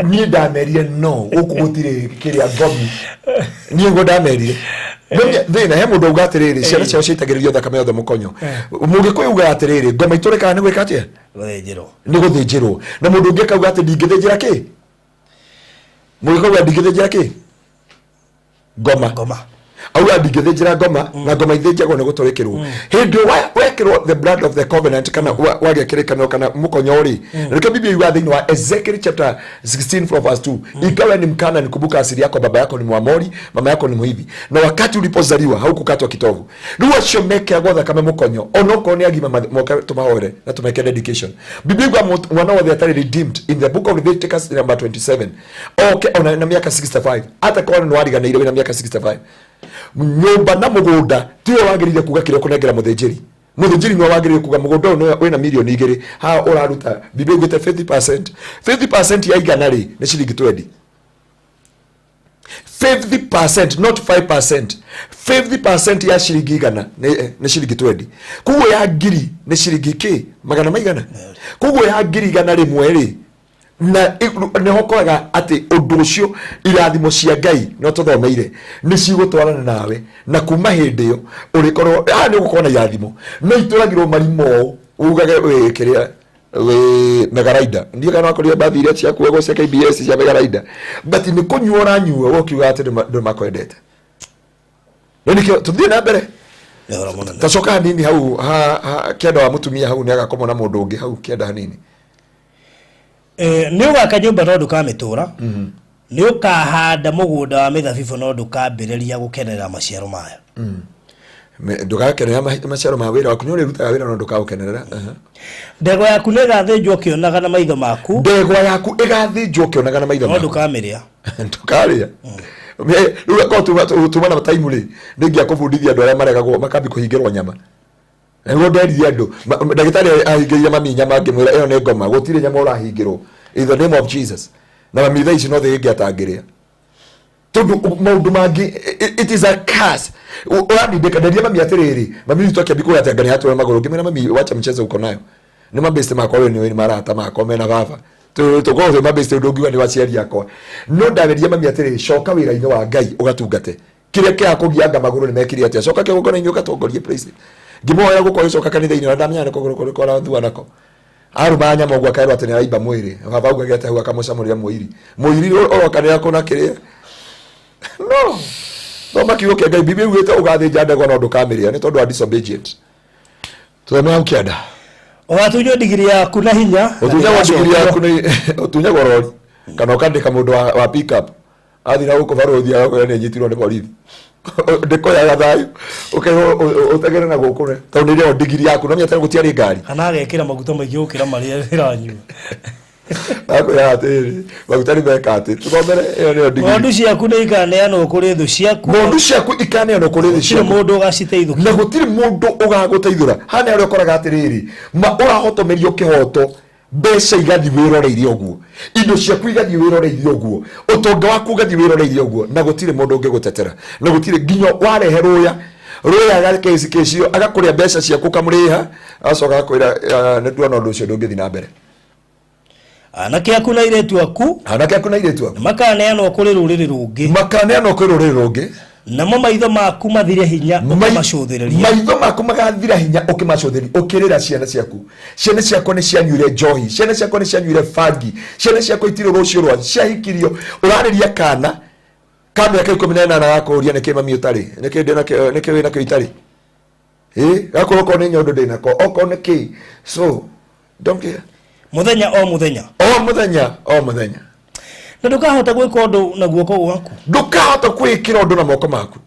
ni ndamerire no ukugutire kiria gomi ni ngo ndamerire thina he mundu uga atiriri ciana ciao ciitagiririo thakame yothe mukonyo mugi kuyuga atiriri ngoma iturika ni gwika atia ni guthinjirwo na mundu ungi kauga ati ndingithinjira ki mugi kauga ndingithinjira ki ngoma auga ndingithinjira ngoma na ngoma ithinjagwo ni guturikirwo hindi wekirwo the blood of the covenant kana wage kirikano kana mukonyo ri reke Biblia yuga thiini wa Ezekiel chapter 16 from verse 2 ikawa ni mkana nikumbuka asili yako baba yako ni Mwamori mama yako ni Mhivi na wakati ulipozaliwa haukukatwa kitovu ruo shomeke agotha kama mukonyo onoko ni agima moka tumahore na tumeke dedication Biblia yuga mwana wa the redeemed in the book of Leviticus number 27 okay ona na miaka 65 hata kwa ni wariganire na miaka 65 nyumba na mugunda tiwe wagirire kuga kire kunengera muthejeri no wagirire kuga mugunda no wena milioni 2 ha uraruta Biblia igite 50% ya igana ri ni shilingi 20 50% not 5% 50% ya shilingi igana ni shilingi 20 kugo ya ngiri ni shilingi ki magana maigana kugo ya ngiri igana rimwe ri na ne hokoraga ati undu ucio irathimo cia Ngai no tuthomeire ni cigutwarana nawe na kuma hindi yo urikorwo ni gukorwo na irathimo no ituragirwo marimo ugage we kiria we megaraida ndiye kana akoria bathi iria cia kuego cia KBS cia megaraida but ni kunyuora nyuo wokiuga ati ndo makwendete nini tuthie na mbere tacoka nini hau kienda wa mutumia hau ni agakoma na mundu ungi hau kienda hanini Nĩ ũgaka nyũmba no ndũkamĩtũra. Nĩ ũkahanda mũgũnda wa mĩthabibũ no ndũkambĩrĩria gũkenerera maciaro mayo. Ndũgakenerera maciaro ma wĩra waku, nĩ ũrĩrutaga wĩra no ndũkaũkenerera. Ndegwa yaku nĩ ĩgathĩnjwo ũkĩonaga na maitho maku. Ndegwa yaku ĩgathĩnjwo ũkĩonaga na maitho maku. No ndũkamĩrĩa. Ndũkarĩa. Rĩu akorwo tumana mataimu rĩ, nĩngĩakũbundithia andũ arĩa maregagwo makambi kũhingĩrwo nyama. Nĩguo nderithia andũ, ndagĩtarĩ ahingĩrĩire mami nyama ngĩmwĩra ĩyo nĩ ngoma, gũtirĩ nyama ũrahingĩrwo. In the name of Jesus. Na mami thaa ici no thĩ ĩngĩatangĩrĩa. Tondu maundu mangi, it is a curse. Urandindika ndaria mami atiriri, mami witũ akĩambi kũgatanga atwara magũrũ, ngĩmera mami wacha mchezo uko nayo. Nĩ mabeste makwa we ni marata makwa mena baba. Tugoze mabeste ndungiwa ni waciari yakwa. No ndaberia mami atiriri, coka wĩra-inĩ wa Ngai ugatungate. Kĩrĩa kĩa kũgianga magũrũ nĩ mekire atĩa? Coka kĩgongona-inĩ ũgatongorie praise. Ngĩmoya gũkorwo coka kanitha-inĩ na ndamenya nĩ kũgũrũ thua nako. Aruma nyama ũgwa kairwo atĩ nĩ araimba mwĩrĩ. Baba ugagete hau akamucamũria mũiri. Mũiri ũrokanĩra kũna kĩrĩa. No. No makiugo kia Ngai Biblia ugite ugathĩnja ndegwa no ndũkamĩrĩa nĩ tondũ wa disobedient. Tuthome ukĩenda. Ũgatunywo digiri yaku na hinya. Ũtunyagwo digiri yaku na ũtunyagwo rori. Kana ũkandĩka mũndũ wa pick up. Athi na gũkũbarwo thia yako nĩ nyitirwo nĩ borithi. Ndĩkoya gathayu. Ũtegere na gũkũ. Tondũ nĩ digiri yaku no mĩatara gũtiarĩ ngari. Kana agekĩra maguta maingĩ gũkĩra marĩa ĩranyua. Ako ya atiri bagutari beka ati tukomere iyo niyo digiri mundu ciaku ni ikaneanwo kuri thu ciaku mundu ciaku ikaneanwo kuri thu ciaku mundu ugaciteithũkia na gutiri mundu ugaguteithura hana ari ukoraga atiriri ma urahotomerio kihoto mbeca igathi wiroreirie uguo indo ciaku igathi wiroreirie uguo utonga waku ugathi wiroreirie uguo na gutiri mundu ungegutetera na gutiri nginyo warehe ruya agakecio agakuria mbeca ciaku kamuriha acoka akwira nĩ nduona ũndũ ũcio ndũngĩthi na mbere. Anake aku na iretu aku makaneanwo kuri ruriri rungi namo maitho maku mathire hinya ukimacuthiriria maitho maku magathira hinya ukimacuthiriria ukirira ciana ciaku ni cianyuire njohi ciana ciaku ni cianyuire fangi ciana ciaku itiro rucio rwa ciahikirio urariria kana yake 18 na yako uria neke mami utari neke wina kio itari gakoro ko ni nyondo ndinako oko neke so don't care muthenya o muthenya na ndukahota gwika undu na guoko gwaku ndukahota gwikira undu na moko maku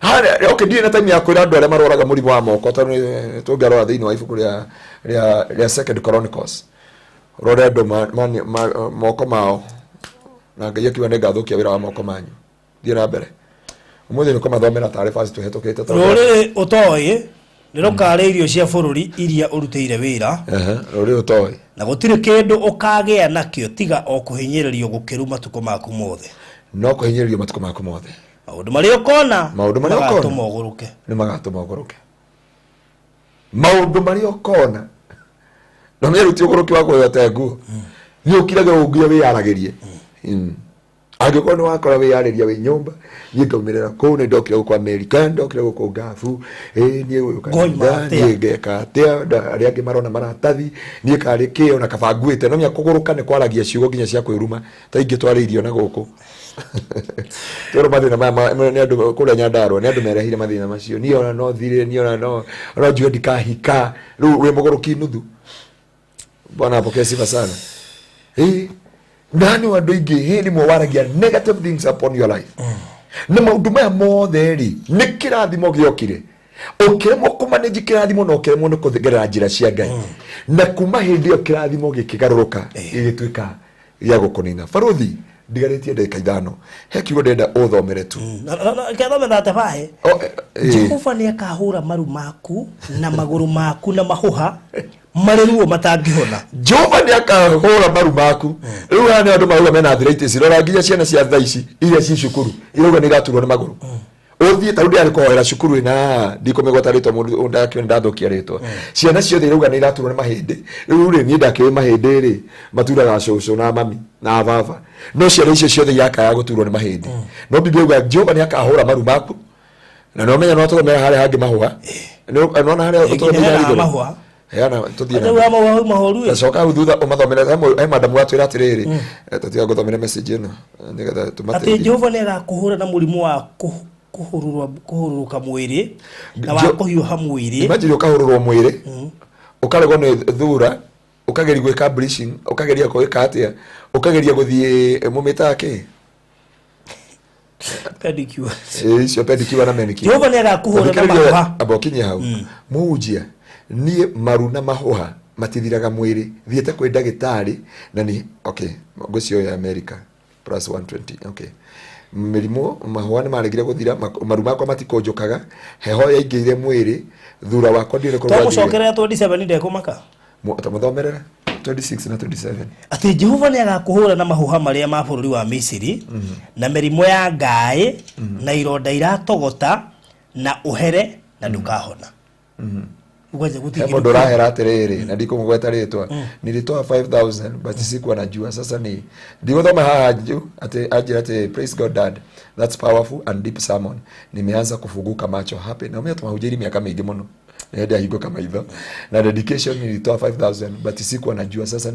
hara okay ndine time ya kwira andu aria maroraga murimu wa moko tungaro thiini wa ibuku ria Second Chronicles rore andu moko mao na Ngai akiwa ne gathukia wira wa moko manyu thie na mbere umuthi ni kumathomera taarifa cituhetũkĩte rore utoi nirokare irio cia bururi iria uruteire wira rore utoi na gutire kindu ukagea nakio tiga o kuhinyererio gukiru matuko maku mothe no kuhinyererio matuko maku mothe maundu maria ukona magatumogũrũke ni magatumogũrũke maundu maria ukona no meruti ũgũrũki wako yote nguo ni ukirage ungia wiyaragirie angĩkorwo nĩ wakora wĩyarĩria wĩ nyũmba niĩ ngaumirĩra kũu nĩ ndokire gũkũ Amerika ndokire gũkũ Ngabu niĩ ngeka atĩa arĩa angĩ marona maratathi niĩ karĩ kĩo na kaba nguĩte no mĩa kũgũrũka nĩ kwaragia ciugo nginya cia kwĩruma ta ingĩ twarĩirio na gũkũ toro mathĩna nĩ andũ kũrĩa Nyandarua nĩ andũ merehire mathĩna macio niĩ ona no thire niĩ ona no njuge ndikahika rĩu wĩ mũgũrũki nuthu Bwana apokee sifa sana nani wa doige heli mo waragia negative things upon your life na maundu maya mothe ri ni kirathimo giokire ukiremo kumanage kirathimo no ukiremo no kuthigera njira cia Ngai na kuma hindi yo kirathimo gikigaruruka igituika ya gukunina faruthi ndigaretie ndeka ithano he kiugo ndenda uthomere tu kathome thate bae Jehova ni akahura maru maku na maguru maku na mahuha mariruo matangihona Jehova ni akahura maru maku riu hana andu mauga mena arthritis rora nginya ciana cia thaici iria ci cukuru iruga ni gaturwo ni maguru uthie ta ndi ariko era cukuru ina ndikomegota ritwa mundu undakio ndathokia ritwa ciana ciothe iruga ni gaturwo ni mahindi riu ri ni ndakiwe mahindi ri matura ga cucu na mami na baba no ciana icio ciothe yakaya guturwo ni mahindi no Biblia uga Jehova ni akahura maru maku na no menya no tuthomera harĩa hangĩ mahũa no na harĩa tuthomera mahũa yana tuthie na mahoru coka thutha umathomera he madamu atwira atiriri tutiga guthomera message ino nigetha tumate ati Jehova ni agakuhura na mũrimũ wa kuhururuka mwĩrĩ na wa kuhiũha mwĩrĩ imagine ukahururwo mwĩrĩ ukaregwo nĩ thura ukageria gwika bleaching ukageria gwika atia ukageria guthie mumitake pedicure icio pedicure na manicure Jehova ni agakuhura na mahuha abokinya hau mujia nie maru na mahuha matithiraga mwiri thiete kwi ndagitari na ni okay ngocio ya America plus 120 okay mirimo mahuha ni maregire guthira maru makwa matikonjukaga heho yaingire mwiri thura wakwa ndire kurwa to mucokerera 27 ndeko maka muthomerera 26 na 27 ati Jehova ni agakuhura na mahuha maria ma bururi wa Misiri na mirimo ya ngai na ironda iratogota na uhere na ndukahona ugaje gutigirira hapo ndorahera atiriri na ndikumugweta ritwa nilitoa 5000 but sikuwa najua sasa ni ndiguthoma haha juu ati praise God dad that's powerful and deep sermon nimeanza kufunguka macho happy na mimi tumahujiri miaka mingi muno ndio higo kama hivyo na dedication nilitoa 5000 but sikuwa najua sasa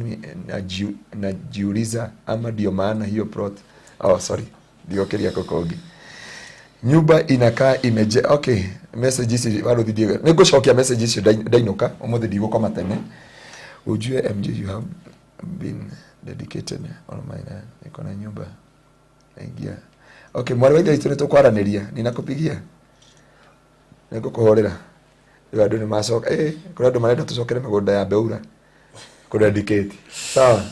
najiuliza ama ndio maana hiyo plot ndio kelia kokogi nyumba inakaa imeje okay messages bado video nigucokia messages dainoka umuthi ndigukoma tene ujue MJ you have been dedicated all my life niko na nyumba ingia okay mwari wewe itu nitukwaraniria ninakupigia nigukuhorera iwa ndu ni macoka kuna ndu marenda tucokere migunda ya Beura kudedicate sawa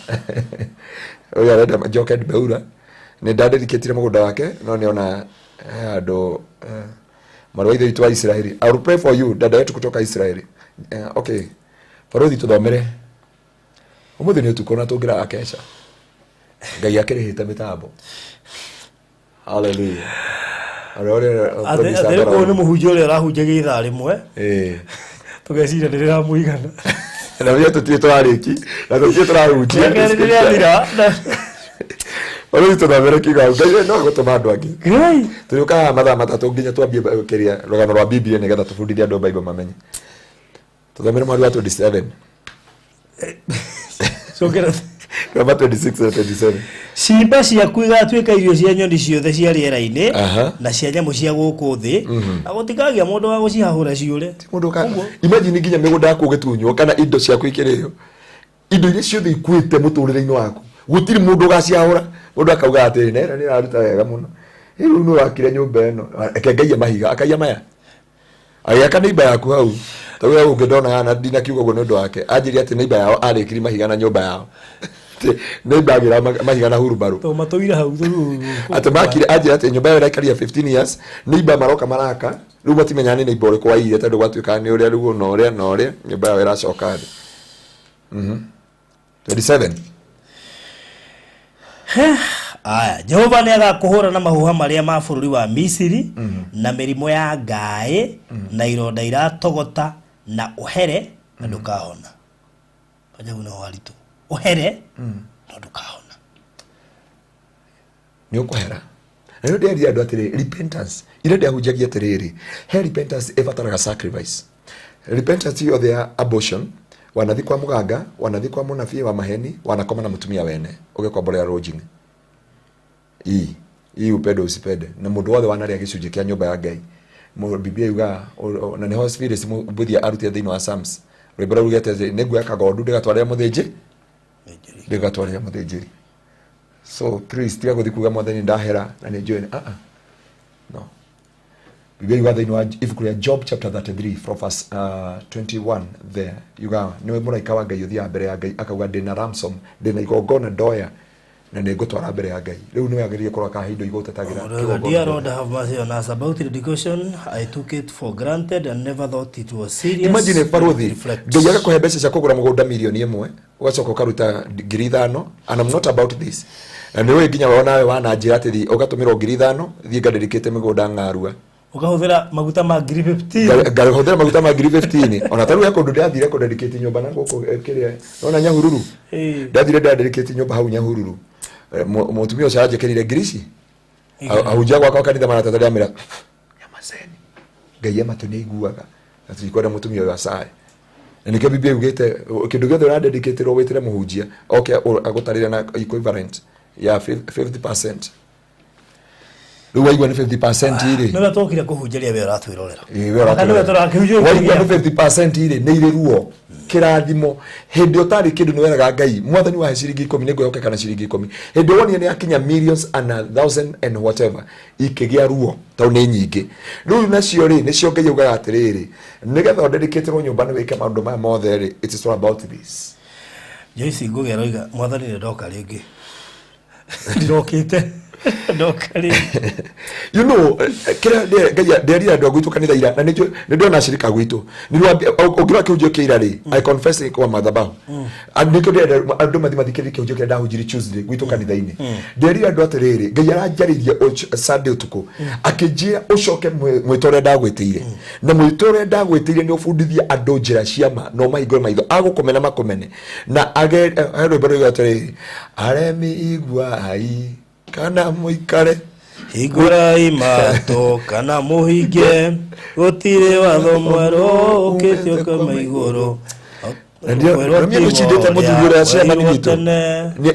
oya arenda joke Beura ni dadedicate mugunda wake no niona ado marwaitho itu wa Israeli I will pray for you dada yetu kutoka Israeli okay farodi tuthomere umuthi ni utukona tungira akesha ngai akirihite mitambo hallelujah ate ko ni muhunjio ule arahunjagia ithaa rimwe tugecira ndirira muigana na wewe tutito ariki na tutito turahunjia ndirira Olo tuthomere kiga ngai no gutuma andu angi ngai turuka mathaa matatu nginya twambie keria rugano rwa Biblia nigetha tufundithie andu Bible mamenye tuthomere mwari wa 27 sokera kama 26 na 27 Simba ciaku igatuika irio cia nyoni ciothe cia riera-ini na cia nyamu cia guku thi na gutikagia mundu wa gucihahura ciure mundu ka imagine nginya migunda yaku gitunywo kana indo ciaku ikirio indo iria ciothe ikuite muturire-ini waku gutiri mundu gacihahura mundu akauga ati nera ni aruta wega muno riu no akire nyumba eno akengaia mahiga akaia maya ayaka neiba yaku hau tawe ungedona na dina kiugo go ndu wake ajiri ati neiba yao arikiri mahiga na nyumba yao neiba agira mahiga na hurubaru to matoira hau thuru ati makire ajiri ati nyumba yao ikaria 15 years neiba maroka maraka riu matimenyane neiba uri kwa ire tondu gwatuika ni uria riu no uria nyumba yao iracoka 27 aya Jehova ni agakuhura na mahuha maria ma bururi wa Misiri na mirimo ya ngai na ironda iratogota na uhere na ndukahona aja una waritu uhere na ndukahona ni ukuhera ndio ndio ndio atire repentance ile ndio hujagia tiriri he repentance evataraga sacrifice repentance yo their abortion wanathi kwa muganga wanathi kwa munafie wa maheni wanakoma na mutumia wene ugekombolea rojini hii upende usipende na mundu wothe wanaria gicunje kia nyumba ya Ngai Biblia yuga na ni hospital simubuthia arutia thini wa Psalms rwibara rugete negwa kagondu ndigatwarira muthinjiri so priest ya guthi kuga mwathani ndahera na ni join no Biblia yuga thini wa ibuku ya Job chapter 33 from verse 21 there yuga niwe muraika wa Ngai uthia mbere ya Ngai akauga ndina ransom ndina igongona ndoya na negotwara mbere ya Ngai riu niwe agiriye korwa ka hindo igotetagira dear Lord have mercy on us about dedication I took it for granted and never thought it was serious imagine parothi Ngai agakuhe mbeca cia kugura mugunda milioni 1 ugacoka ukaruta 5,000 and I'm not about this and niwe nginya wona wana njira ati ugatumira 5,000 thie ngadedicate migunda Ngaruiya ukahuthira maguta ma 15 ngahuthira maguta ma 15 ona taru yako ndu ndathire ko dedicate nyumba na guku kiria ona Nyahururu ndathire dedicate nyumba hau Nyahururu mutumia ucio ajekerire ngirici ahunjia gwaka kanitha maratathia mira yamaseni Ngai amatu ni iguaga na tuikore mutumia wa sai na nikio Biblia yugite kindu giothe ura dedicate ro witire muhunjia okay agutarira na equivalent ya 50% Ruwa ni 50% ile no natokire kuhunjaria we ratwirorera we ratwirorera 50% ile ni ile ruo kirathimo hindi utari kindu ni weraga Ngai mwathani wa ciringi 10 ni ngoyoke kana ciringi 10 hindi woni ni akinya millions and 1,000 and whatever ikigia ruo tau ni nyingi riu nacio ri nicio Ngai ugaga atiriri nigetha udedicatewo nyumba ni wike maundu maya mothe ri it is all about this Joyce ngugera oiga mwathani ni ndoka ringi ndirokite ndokari you know kira ndia andu agwitu kanitha ira na ndio ndona shirika gwitu nirwa ogira kiujio kira ri I confess kwa madhabahu andiko ndia andu mathikiri kiujio kira ndahujiri Tuesday gwitu kanitha ini ndia andu atiriri Ngai aranjaririe Sunday utuku akijia ucoke mwitore ndagwitire na mwitore ndagwitire ni ufundithia andu njira ciama no mahingure maitho agukomena makomene na age hero bero atiriri aremi igwa ai kana muikare hingura imato kana muhinge gutire watho mwero ukitio kama iguru ndio mimi uchindete muthirire cia manito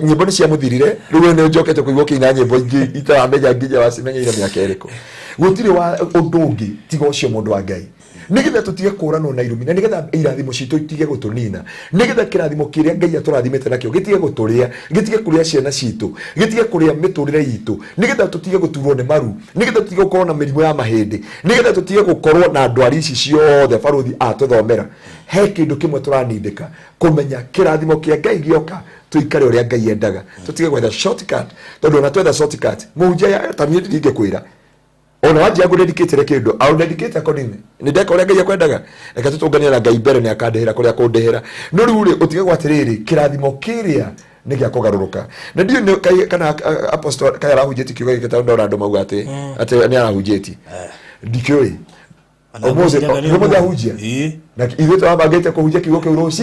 nyimbo ni cia muthirire riu ni njokete kuigwo kiina nyimbo ingi itaramenya nginya wacimenyeire miaka eriko gutire wa undungi tiga ucio mundu wa Ngai nigetha tutige kurano na irumi na nigetha irathimo citu itige gutunina nigetha kirathimo kiria Ngai aturathimete nakio gitige guturia gitige kuria ciana citu gitige kuria miturire yitu nigetha tutige guturwo ni maru nigetha tutige gukorwo na mirimu ya mahindi nigetha tutige gukorwo na ndwari ici ciothe baruthi atuthomera he kindu kimwe turanindika kumenya kirathimo kia Ngai gioka tuikare uria Ngai endaga tutige gwetha shortcut tondu na twetha shortcut muhunjia ya tamie ndige kwira ona wajia kudedicate kindu au dedicate accordingly ni ndeka uria Ngai akwendaga reka tutungania na Ngai mbere ni akandehera kuria kundehera no riu ri utige gwatiriri kirathimo kiria ni gia kugaruruka na ndio kana apostle kaya rahujeti kiuga giketa ndora andu mau ati ni arahujeti ndikioi omoze omoze ahujia na ithu twabangite kuhujia kiugo kiu ruci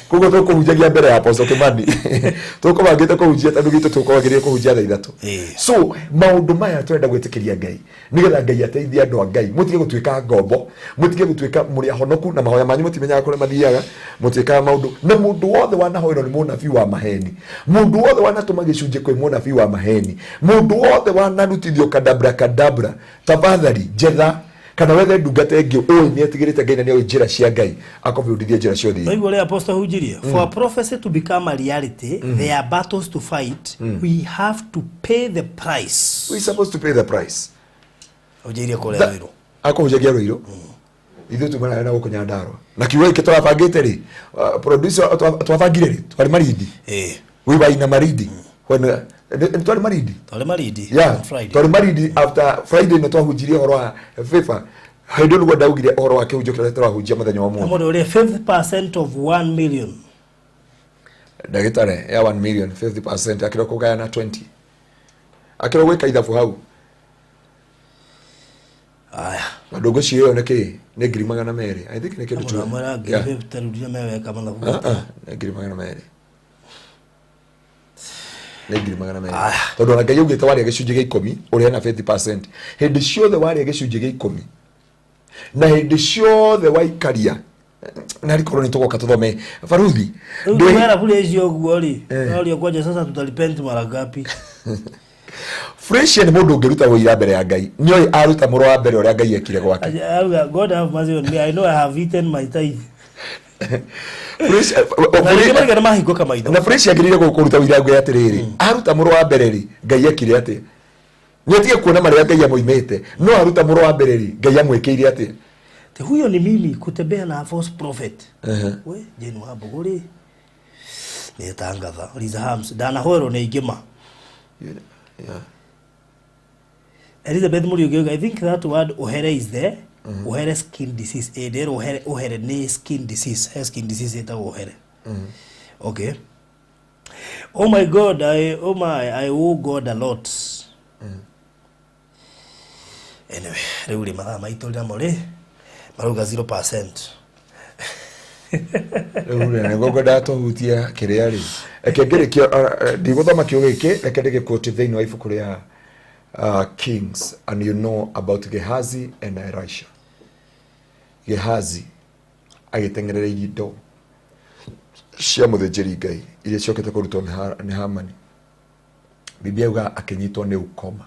kugo tukuhujagia mbere ya apostle Kimani tukubangite kuhujia tandu gitu tukubagirie kuhujia thaa 3 so maundu maya twenda gwitikiria Ngai nigetha Ngai ateithia andu a Ngai mutige gutwika ngombo mutige gutwika muri ahonoku na mahoya manyu mutimenyaga kure mathiaga mutwika maundu na mundu wothe wanahoerwo ni munabii wa maheni mundu wothe wanatuma gicunje kwi munabii wa maheni mundu wothe wanarutithio kadabra tafadhali jetha kana wethe ndungate ngi ni atigirite Ngai na ni njira cia Ngai akobudithia njira ciothe Bible le apostle hujiria for a prophecy to become a reality there are battles to fight we have to pay the price we supposed to pay the price hujiria kole wiro akohujagia wiro ithu tumana na gukonya ndaro na kiwe kitwa bangite ri producer twabangire ri twari maridi we buy na maridi when twari maridi yeah Friday twari maridi after Friday no twahujirie horo wa FIFA haido lugo daugire horo wa kihujo kile twahujia muthenya wa mu modo le 5% of 1 million dagitare ya 1 million 50% akiro kugaya na 20 akiro weka ithafu hau aya madogo ciyo neke ne ngiri 200 I think ne kindu tu amara ngiri tarudia mewe kama na ne ngiri 200 negiri magana meri tondu na Ngai ugite wari gicunje gia 10 uri na 50% hindi ciothe wari gicunje gia 10 na hindi ciothe waikaria na rikoro ni tugoka tuthome baruthi ndio mara kule hizo guori ndio kwaje sasa tutalipenti mara ngapi fresh ni mundu ngeruta wira mbere ya Ngai nioi aruta muro wa mbere uria Ngai ekire gwake God have mercy on me I know I have eaten my tithe fresh na fresh agirire kuruta wira Ngai atiriri aruta muro wa mbere ri Ngai ekire ati nyetie kuona maria Ngai amoimete no aruta muro wa mbere ri Ngai amwekeire ati te huyo ni mimi kutembea na false prophet we jeni wa bogori ni tangatha Liza Hams dana horo na igema yeah Elizabeth Muriuga I think that word ohere is there ohere skin disease there ohere ne skin disease eta ohere okay oh my God I owe God a lot anyway reuli mara maitolera more maruga 0% reuli ngogo dato hutia kireari ekegere kio diguthoma kio giki ekendege quote thini wa ibuku ria Kings and you know about Gehazi and Elisha. Gehazi agitengerera indo cia muthĩnjĩri Ngai iria ciokete kurutwo ni Hamani bibia uga akinyitwo ni ukoma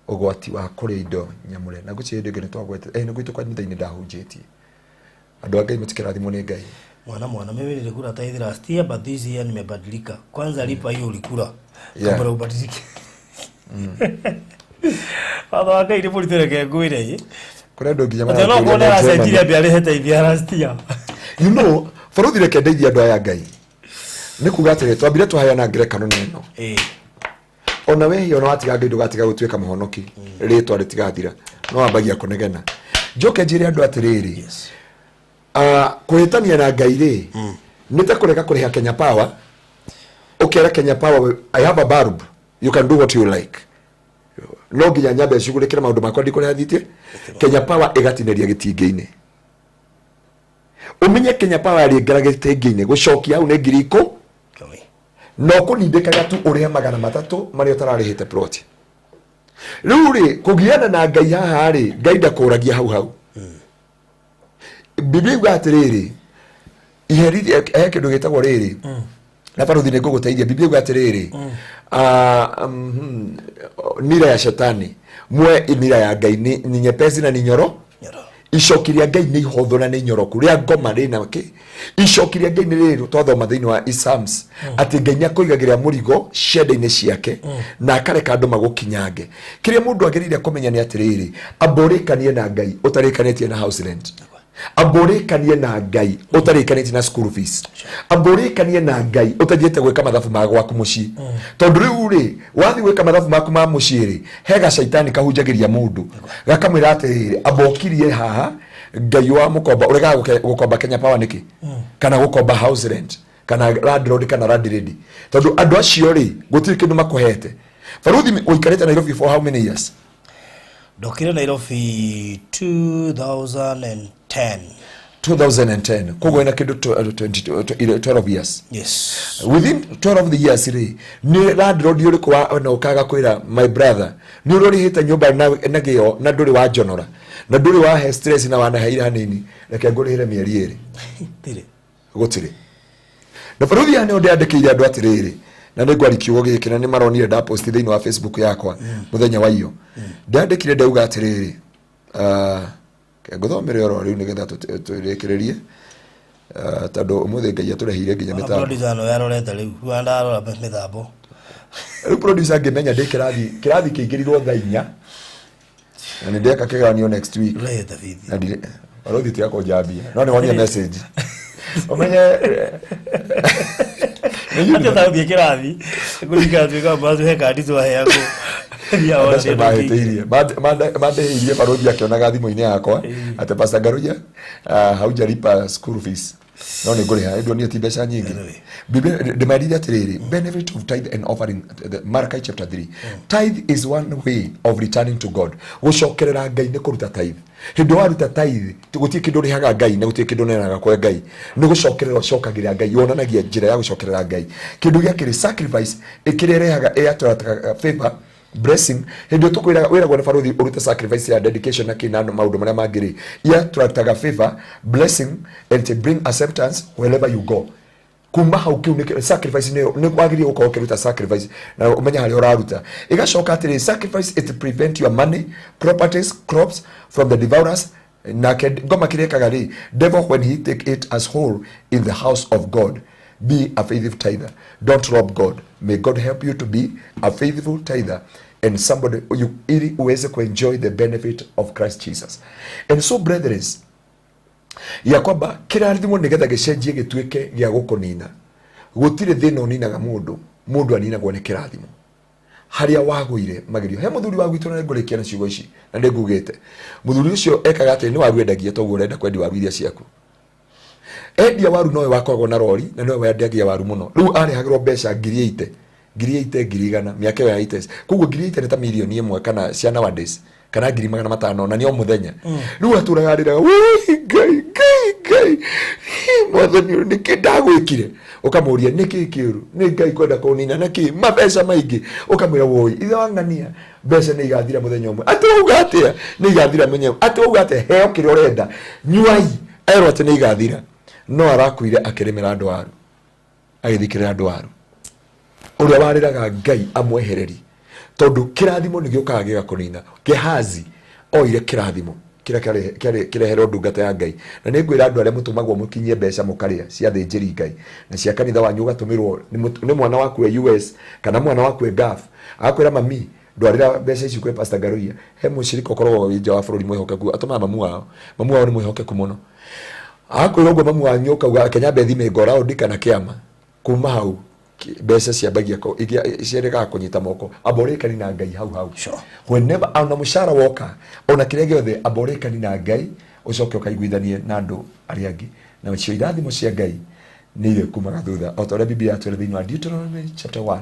ugwati wa kuria indo nyamure na gucie indo ngene twagwete ni gwitu kwa nithaini ndahunjitie andu a Ngai mutikirathimwo ni Ngai Mwana mimi nilikula tithe last year but this year nimebadilika. Kwanza lipa hiyo ulikula. Yeah. Kabla ubadilike. Baba wake ile polisi ke ngwire. Kuna ndo nginya Ndio no kuona acenjire biare heta ithia last year. You know, baruthi reke ndeithia andu aya Ngai. Ni kuga atiri twambire tuhayana ngerekano neno. Ona we hiyo no atiga Ngai ndugatiga gutwika muhonoki. Ritwa ritigathira. No ambagia kunegena. Njoke njire andu atiriri. Yes. Kuhitania na Ngai ri. Nita kureka kuriha Kenya Power. Ukera Kenya Power, I have a bulb. You can do what you like. No nginya nyambe cigurikira maundu makwa ndikore hathitie. Kenya Power igatineria gitingi-ini. Umenye Kenya Power ari ngara gitingi-ini gucokia au ne ngiriko. No kunindikaga tu urihe $300 mari utararihite plot. Riu ri kugiana na Ngai haha ri Ngai ndakuragia hau. Biblia gatiriri iheri kindu gitagwo riri na baruthi ni nguguteithia. Biblia gatiriri nira ya shetani mwe nira ya Ngai ni nyepesi na ni nyoro. Icokiria Ngai ni ihotho na ni nyoroku ria ngoma ri na ki icokiria Ngai ni riri twathoma thiini wa Psalms ati Ngai nyakoigagira murigo ciende-ini ciake na akareka andu magukinyange. Kiria mundu agirire kumenya ni atiriri amborikanie na Ngai utarikanitie na house rent. Amborikanie na Ngai utarikanitie na school fees. Amborikanie na Ngai utajete gwika mathabu ma gwaku mucii. Tondu riu ri wathi gwika mathabu maku ma mucii ri hega shaitani kahunjagiria mundu gakamwira atiriri ambokirie haha Ngai wa mukomba urega gukomba Kenya Power niki kana gukomba house rent kana landlord kana landlady. Tondu andu acio ri gutiri kindu makuhete. Baruthi uikarite Nairobi for how many years? Dokire Nairobi 2010. Kogo ina kindu 12 years. Yes. Within 12 of the years ri ni landlord yuri kwa na ukaga kwira my brother ni urori hita nyumba na gio na nduri wa jonora na nduri wa he stress na wana haira hanini reke ngurihire mieri eri Tire gutire na baruthi ya ne ndandikire andu atiriri na ni gwari kiugo giki na ni maronire da post thiini wa Facebook yakwa muthenya wa iyo ndandikire ndauga atiriri nguthomere oro riu nigetha turekererie tondu umuthi Ngai aturehire nginya mitambo producer no yarorete riu wanda arora mitambo riu producer ngimenya ndi kirathi kiingirirwo thaa 4 na ni ndeka kiganio next week rete vithi na ndi barothi tiako jambia no ni wonia message umenye Ati tathi kirathi kulika twika bazu he kadi tu heako ya wote bahetirie badehirie barothi akionaga thimu-ini yakwa ati Pastor Ngaruiya haujalipa school fees no ni nguriha ndio ni mbeca nyingi. Biblia ndimarithia atiriri benefit of tithe and offering Malachi chapter 3 tithe is one way of returning to God. Gucokerera Ngai ni kuruta tithe. Hindu waruta tithe gutie kindu rihaga Ngai na gutie kindu nenaga kwa Ngai ni gucokerera cokagira Ngai yonanagia njira ya gucokerera Ngai kindu gia kiri sacrifice ikirerehaga atrataka favor blessing. Hindu tukwira wira gwa baruthi uruta sacrifice ya dedication na kinano maundu maria mangiri ya trataga favor blessing and to bring acceptance wherever you go. Kuma hau kiu ni sacrifice ni kwagiri uko ukiruta sacrifice na umenya hari uraruta igacoka atiri sacrifice it prevent your money properties crops from the devourers na ngoma kirekaga ri devil when he take it as whole in the house of God. Be a faithful tither, don't rob God. May God help you to be a faithful tither and somebody ili uweze kuenjoy the benefit of Christ Jesus. And so brethren, ya kwamba kirathimo nigetha gicenjie gituike gia gukunina gutire thina uninaga mundu aninagwo ni kirathimo haria waguire magirio he muthuri wa gwitu na ngurikia na ciugo ici na ndingugite muthuri ucio ekaga ati ni waru endagia toguo urenda kwendi waru iria ciaku endia waru nowe wakoragwo na rori na nowe endagia waru muno riu arehagirwo mbeca 8,000 miaka ya 80s koguo 8,000 ni ta milioni 1 kana cia nowadays kana 500 na ni o muthenya riu aturaga rira Ngai mwathani ni kindagwikire ukamuria niki kiuru ni Ngai kwenda kunina niki mabeca maingi ukamwira woi ithe wangania mbeca ni igathira muthenya umwe ati uga atia ni igathira menye ati uga ati heo kire urenda nyuai ero ati ni igathira no arakuire akiremera andu waru agithikirira andu waru uria wariraga Ngai amwehereri tondu kirathimo ni giukaga gigakunina Gehazi oire kirathimo kire hero ndungata ya Ngai na nĩ ngwĩra andũ arĩa mũtũmagwo mũkinyie mbeca mũkarĩa cia thĩnjĩri Ngai na cia kanitha wanyu ũgatũmĩrwo nĩ mwana waku e US kana mwana waku e Gulf akwĩra mami ndwarĩra mbeca ici kwĩ Pastor Ngaruiya he mũcirika ũkoragwo wĩ nja wa bũrũri mwĩhokeku atũmaga mamu wao nĩ mwĩhokeku mũno akwĩra ũguo mamu wanyu ũkauga Kenya Bethime ngora ũndi kana kĩama kuma hau mbeca ciambagia ciarĩkaga kũnyita moko aborĩkani na Ngai hau whenever ona mũcara woka ona kĩrĩa gĩothe aborĩkani na Ngai ũcoke ũkaiguithanie na andũ arĩa angĩ na cio irathimo cia Ngai nĩ irĩ kumaga thutha o ta ũrĩa Biblia yatwĩra thĩinĩ wa Deuteronomy chapter 1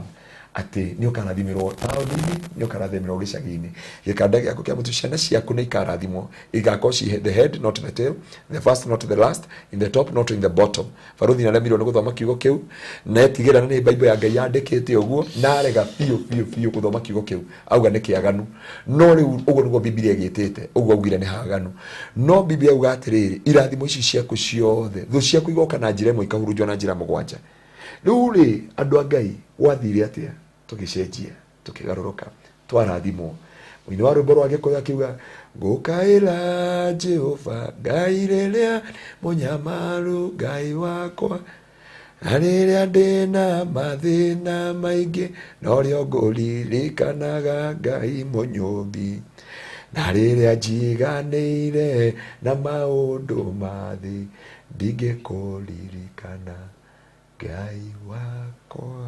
ati nĩ ũkarathimirwo taũni-inĩ nĩ ũkarathimirwo gĩcagi-inĩ gĩkanda gĩaku kĩa mũtu ciana ciaku nĩ ikarathimwo igakorwo ci the head not the tail the first not the last in the top not in the bottom baruthi na remirwo nĩ gũthoma kiugo kĩu na etigĩra na nĩ Bible ya Ngai yandĩkĩte ũguo na arega biũ gũthoma kiugo kĩu auga nĩ kĩaganu no rĩu ũguo nĩguo Biblia ĩgĩtĩte ũguo augire nĩ haganu no Biblia auga atĩrĩrĩ irathimo ici ciaku ciothe thũ ciaku igoka na njĩra ĩmwe ikahurunjwo na njĩra mũgwanja rĩu rĩ andũ a Ngai gwathire atĩa tugicenjia tukigarũrũka twarathimwo mũini wa rwĩmbo rwa Gĩkũyũ akiuga ngũkaĩra Jehova Ngai rĩrĩa mũnyamaru Ngai wakwa na rĩrĩa ndĩna mathĩna maingĩ no rĩo ngũririkanaga Ngai mũnyũmbi na rĩrĩa njiganĩire na maũndũ ma thĩ ndingĩkũririkana Ngai wakwa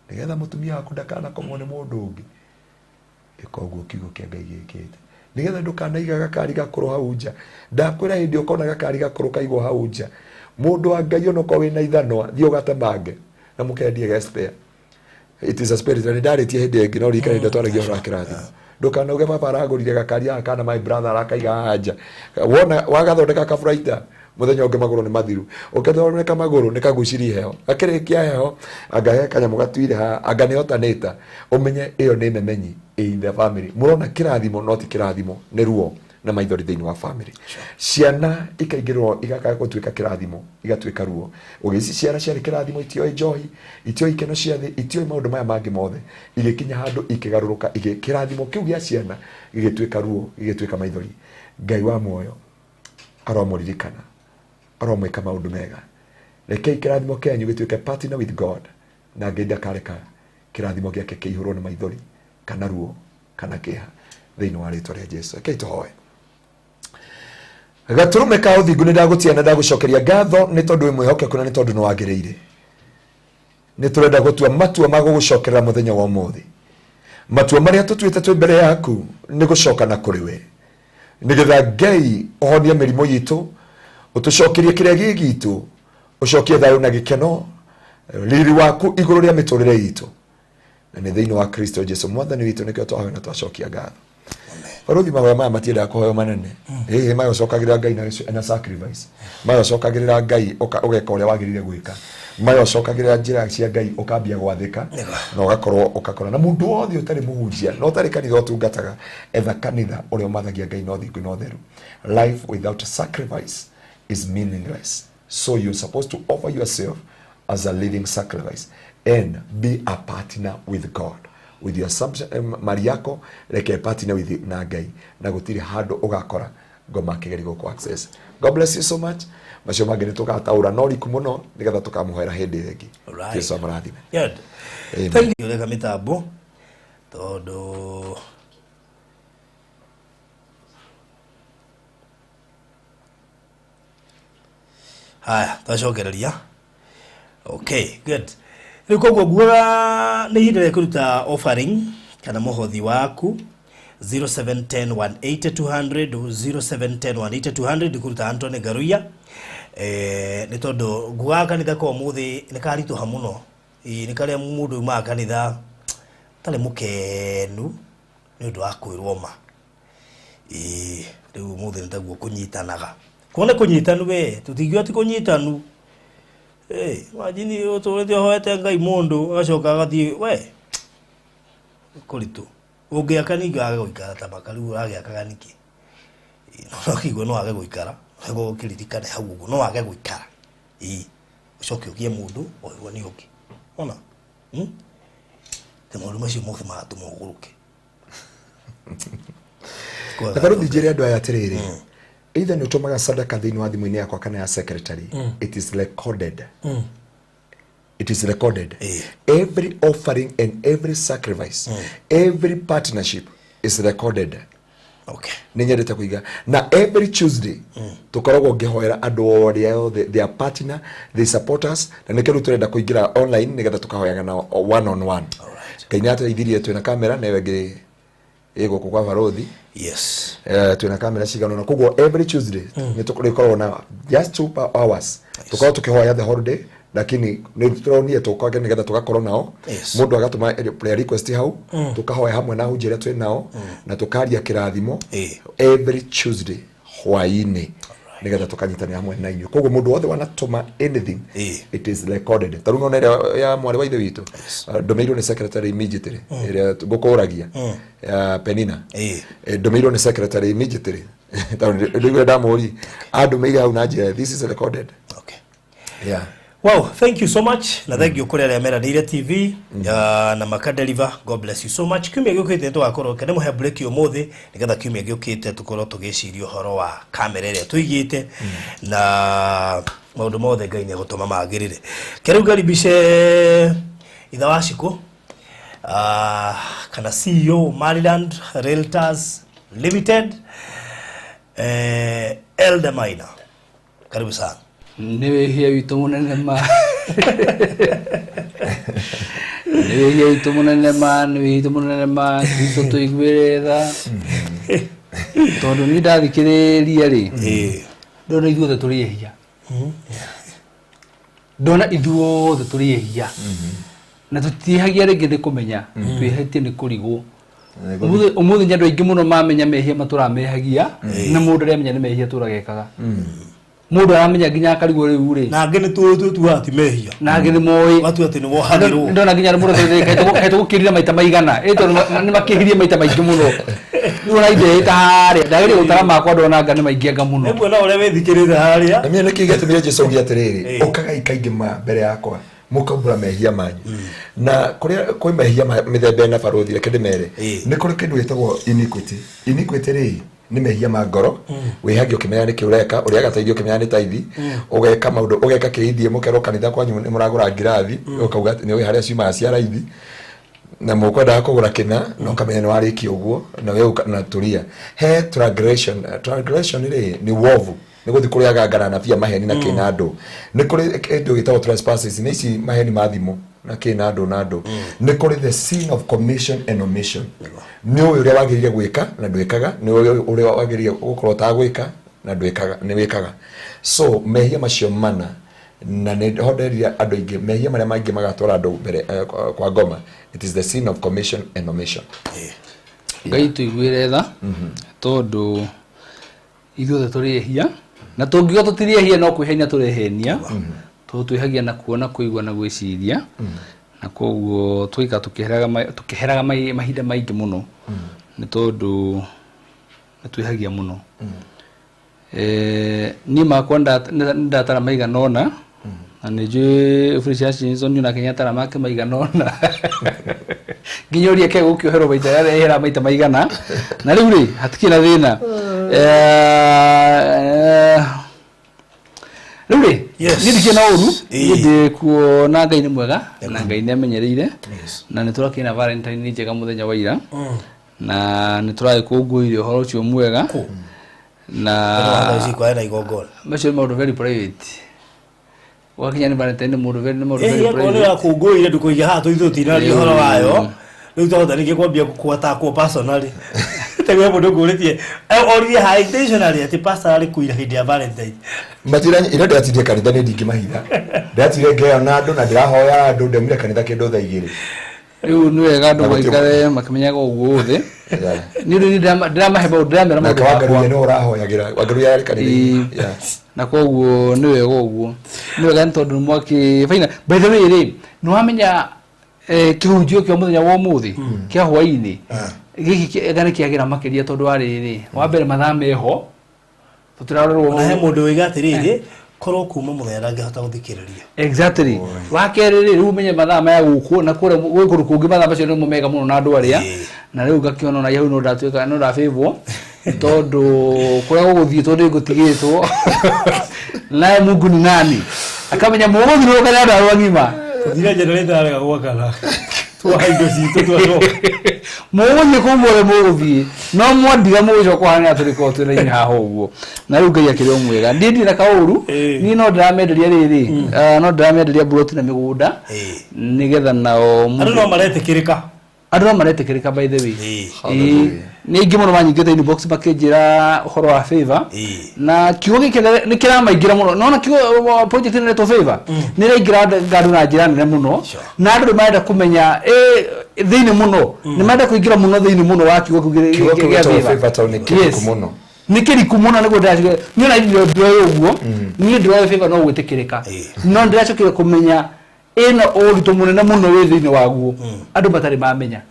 nigetha mutumia waku ndakanakomwo nĩ mũndũ ũngĩ ĩka ũguo kiugo kĩa Ngai gĩkĩte nigetha ndũkanaiga gakari gakũrũ hau nja ndakwĩra hĩndĩ ũkona gakari gakũrũ kaigwo hau nja mũndũ wa Ngai onokorwo wĩna ithanwa thiĩ ũgatemange na mũkendie gespare it is a spirit na ndarĩtie hĩndĩ ĩngĩ no rika hĩndĩ twaragia ũhoro wa kĩrathimo ndũkanauge baba aragũrire gakari aka kana my brother arakaiga haja wona wagathondeka kaburaita muthenya ũngĩ magũrũ nĩ mathiru ũkĩthondeka magũrũ nĩ kaguciri heho akĩrĩkia heho anga kanyamũ gatuire ha anga nĩ hotanĩta ũmenye ĩyo nĩ memenyi in the family mũrona kĩrathimo no ti kĩrathimo nĩ ruo na maithori thĩinĩ wa family ciana ikaingĩrwo igakaga gũtuĩka kĩrathimo igatuĩka ruo ũgĩci ciana ciarĩ kĩrathimo itioĩ njohi itioĩ ikeno cia thĩ itioĩ maũndũ maya mangĩ mothe igĩkinya handũ ikĩgarũrũka kĩrathimo kĩu gĩa ciana gĩgĩtuĩka ruo gĩgĩtuĩka maithori Ngai wa muoyo aromũririkana aromwĩka maũndũ mega rekei kĩrathimo kĩanyu gĩtuĩke partner with God na Ngai ndakareka kĩrathimo gĩake kĩihũrwo nĩ maithori kana ruo kana kĩeha thĩinĩ wa rĩtwa rĩa Jesũ rekei tũhoe gaturume ka ũthingu nĩ ndagũtia na ndagũcokeria ngatho nĩ tondũ wĩ mwĩhokeku na nĩ tondũ nĩ wagĩrĩire nĩ tũrenda gũtua matua ma gũgũcokerera mũthenya wa ũmũthĩ matua marĩa tũtuĩte twĩ mbere yaku nĩ gũcoka na kũrĩ we nĩgetha Ngai ũhonie mĩrimũ yitũ utucokerie kĩrĩa gĩgitũ ucokie thayũ na gĩkeno riri waku igũrũ rĩa mĩtũrĩre yitũ na nĩ thĩinĩ wa Kristo Jesũ mwathani witũ nĩkĩo twahoya na twacokia ngatho baruthi mahoya maya matiendaga kũhoywo manene maya ũcokagĩrĩra Ngai na sacrifice maya ũcokagĩrĩra Ngai ũgeka ũrĩa wagĩrĩire gwĩka maya ũcokagĩrĩra njĩra cia Ngai ũkambia gwathĩka na ũgakora na mũndũ wothe ũtarĩ mũhunjia na ũtarĩ kanitha ũtungataga etha kanitha ũrĩa ũmathagia Ngai na ũthingu na ũtheru life without sacrifice is meaningless. So you're supposed to offer yourself as a living sacrifice and be a partner with God. With your Mariako, like a partner with Nagai. Nagutiri hado ugakora ngoma kigeri go access. God bless you so much. Macio magene toka taura nori kumuno nigetha tukamuhera hindi ĩngĩ. Yesu amarathime. Good. Thank you lega mitambo. Todo haya twacokereria okay good rĩu koguo nguaga nĩ ihinda rĩa kũruta offering kana mũhothi waku 0710180200 0710180200 kũruta Anthony Ngaruiya nĩ tondũ nguaga kanitha kwa mũthĩ nĩ karitũha mũno nĩ karĩa mũndũ uma kanitha tarĩ mũkenu nĩ ũndũ wa kwĩrwo ma rĩu mũthĩ nĩ taguo kũnyitanaga kuona kunyitanu we tutigio ati kunyitanu imagine utũrĩte hoete Ngai mũndũ agacoka agathie we kuritu ũngĩaka ningaga gũikara ta makaru agĩakaga niki no kigwe no age gũikara hego kiririkane hau ũguo no age gũikara ucoke ũgie mũndũ oywo nĩ ũngĩ ona te maũndũ macio mothe magatũma ũgũrũke na bado dijeri andu aya atiriri either ni utumaga sadaka thini wa thimu-ini yakwa kana ya secretary it is recorded it is recorded every offering and every sacrifice every partnership is recorded. Okay. Ninyendete kuiga na every Tuesday tukoragwo ngihoera andu oria they are partner, they support us na nikiru turenda kuingira online nigetha tukahoyaga na one on one. Kaina ateithirie twina kamera na wenge ego kwa barothi. Yes. Twina kamera cigano na kugwo every Tuesday ni tukoragwo na just 2 hours tukoragwo tukihoya the whole day lakini ni turonie tukage nigetha tugakorwo nao mundu agatuma prayer request hau tukahoya hamwe na hunjira twi nao na tukaria kirathimo every Tuesday hwaini nigetha tukanyitana hamwe na inyo koguo mundu wothe wanatuma anything it is recorded taru no nere ya mwari wa ithe witu domeiro ni secretary immediately ere gukuragia Penina domeiro ni secretary immediately taru ndigwe ndamuri adomeire hau na njira this is recorded. Okay. Yeah. Wow, thank you so much. Na thank you kuri ya Mera Dira TV na makadeliver. God bless you so much. Kiumia giukite twakorwo kene muhe break yo mothe nigetha kiumia giukite tukorwo tugiciria horo wa kamera ire tuigite na maundu mothe Ngai ni gutuma magirire. Keriu garibishe itha washiko kana CEO Maryland Realtors Limited Elder Maina. Karibu sana. Niwe hia witu munene ma niwe hia witu munene ma niwe witu munene ma Kristo tuigwireza tondu ni ndathikiriria ri ndona ithuothe turi hia ndona ithuothe turi hia na tutihagia ringi ni kumenya twihetie ni kurigwo umuthi nyandu aingi muno mamenya mehia maturamehagia na mundu remenya ni mehia turagekaga mundu aramenya ginya akarigwo riu ri na ngene tu ati mehia na ngene moi watu ati ni wohagirwo ndona ginya mundu kaito gukirira maita maigana eto ni makihirie maita maingi muno ndona ide ta haria ndagiri gutara makwa ndona ngane maingianga muno ebwe na ore wethikirira haria na mimi nikigetumire Jesu ugia atiriri ukaga ikaingi ma mbere yakwa mukambura mehia manyu na kuria koi mehia mithembe na barothi reke ndimere ni kuri kindu gitagwo iniquity ri ni mehia ma ngoro wihagio kimenya ni kiureka uria gateithio kimenya ni taithi ugeka maundu ugeka kiithie mukero kanitha kwanyu ni muragura ngirathi ukauga ni we haria ciuma cia raithi na mukwenda kugura kina no kamenya ni wariki uguo na we na turia he transgression ni wovu ni guthi kuria gangana na pia maheni na kina andu ni kuri kindu gitagwo trespasses ni ici maheni mathimo na kina andu ni kuri the sin of commission and omission ni uria wagirire gwika na ndwikaga ni uria wagirire gukorwo ta gwika na ndwikaga ni wikaga so mehia macio mana na ne hoderia andu ingi mehia maria mangi magatwara andu mbere kwa ngoma it is the sin of commission and omission. Ngai tuigwire tha tondu ithuothe turi hia na tungigo tutirie hia no kwihenia turehenia to twihagia na kuona kuigwa na gwiciria na koguo twika tukiheraga mahinda maingi muno ni tondu twihagia muno ni makwa ndatara maiganona na nije appreciation hizo ni na Kenya tara make maiganona nginyoria ke gukiohero baita ya hera maita maigana na riu ri hatikira thina Lule, nidike na oru, nide kuona Ngai ni mwega, na Ngai ni amenyereire, na niturakina Valentine ni njega muthenya wa ira, na nituraye kungwire horo cio mwega, na ici kwa ina igogora. Macio maundu very private. Wakinya ni Valentine mundu very private. Ni ya kungwire ndukuiga hato ithutina horo wayo. Riu tawata nige kwambia kuata kwa personally. Tewe mundu nguretie orie high intentionally ati pastor ali kuira hindi ya Valentine matira ira ndatirie kanitha ni ndingi mahitha ndatire ngea na andu na ndirahoya andu ndemire kanitha kindu tha igiri riu ni wega andu maikare makamenyaga uguo thi ni ndiramahe ndiramera maundu makwa ni urahoyagira Ngaruiya ari kanitha na koguo ni wega uguo ni wega ntondu mwaki faina by the way ri no amenya kihunjio kio muthenya wa umuthi kia hwaini giki gane kiagira makiria tondu ariri wa mbere mathame ho tutirarorwo na he mundu wigatiriri korwo kuma muthenya ngahota guthikiriria exactly wa keriri riu menye mathama ya guku na kure gwikuru kungi mathama cio ni mumega muno na andu aria na riu gakiona na yau no ndatuika no ndafivwo tondu kuria guthii tondu ngutigitwo na Mungu ni nani akamenya muguthi no kana ndarwa ngima thira generator arega gwakana twaindo citu twaro muguthi kumure muguthi no mwandiga muguthi kwahana turiko twira haho uguo na riu ngai akiri omwega ndindi na kauru ni no ndamenderia riri no ndamenderia broti na migunda nigetha nao andu no maretikirika by the way ni ingi muno manyingite inbox makinjira uhoro wa favor na kiugo giki ni kiramaingira muno nona kiugo project ni to favor ni raingira ngadu na njira nene muno na andu maenda kumenya thiini muno ni maenda kuingira muno thiini muno wa kiugo kia favor tauni kiriku muno ni kiriku muno ni gudashike ni na ndio uguo ni ndio favor no gwitikirika no ndiracokire kumenya ina uritu munene muno wi thiini waguo andu batari mamenya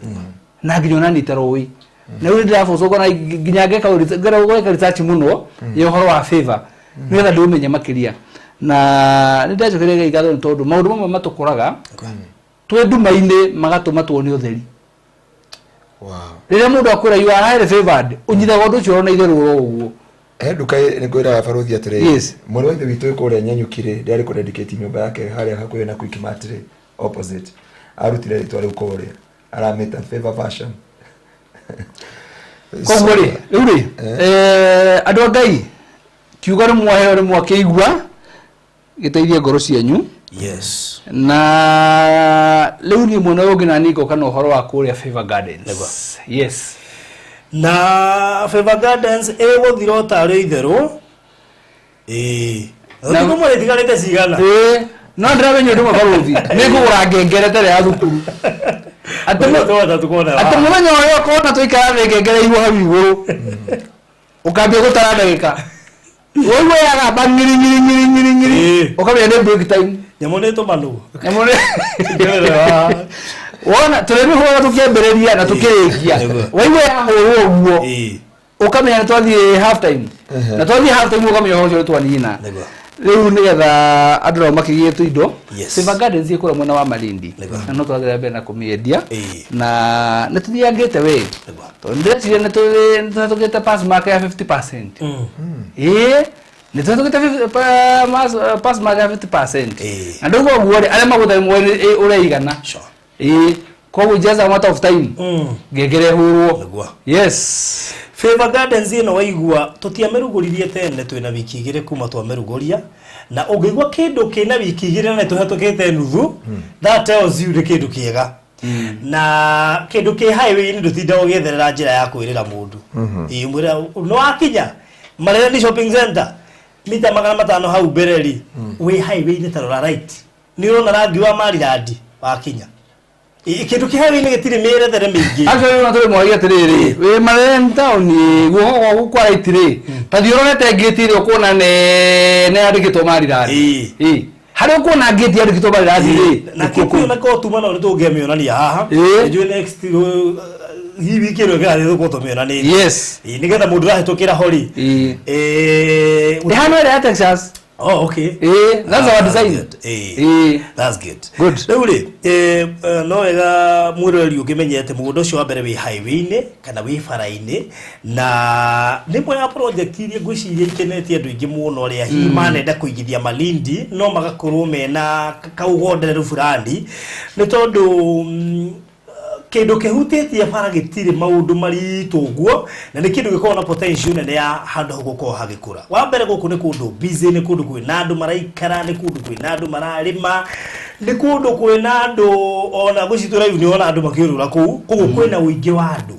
na nginya ni taroi na uri ndafo soko na nginya ngeka gweka research muno ya uhoro wa favor nigetha ndumenye makiria na ni ndacokire igatho tondu maundu mamwe matukuraga twe nduma-ini magatuma tuone utheri rĩrĩa mũndũ akwĩra you are highly favored ũnyithaga ũndũ ũcio na itherũ ũguo nduka nĩ kwĩraga barothi atĩrĩ mwarĩ wa ithe witũ kũrĩa Nyanyukire ndĩarĩ kũdedicate nyũmba yake harĩa hakuhĩ na Quick Mart opposite arutire rĩtwa rĩu kũrĩa aramĩta favor version koguo rĩ rĩu rĩ andũ a Ngai kiugo nĩ mwaheo nĩ mwakĩigua gĩteithie ngoro cianyu yes na leo ni mwana wangu na niko kana uhoro wa kũrĩa Favor Gardens yes na Favor Gardens guthira tari itherũ na ndio mwe tigarete cigana no ndĩramenya ũndũ mabarothi nĩ ngũgũra ngengere tere ya thukuru atamũthenya ũyũ kona tũikara ngengere igũrũ hau igũrũ ũkambia gũtara ndagĩka wewe yaga bangiri ukamenya ni break time nyamoneto manu wona turemi hora tukiambereria na tukirikia wewe yahoro uguo ukamenya twathie half time na twathie half time ukamenya hojo twanina riu nigetha andu no makigiete indo Favor Gardens ikura mwena wa Malindi na no twathire mbere na kumiendia na nituthiangite we ndeciria nitugite pass mark ya 50% nitugite pass mark ya 50% na ndugo guore ale magutha mweri ureigana koguo just a matter of time ngengere hurwo yes Favor Gardens ino waigua tutiameruguririe tene twina wiki igire kuma twameruguria na ungigwa kindu kina wiki igire na tuhatukite nuthu that tells you the kindu kiega na kindu ki highway ni ndutinda ugitherera njira ya kwirira mundu mwira no akinya Marere ni shopping center mita 500 hau bereri we highway ni tarora right ni rona rangi wa mariradi wa kinya kindu kihawi ni gitire mirethere mingi acho no turi mwagia tiriri we Marere town guo gukwa itire tathiorete ngitire ukuna ne andikitwo mariradi hari ukuna ngiti andikitwo mariradi na kikuyu na ko tumana uri tungemiona haha nju next hivi kero gari thoko tumena ni yes nigetha mundu rahitukira hori hano ya Texas oh okay that's our design that's good rĩu no wega mwirori ukimenyete mũgũnda ũcio wa mbere wi highway-inĩ kana wi bara-inĩ na nimwe ya project iria ngwĩciria ikenetie andũ aingĩ mũno rĩa hihi manenda kũigithia Malindi no magakorwo mena kaugondereru fulani nĩ tondũ kindu kihutitie bara gitire maundu maritu guo na ni kindu gikona potential nene ya handu huko hagikura wa mbere guku ni kundu busy ni kundu kwina andu maraikara ni kundu kwina andu mararima ni kundu kwina andu ona gucitura yu ni ona andu makirura kuu kugu kwina uingi wa andu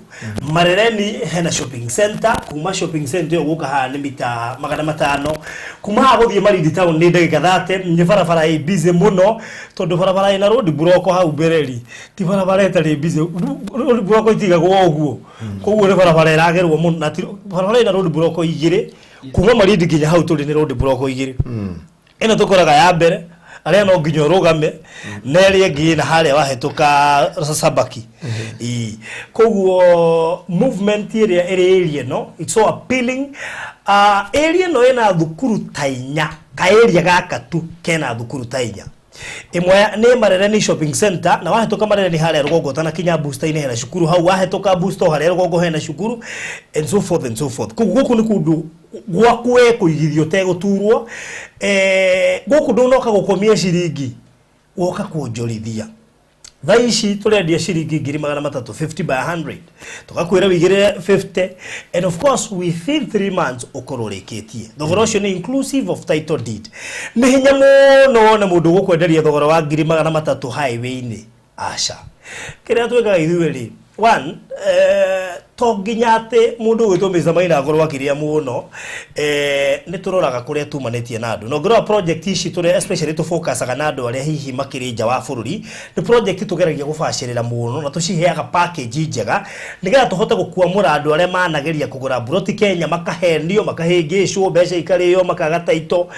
Marere ni hena shopping center kuma shopping center guka ha ni mita 500 kuma guthie Malindi town ni ndagika 30 ni barabara ĩ busy muno tondu barabara ina road block hau bereri ti barabara etari busy road block itigagwo uguo koguo ni barabara iragerwo muno na barabara ina road block igire kuma Malindi nginya hau turi ni road block igire ino tukoraga ya mbere aria no nginyo rugame neri ngina haria wahetuka Sabaki koguo movement area no it's so appealing area no ina thukuru tainya ka area gaka tu kena thukuru tainya imwe ni Marereni shopping center na wahetoka Marereni haria rugongo tana kinya booster ine hena shukuru hau wahetoka booster haria rugongo hena shukuru and so forth guku ni kundu gwakwe kuigithio te guturwo guku ndonoka gukomia ciringi woka kuonjorithia thaici turendia ciringi 350 by 100 tukakwira wigire 50 and of course within 3 months ukororikitie thogora ucio ni inclusive of title deed ni hinya muno na mundu gukwenderia thogora wa 300 highway ni aca kiria twekaga ithueri one to nginyate mundu gwitumisa maina ngorwa kiria muno ni turoraga kuria tumanetie na andu no ngorwa project ici turi especially to focus aga na andu aria hihi makiri nja wa bururi ni project tugeragia gubacirira muno na tuciheaga package njega nigetha tuhote gukuamura andu aria manageria kugura buroti Kenya makahenio makahingicwo mbeca ikariyo makaga taito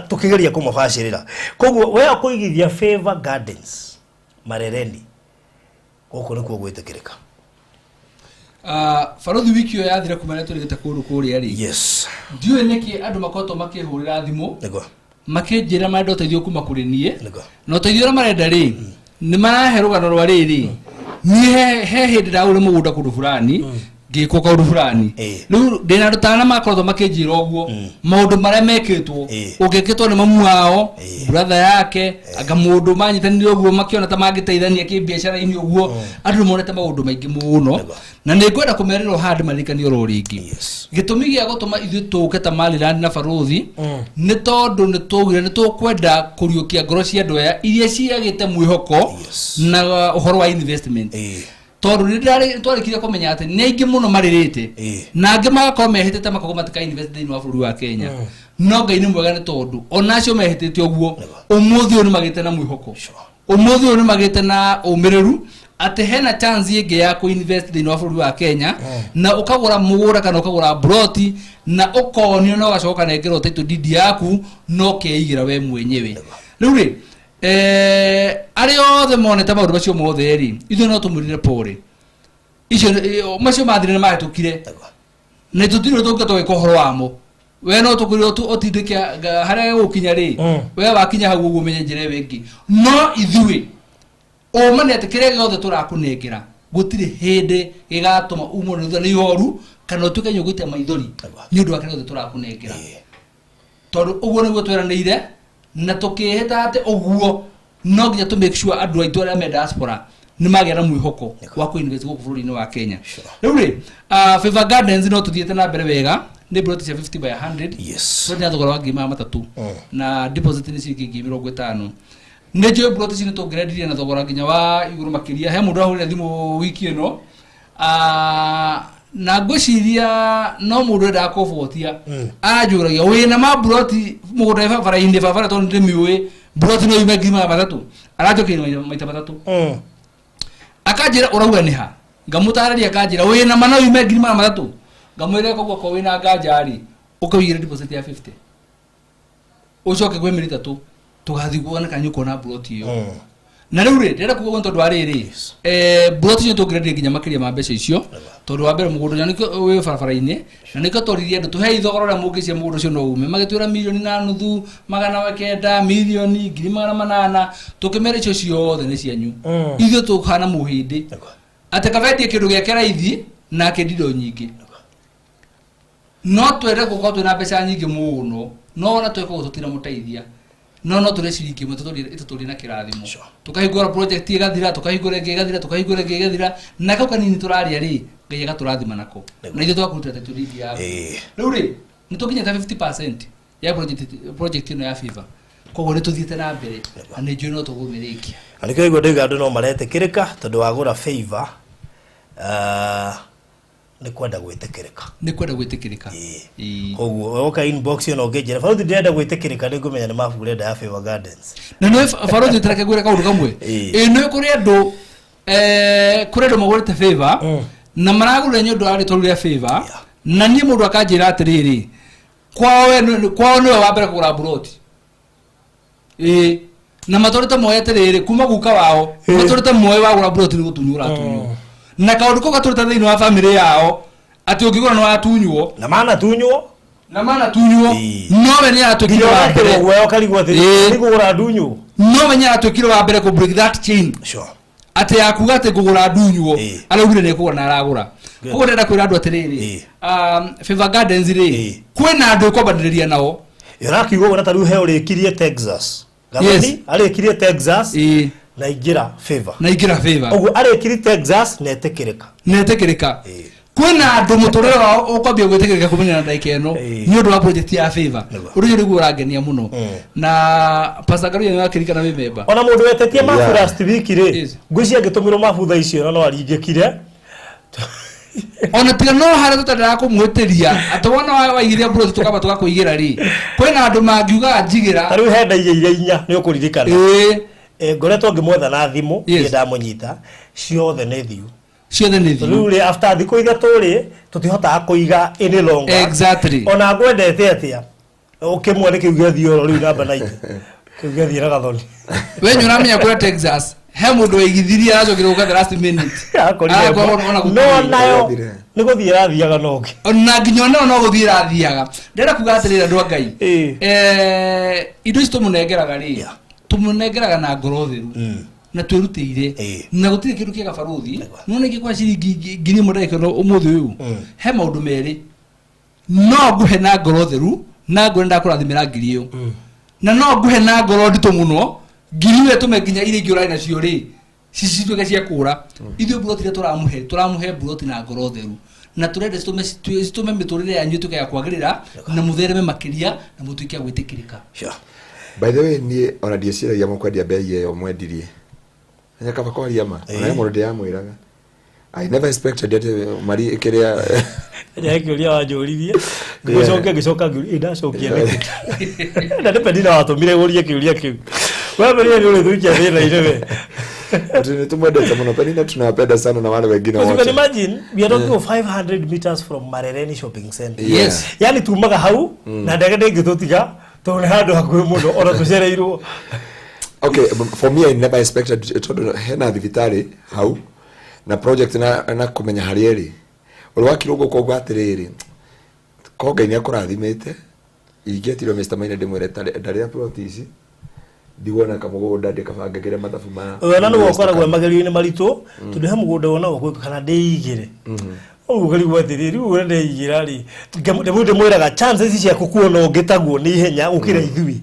tukigeria kumabacirira koguo we akuigithia Favor Gardens Marereni goko nikuo gwitikirika Farothi wiki yo yathira kumana turigita kuru kuri ari yes ndiwe neki andu makoto makihurira thimu nego makinjira mando teithio kuma kuri nie no teithio ra marenda ri ni marahe rugano rwa riri ni he hindira uri mugunda kundu fulani ngiko kaundu fulani riu ndina rutana makoto makinjira oguo maundu maria mekitwo ugekitwo ni mamu wao brother yake aga mundu manyitanire oguo makiona ta magiteithania kibiashara ini oguo andu monete maundu maingi muno na ningwenda kumererwo handi marikani oro ringi gitumi gia gutuma ithu tuke ta Maliland na Farothi ni tondu ni tugire ni tukwenda kuriukia ngoro cia andu aya iria ciagite mwihoko na uhoro wa investment tondu ni twarikire kumenya ati ni aingi muno maririte na angi magakorwo mehitite makago matika invest thini wa bururi wa Kenya no Ngai ni mwega ni tondu onacio mehitite oguo umuthi uyu ni magite na mwihoko umuthi uyu ni magite na umireru ati hena chance ingi ya ku invest thini wa bururi wa Kenya na ukagura mugura kana ukagura broti na ukonio no gacoka nengero title deed yaku no keigira we mwenyewe riu ri ari othe monete maundu macio mothe ri ithu no tumurire pore icio macio mathire na mahetukire na tutire tuka tweka horo wamo we no tukuri otindike haria gukinya ri we wakinya hau uguo menye njire wengi no ithui o mane atikire gothe turakunengera gutire hinde gigatuma umo ni horu kana tuke nyugutia maithori ni undu wakire gothe turakunengera tondu uguo niguo tweranire na tukiheta ate oguo no nginya to make sure andu aitu aria me diaspora ni magera mwihoko wa ku invest guku bururi-ini wa Kenya riu ri Favor Gardens no tuthiete na mbere wega ni broti cia 50 by 100 yes so ni athogora wa ngima matatu na deposit ni ciringi 50 ni jo broti cini tungiredirie na thogora nginya wa iguru makiria he mundu ahurira thimu wiki ino na ngwiciria no mundu enda kuvotia ajuragia wina ma broti mugunda bavara inde bavara tondu ndimiwe broti no yume ngima matatu arajokire maita matatu akajira urauga ni ha ngamutararia akajira wina mana yume ngima matatu ngamwire ko wina ngajari ukawire deposit ya 50 ucoke gwe miri tatu tugathiguana kanyuko na broti iyo na riu ri ndira kuga tondu ariri broti cio tungiredirie nginya makiria ma mbeca icio tondu wa mbere mugunda niko we barabara-ini na niko toririe andu tuhe ithogora ria mungicia mugunda cio no ume magitwira milioni na nuthu magana wakenda milioni 800 tukimere icio ciothe ni cianyu ithuĩ tukana muhindi ati kavendie kindu giake raithi na kindindo nyingi no twende gukorwo twina mbeca nyingi muno no ona tweka gututira muteithia no turi ciringi mwe tuturi na kirathimo tukahingura project igathira tukahingura igathira tukahingura igathira na kauka nini turaria ri ngai gaturathima nako na ithu twakuruta title deed ya riu ri nitukinya ta 50% ya project ino ya Favor kogo ni tuthiete na mbere ani njui no tugumirikia aniko igwo ndiga andu no maretekirika tondu wagura Favor ni kwenda gwitikirika koguo oka inbox yo no ngejera Farothi ndenda gwitikirika ni ngumenya ni mabure nda ya Favor Gardens na no Farothi tareke gwira kaundu kamwe no kuri andu kuri andu magurite Favor na maragura nyondo ari toruria Favor na ni mundu akanjira atiriri kwao ni wa mbere kugura broti na matorita moya atiriri kuma guka wao matorita moya wagura broti ni gutunyura tunyu na kaundu ko gaturita thini wa family yao ati ungigura no atunywo na mana tunywo na mana tunyo no we ni atukire wa mbere wewe kaligwa thiri ni kugura ndunyu no we ni atukire wa mbere ku break that chain sure ate yakuga ate kugura ndunyu araugire ne kugura na aragura kuko ndenda kwira andu atiriri Favor Gardens ri kwina andu kwambadiria nao yarakiugo wona taru he urikirie Texas gabani arikirie Texas na igira Favor ogu arikirie Texas netekirika kwina andu muturire wao ukwambia gwetekereka kumenya na ndaika eno ni undu wa project ya Favor urunyo rigu urangenia muno na Pastor Ngaruiya yakirika na member ona mundu wetetie mafu last week ri ngwisi agitumiro mafu tha icio no aringikire ona tiga no hara tutadara kumweteria atwana waigiria bro tukaba tugakuigira ri kwina andu mangiuga njigira taru henda inya ni ukuririkana ngoretwo ngimwetha na thimu ndamunyita ciothe ne thiu rule after thiko ithatu ri tutihota kuiga any longer exactly ona ngwendete atia ukimwone kiugia thioro riu namba na kiugia thira gathoni we nyuramenya kura Texas he mundu waigithiria aracokire uka the last minute no nayo niko thira thiaga noki ona nginyona no guthira thiaga ndera kuga atirira ndo ngai indo isto munengeraga ri tumunengeraga na ngoro thiru na twirutire na gutire kindu kiega baruthi none gikwa ciringi ngiri mudai no umuthi uyu he maundu meri no nguhe na ngoro thiru na ngwenda kurathimira ngiri iyo na no nguhe na ngoro ndito muno ngiri we tumekinya iri ngiura na cio ri cicituke cia kura ithu buroti turamuhe buroti na ngoro thiru na turende tume miturire yanyu tuke ya kwagirira na muthereme makiria na mutuikia gwitikirika by the way ni ona diesira ya mukwendia bei yo mwendirie nya kaba kwa riama ona mo ndia mwiraga I never expected that mari kiria ya kiria wajurithia gicoka ndacokia na depending na watu mire urie kiuria kiu wewe ni ule thukia thina irewe tumwendete muno penina tunapenda sana na wale wengine wote. You can imagine we are talking of 500 meters from Marereni shopping center. Yes. Yani tumaga hau na ndagede ngitutiga tone handu hakuhe muno ona tucereirwo. Okay, for me I never expected to hena thivitari hau na project na kumenya harieri. Ulwa kirugo ko gwatiriri. Ko Ngai ni akurathimite. Igetiro Mr. Maina ndimwere ndari protisi. Diwana kamugunda ndikabangagire mathabu ma na no gokoragwo magerio-ini maritu tundihe mugunda wona gwo kana ndeigire ugari gwathiriri urende igira ri ndemude mwiraga chances cia kukuona ungitagwo ni ihenya ukira ithui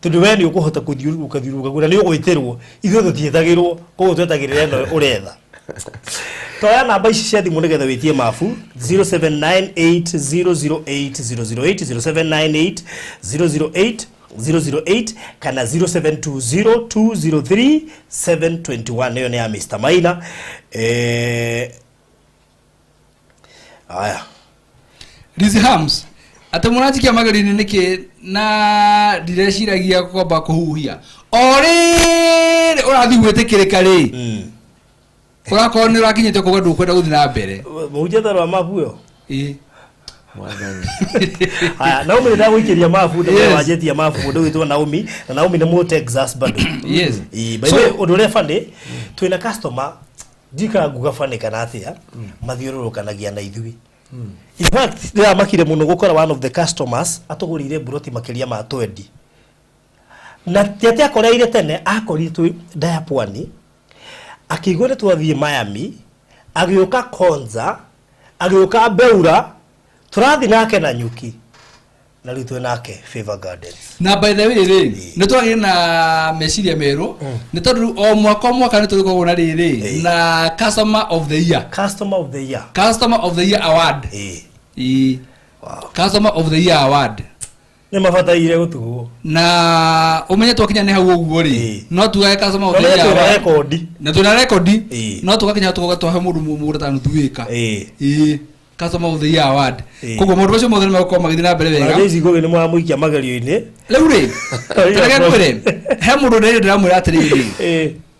tundu we ni ukuhota kuthiuruka gura ni ugwitirwo ithu tuthiethagirwo koguo twetagirire no uretha toya namba ici cia thimu nigetha witie mafu 0798008008 0798008008 kana 0720203721 nayo ni ya Mr. Maina. Aya Rizi Hams atamunajikia magari-ini niki na ndireciiragia kwamba kuhuhia ori urathi gwetikirika ri urakorwo ni urakinyite kuga ndukwenda guthi na mbere mujatha rwa mafu yo aya Naomi nda gwikiria mafu nda wajetia mafu ndu witwa Naomi na Naomi ni mu Texas bado yes by the way odore fande twina customer dika guga fane kana atia mathiururukanagia na ithui in fact nda makire muno gukora one of the customers atugurire buroti makiria ma 20 na tete akoreire tene akoritwe Diapwani akigore twathie Miami agioka Konza agioka Beura turathi nake na nyuki na ritwe nake Favor Gardens na by the way ri ni twagire na meciria meru ni tondu o mwaka ni turiko na riri na customer of the year award wow customer of the year award ni mafataire gutugo na umenye twakinya ni hau uguo ri no tugae customer of the year record na tuna record no tugakinya tugatwahe mundu mumura tanu tuwika customer of the year award koguo mundu ucio mothe mako magithina mbere wega na igo ni mwamuikia magerio-ini riu ri tareke kwire he mundu ndiramwira atiriri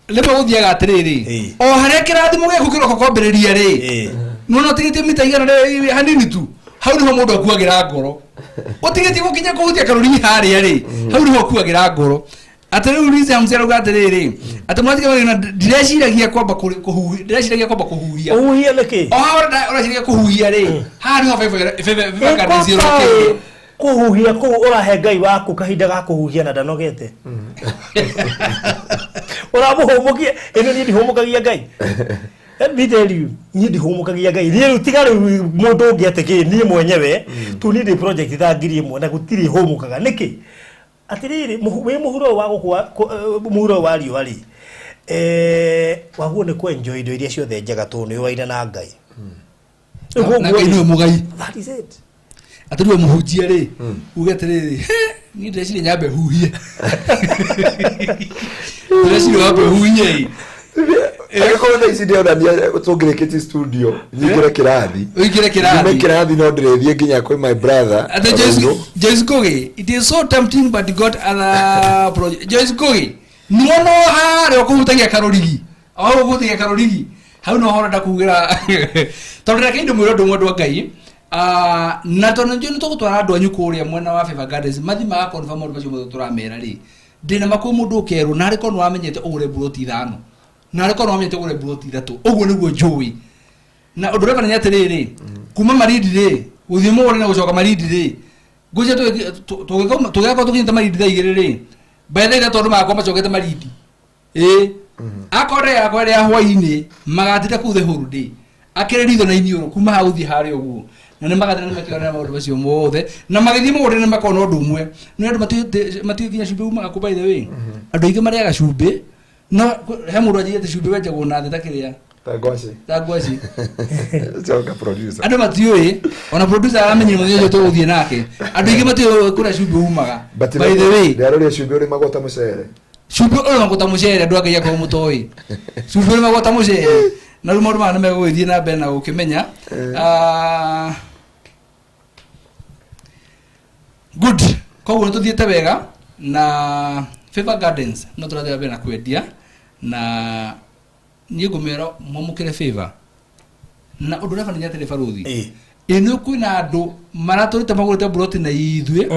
lepa guthiaga atiriri o haria kirathimo giaku kiroko kwambiriria ri no tigitie mita igana hanini tu hau niho mundu akuagira ngoro utigitie gukinya kuhutia karuri haria ri hau niho akuagira ngoro atariu rize amsera gatiriri atamwatika wena direshiragia kwamba kuhuhia direshiragia kwamba kuhuhia uhuhia niki orashiragia kuhuhia ri ha niho Favor Gardens kuhuhia ku urahe ngai waku kahinda ga kuhuhia na ndanogete uramuhumukia ino ni ndihumukagia ngai Let tell you, ni ndihumukagia ngai riu tigari mundu ngiateke ni mwenyewe tu ni the project tha ngiri imwe na gutiri humukaga niki atiriri we muhuro wa gukwa muhuro wa riu ari waguo ni ku enjoy indo iria ciothe njega tu ni waina na ngai na ngai no mugai that is it aturiwe muhujia ri ugetiriri ni ndecire nyambe huhie ndecire wambe huhie Eko na isi ndio ndania tungirikiti studio nyingire kirathi no ndire nginya kwi my brother Joyce Kogi it is so tempting but got other project Joyce Kogi nuono hare okutagia karorigi hau no hora ndakugira tondira kindu mwiro ndumwe ngai na tono njoni tugutwara andu anyu kuria mwena wa Favor Gardens mathima ga confirm mundu bacio muthu turamera ri ndina makwa mundu ukeru na ri kono wamenyete ugure buroti ithano na ri kono wamenyete ugure buroti ithatu uguo niguo njui na undu reba nyate riri kuma maridi ri uthie mugore na gucoka maridi ri nguje tugeka tukinyita maridi tha igiri ri bethe ira tondu makwa macokete maridi akore hwaini magatita kuthe hurudi akirerizo na inioro kuma hauthi hari uguo na ne magatira makirana maundu bacio mothe na magithie mugore ne makona undu umwe ni andu matu kinya cumbi uma ku by the way andu ingi mariaga cumbi no he mundu ajite cumbi weje guna theta kiria tagwaci joka producer andu matiui ona producer amenye muthiyo to uthie nake andu ingi matiui kuna cumbi umaga by the way ndarore cumbi uri magota mucere cumbi uri magota mucere andu akaia kwa mutoi cumbi uri magota mucere na rumo na megwithie na mbere na ukimenya good koguo tuthiete wega na Favor Gardens no turathia mbere na kwendia na nie ngumero mwamukire Favor na undu refa nyate le faruthi ino kwina andu maraturite magurite buroti na ithue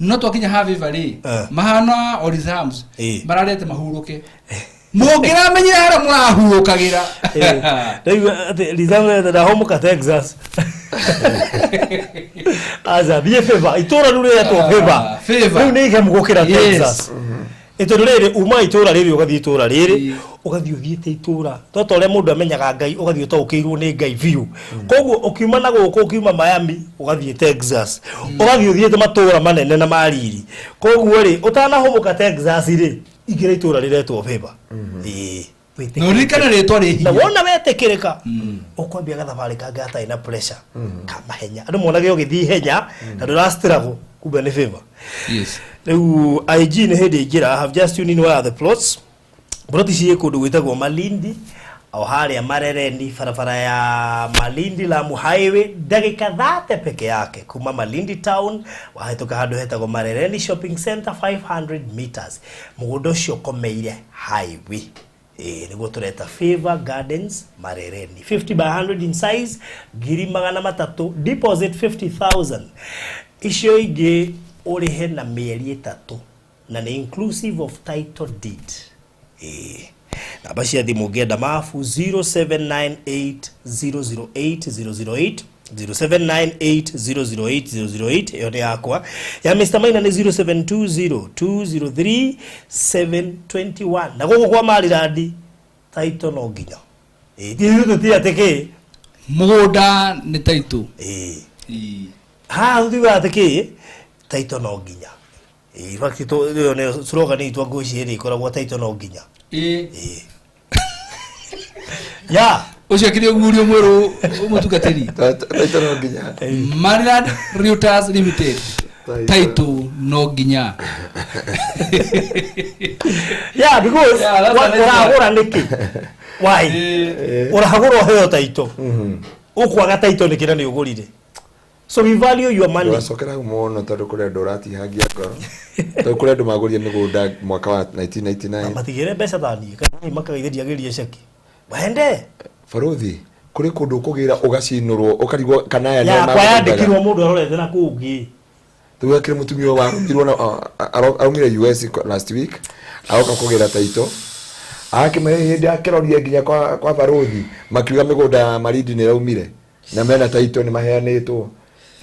no twakinya ha Favor ri mahana Orizams mararete mahuruke mugira menye ara murahurukagira Rizamwe da homuka Texas aza bie Favor itora rure ya to Favor ni ke mugukira Texas itora rire uma itora rire ugathie itora rire ugathie uthiete itora toto le mundu amenyaga ngai ugathie utaukirwo ni ngai view koguo ukiuma na guko ukiuma Miami ugathie Texas ugathie uthiete matura manene na mariri koguo ri utana homuka Texas ri igira itora riretwo Favor no rikana ritwa ri na wona wetekirika ukwambia gathabari kanga ata ina pressure kama henya andu monage ugithii henya na ndurastruggle kumbe ni Favor yes riu IG ni hindi ngira have just tuned in one of the plots broti cie kundu gwitagwo Malindi au haria Marereni barabara ya Malindi Lamu highway dakika 30 peke yake kuma Malindi town wahituka handu hetagwo Marereni shopping center 500 meters mugundo cio komeire highway niguo tureta Favor Gardens Marereni 50 by 100 in size giri magana matatu deposit 50,000 icio ingi urihe na mieri 3 na ni inclusive of title deed namba cia thimu ngenda mafu 0798008008 0798008008 iyo ni yakwa ya Mr. Maina ni 0720203721 na gogo kwa Mariradi title no nginya thiyo tutia ateke mugunda ni title ha thiyo ateke title no nginya fakito yo ne slogan itwa goshi ri koragwo title no nginya ya ucio kiri ngurio mweru umutugatiri title no nginya Maryland Realtors Limited title no nginya yeah because uragura niki why uragura heyo title ukwaga title nikira ni ugurire so we value your money wasokera muno tondu kure ndorati hangia ngoro tondu kure ndu magurie migunda mwaka wa 1999 matigire mbeca thani kana makageithia gerie sheki wende faruthi kuri kundu kugira ugacinurwo ukarigwo kana ya kwa yandikirwo mundu arorete na kungi tuwekire mutumio wa rumirwo na aumire US last week aoka kugira taito akimere hindi akirorie nginya kwa faruthi makiuga migunda Marindi ni raumire na mena taito ni maheanitwo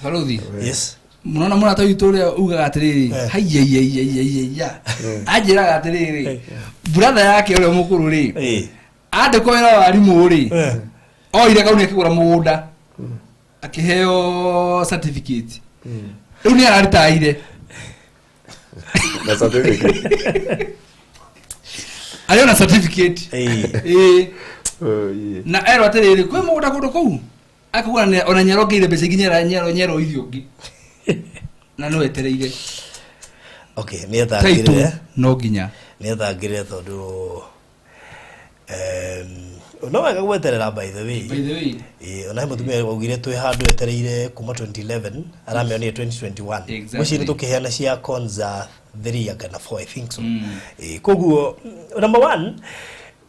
faruthi yes Munaona mwana tawitu ria ugaga atiriri hayya ajira atiriri brother yake ule mukuru ri ande ko wera warimu ri oire kauni akigura mugunda akiheo certificate riu ni araritaire na certificate aliona certificate na ero atiriri kwe mugunda kundu kou akugura ona nyarogeire mbeca nginya nyero ithiongi na no etereire okay ni athakire no nginya ni athakire tondu no wega gweterera by the way ona mutumia waugire twi handu etereire kuma 2011 aramionire 2021 muciri tukiheana cia konza 3 kana 4 I think so koguo number 1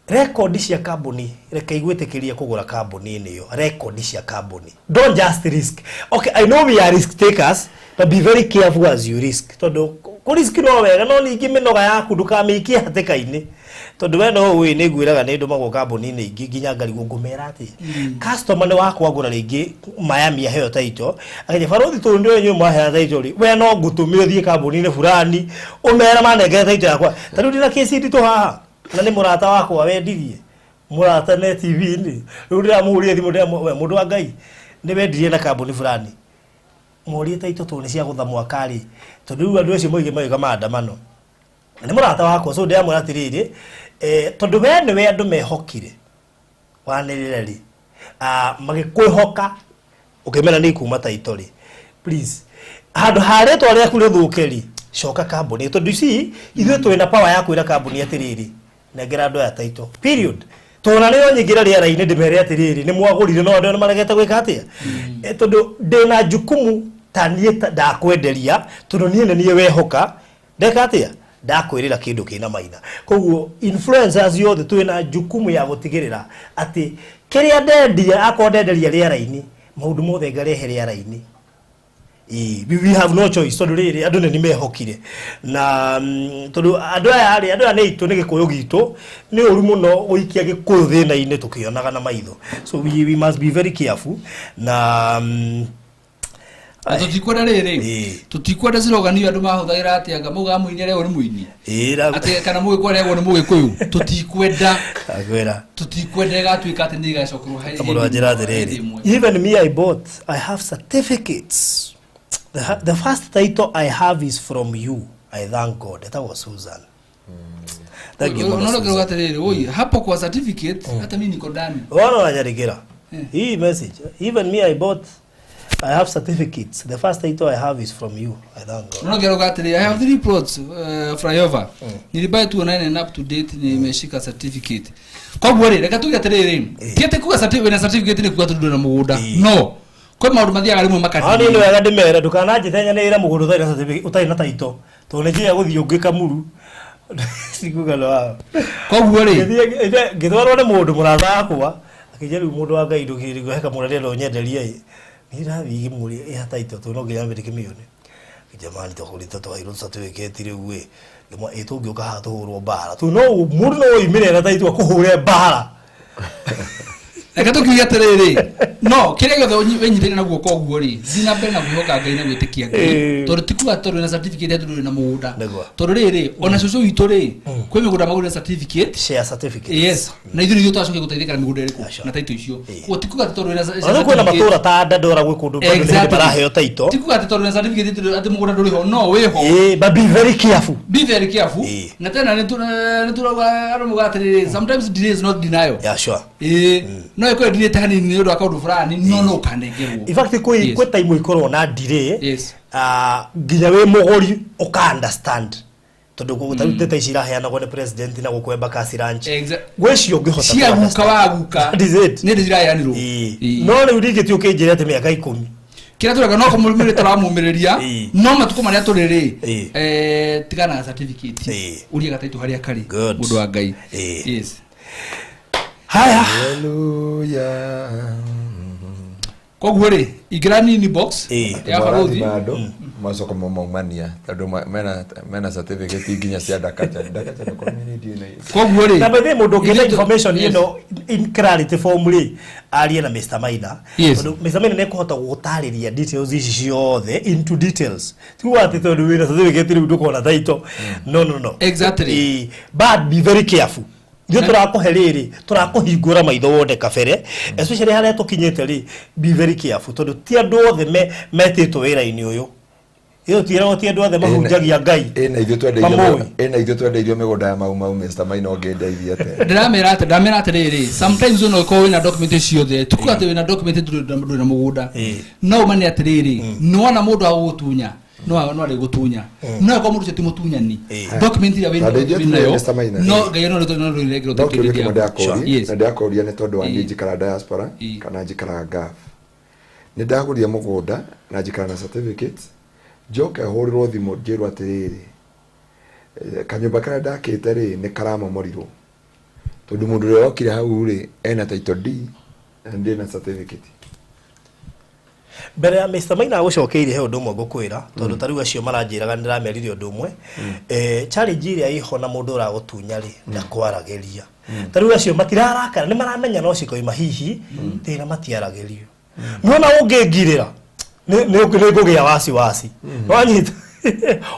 record cia company reka igwetikiria kugura company niyo record cia company don't just risk. Okay, I know we are risk takers, but be very careful as you risk. Tondu ku risk no wega no ningi minoga yaku ndukamikia hateka-ini tondu we no we niguiraga ni ndu magwo company ni ingi nginya ngari ngumera ati customer ni wakwa ngura ringi Miami aheo title akaje farothi tu ndio nyu mahea title we no ngutumire thie company ni fulani umera manenge title yakwa tondu ndina kesi nditu haha na ni murata wakwa wendirie murata ne TV ni rurira muhurie thimu ndia mundu wa Ngai ni wendirie na company fulani muhurie title tu ni cia gutha mwakari tondu andu acio moige moiga maandamano ni murata wakwa so ndia muratiriri tondu we ni we andu mehokire wanirire ri magikwihoka ukimena ni kuma title please handu haretwa ria kuri thukeri coka company tondu ici ithuĩ twina power ya kwira company atiriri nengera andu ya title period tona leo nyigira riera-ini ndimere atiriri ni mwagurire no andu maregete gwika atia tondu ndina jukumu tanie ndakwenderia tondu nie nie wehoka ndeka atia ndakwirira kindu kina maina koguo influencers yothe twina jukumu ya gutigirira ati kiria ndendia akondenderia riera-ini maundu mothe ngarehe riera-ini we have no choice tondu riri andu ni mehokire na tondu andu aya ni itu ni gikuyu gitu ni uru muno guikia gikuyu thina-ini tukionaga na maitho so we must be very careful na tutikwenda riri tutikwenda slogan andu mahuthagira ati anga muga muini rego ni muini ati kana mugi kwa rego ni mugi kuyu tutikwenda agwera tutikwenda gatuika ati ni gacokuru hai amuro ajira riri even me I have certificates. The first title I have is from you. I thank God. That was Susan. Thank you. No no gaterere oi hapo kwa certificate hata mimi niko ndani. Wana wanyarigera. Hii message. Even me I have certificates. The first title I have is from you. I thank God. No gaterere I have 3 plots flyover. Nilibuy 209 and up to date nimeshika certificate. Kwa bwere reka tugaterere. Tiete kuga certificate ni kuga tundu na mugunda. No. Kwa maundu mathiaga rimwe makati ani ni wega ndimere ndukananjithenya ni ira mugundu utai na certificate utai na taito to ni njia guthii ungika muru sikuga no kwa guo ri ngithwarwo ni mundu muratha akwa akije riu mundu wa Ngai ndukirigo heka muraria no nyenderia ni rathi muri ya taito to no nginya mbere kimione jamani to kulita to hiro certificate riu we gimo etungi ukaha tuhurwo bara tu no mundu no imire na taito kuhure bara eka tukiuga atiriri no kiria gothe wenyitire na guoko guo ri thina mbere na guoka Ngai na gwitikia Ngai tondu tikuga tondu na certificate tondu na mugunda tondu riri ona cucu witu ri kwi migunda magura certificate share certificate yes na ithu nithu twacoke guteithika na migunda iriku na taito icio ko tikuga tondu na certificate kwina matura ta ndora gwi kundu bandu baraheo taito tikuga tondu na certificate ati mugunda nduri ho no wi ho but be very careful na tena nitura aro mugatiriri sometimes delay is not denial yeah sure no iko delay tani ni ndo akaundu fulani no kanengerwo in fact ko time ikorwo na delay nginya we mugori uka understand tondu gutete icira heana gone president na gukwemba kasi ranch gwecio ngihota cia guka waguka ni ndira yanirwo no ni urigiti ukinjira ati miaka 10 kira turaga no kumurumire turamumireria no matuko maria turiri tigana certificate uri gataitu haria kari mundu wa Ngai yes haya haleluya koguo ri igira nini box ya farothi macoka maumania tondu mena certificate nginya cia dakacha no community ni koguo ri na bethe mundu ngena information in clarity form ri arie na Mr. Maina tondu Mr. Maina ne kuhota gutariria details ici ciothe into details tu ati tondu wina certificate ri ndukona taito no exactly but be very careful Ndio turakuhe riri turakuhingura maitho wonde kabere especially haria tukinyete ri be very careful tondu ti andu othe metitwo wira-ini uyu iyo tira ti andu othe mahunjagia ngai ena ithu twendeirio migunda ya mau Mr. Maina ongendeithia te ndamera ati riri sometimes uno ko wina document ciothe tuku ati wina document ndu na mugunda no mane ati riri nona mundu agutunya no ari gutunya no ko mundu ti mutunyani document ya wina no ngai no regero document na ndakoria ne tondu wa njikara diaspora kana njikara gaf ni ndaguria mugunda na njikara na certificate joka horirwo thimu njirwo atiriri kanyumba kara ndakite ri ni karama morirwo tondu mundu ri okire hau ri ena title D and na certificate Bere ya Mr. Maina gucokeire he undu mwe gukwira tondu tariu acio maranjiraga ndirameririo undu mwe challenge iria iho na mundu uragutunya ri na kwarageria tariu acio matirarakara ni maramenya no cikoima hihi tira matiaragerio nona ungengirira ni ngugia wasi wanyita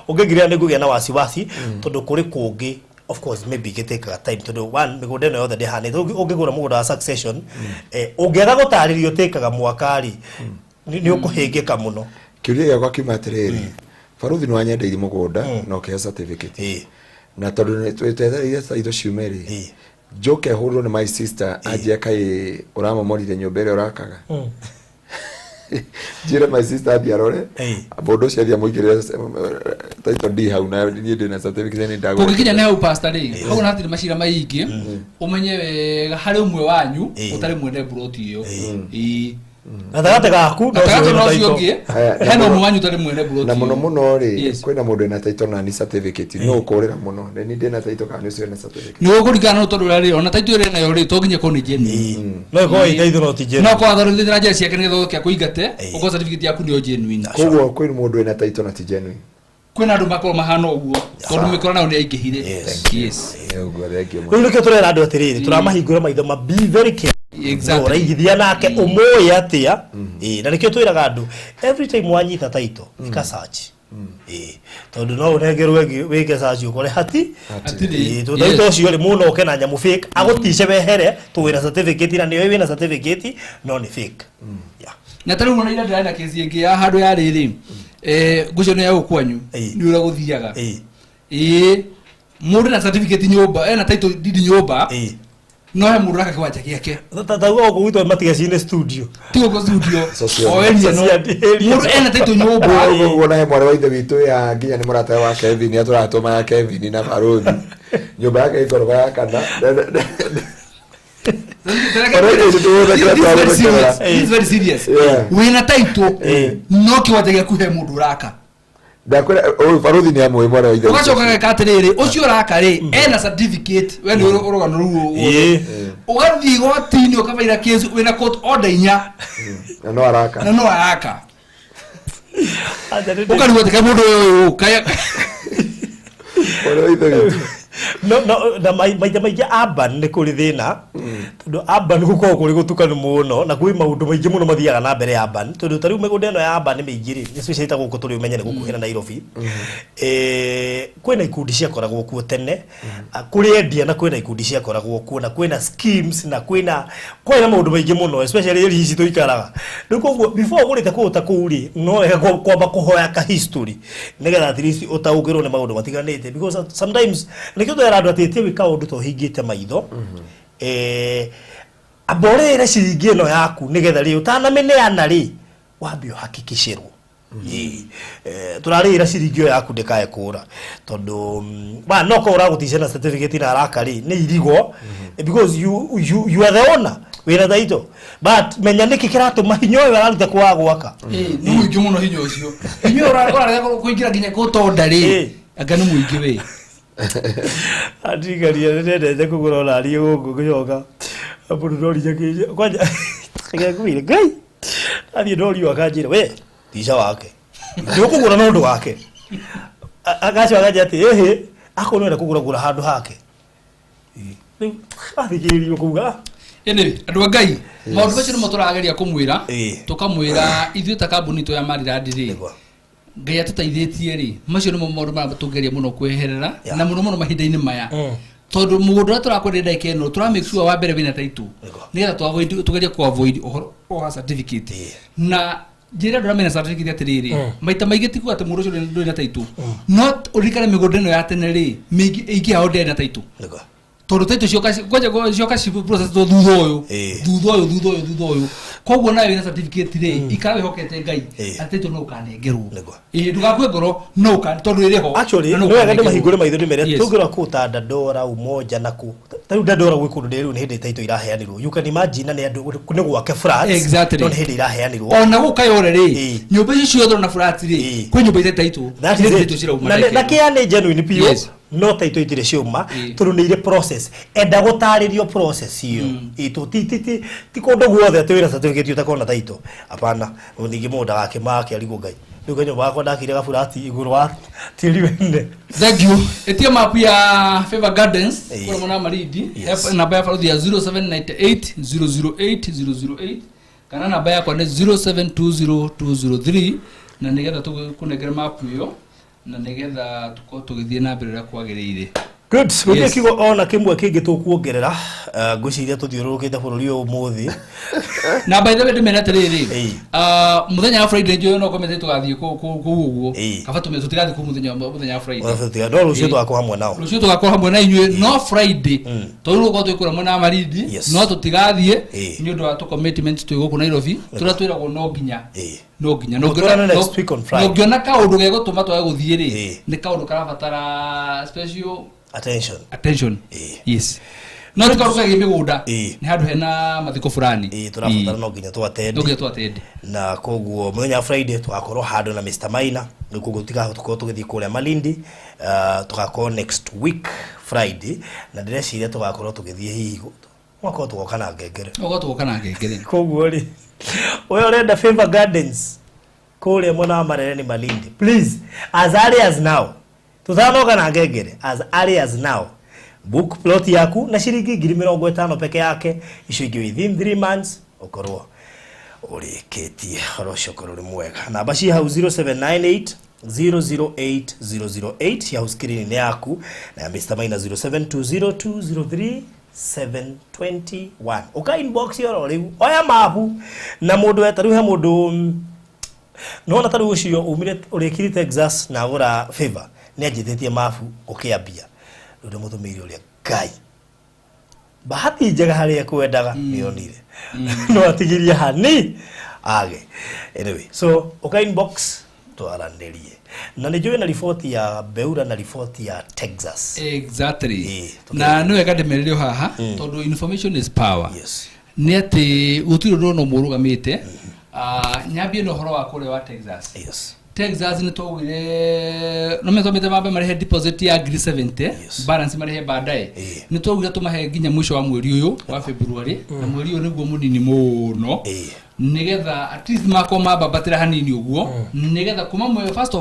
ungengirira ni ngugia na wasi tondu kuri kungi of course maybe geteka time tondu one migunda no yothe ndihane ungigura mugunda wa succession ungiaga gutaririo tekaga mwakari ni ukuhingika muno kiuria gakwa kimatiriri baruthi no anyendeirie mugunda no ke certificate na tondu ni twetethereire itho ciumeri njoke hurwo ni my sister aje kai uramomorire nyumba ire urakaga jira my sister abiarore abodo cia thia muigirira title D hau na ni ndina certificate ni ndago kugikinya ne hau pastor ri hau na thiri macira maingi umenye wega hari umwe wanyu utari mwende broti iyo Atagate gaku no ciongie heno mwanyu tari mwene broti na muno ri kwina mundu ena title na ni certificate no ukorera muno ni ndina title kana ni cio na certificate ni ukurikana no tondu rari ona title ire nayo ri to nginya ko ni genuine no ko itaitho no ti genuine no ko athoro ndi na jesi yake ni getho kia kuingate uko certificate yaku ni genuine koguo kwina mundu ena title na ti genuine kwina andu makoro mahano uguo tondu mikoro nao ni aingihire yes uguo thengio muno nike turera andu atiriri turamahingura maitho ma be very careful exactly raigithia nake umoya atia na nikio twiraga andu every time wanyita title ika search tondu no unegerwe wike search ukore hati title cio ri muno ukena nyamu fake agutice wehere tuwira certificate na niwe wina certificate no ni fake na tari mwana ira ndana kesi ingi ya handu ya riri gucio ne yagu kwanyu ni ura guthiaga mundu na certificate nyumba ena title deed nyumba no he mundu raka kiwanja giake tataguo gwitwo matigacine studio tigo studio o eria no mundu ena title nyumba wona he mware wa ithe witu ya nginya ni murata wa Kevin ya turatuma ya Kevin na baruthi nyumba yake igoroba ya kana it's very serious wina title no kiwanja giaku he mundu raka ndakwira baruthi ni amwe mware wa ithe ugacoka katiriri ucio raka ri ena certificate we ni urugano ruo ugathi gotini ukabaira case wina court order inya na no araka ukariwote ka mundu uyu kaya ore ithe no na maita urban ni kuri thina tondu urban guko kuri gutukana muno na kwi maundu maingi muno mathiaga na mbere urban tondu tariu migunda ino ya urban ni meingiri ni special ita guko turi umenyere gukuhira Nairobi kwina ikundi cia koragwo kuo tene kuri endia na kwina ikundi cia koragwo kuo na kwina schemes na kwina maundu maingi muno especially iri hici tuikaraga nikuo before gurite kuuta kuuri no kwamba kuhoya ka history nigetha at least utaugirwo ni maundu matiganite because sometimes nikio twera andu atete wika undu to hingite maitho aborere ciringi ino yaku nigetha ri utanameneana ri wambio hakikishirwo turarira ciringi yaku ndikae kura tondu ba no ko uragutice na certificate na arakari ni irigo because you are the owner wira daito but menya niki kiratu mahinyo araruta kwa gwaka ni muingi muno hinyo ucio hinyo urarega kuingira nginya gutondari anga ni muingi we Adigaria ndende kugura olari gugu gucoka apu ndori yakije kwanja ngakubire gai athi ndori wakanjira we tisha wake ndio kugura no ndo wake agacho agaje ati ako no kugura handu hake athigiririo kuga ene andu ngai maundu macio nimo turageria kumwira tukamwira ithuĩ ta kambuni to ya Mariradi ri ngai atũteithĩtie ri macio nimo maundu marĩa tũngeria mũno kweherera na mũno mahinda-inĩ maya tondu mũgũnda ũrĩa tũrakwenda ndagĩka ĩno tũra make sure wa mbere wĩna title nĩgetha tugerie ku avoid ũhoro wa certificate na njĩra ndũra mena certificate atirĩrĩ maita maingĩ tikuga atĩ mũndũ ũcio ndũrĩ na title not ũrikane mĩgũnda ĩno ya tene rĩ mĩingĩ ĩingĩ yao ndĩrĩ na title tondu title cioka cibu process to thutha ũyũ koguo nawe wĩna certificate rĩ ikara wĩhokete ngai atĩ title no ũkanengerwo ndũgakue ngoro no tondu ĩrĩ ho actually no wega ndĩmahingũre maitho ndĩmere tũngĩrora kũ ta Dandora Umoja na kũ tarĩu Dandora gwĩ kũndũ rĩu nĩ hĩndĩ title iraheanirwo you can imagine nĩ andũ nĩ gwake flats no nĩ hĩndĩ iraheanirwo ona gũkayore rĩ nyũmba icio ciothe na flats rĩ kwĩ nyũmba icio title na kĩa nĩ genuine piũ no title itire cioma tondu nĩ ire process enda gũtarĩrio process iyo ito ti kũndũ guothe atĩ wĩra certificate utakona title apana ningĩ mũndũ wake make arigwo ngai rĩu kanyo bakwa ndakire gabulati igũrũ wa tĩri wende thank you etia map ya Favor Gardens kwa mwana Maridi namba ya faruthi ya 0798008008 kana namba yakwa nĩ 0720203 na nigetha tukunengera map iyo na nigetha tuko tugithie na mbere kwagĩrĩire good uge kigo ona kimwe kingi tukuongerera ngwiciria tuthiururukite bururi uyu muthi na by the way ndimena tiriri muthenya wa Friday njo no komete tugathie ku uguo kaba tume tutigathie ku muthenya wa Friday ndo rucio twako hamwe nao rucio twako hamwe na inywe no Friday toiru ko twikura mwana wa Maridi no tutigathie ni undu wa tu commitment twiguku Nairobi turatwiragwo no nginya no ngiona kaundu gegutuma twagũthie ri ni kaundu karabatara special attention yes no tukaruka mĩgũnda nĩ handũ hena mathiko fulani turabatara no nginya twatende na koguo mũthenya Friday tugakorwo handũ na Mr. Maina nĩ koguo tugakorwo tũgĩthiĩ kũrĩa Malindi tugakorwo next week Friday na ndĩreciria tugakorwo tũgĩthiĩ hihi mwako tugoka na ngengere koguo ri we ũrenda Favor Gardens kũrĩa mwena wa Marereni Malindi please as early as now tuthanoga na ngengere as early as now book plot yaku na shiringi 50,000 peke yake icio ingĩ within 3 months ukorwo urĩkĩtie rocio korore mwega namba cia hau 0798 008 ya screen yaku na Mr. Maina 0720203721 uka inbox yoro riu oya mabu na mundu etaru he mundu no na taru ucio umire urikiri Texas na gura Favor ni ajitetie mabu ukiambia ndio mutumiri uria ngai bahati njega haria kwendaga nionire no atigiria hani age anyway so uka inbox twaranderie na nĩ na report ya Beura na report ya Texas exactly na no wega ndemererio haha tondu information is power nĩ atĩ gũtirĩ ũndũ no mũrũgamĩte nyambie no horo wa kũrĩa wa Texas Texas ni togire no methomete mambe marehe deposit ya 70 balance marehe baadaye ni togire tumahe ginya mwisho wa mweri uyu wa February na mweri uyu niguo munini muno nigetha at least makoma babatira hanini uguo nigetha kuma mwe 1st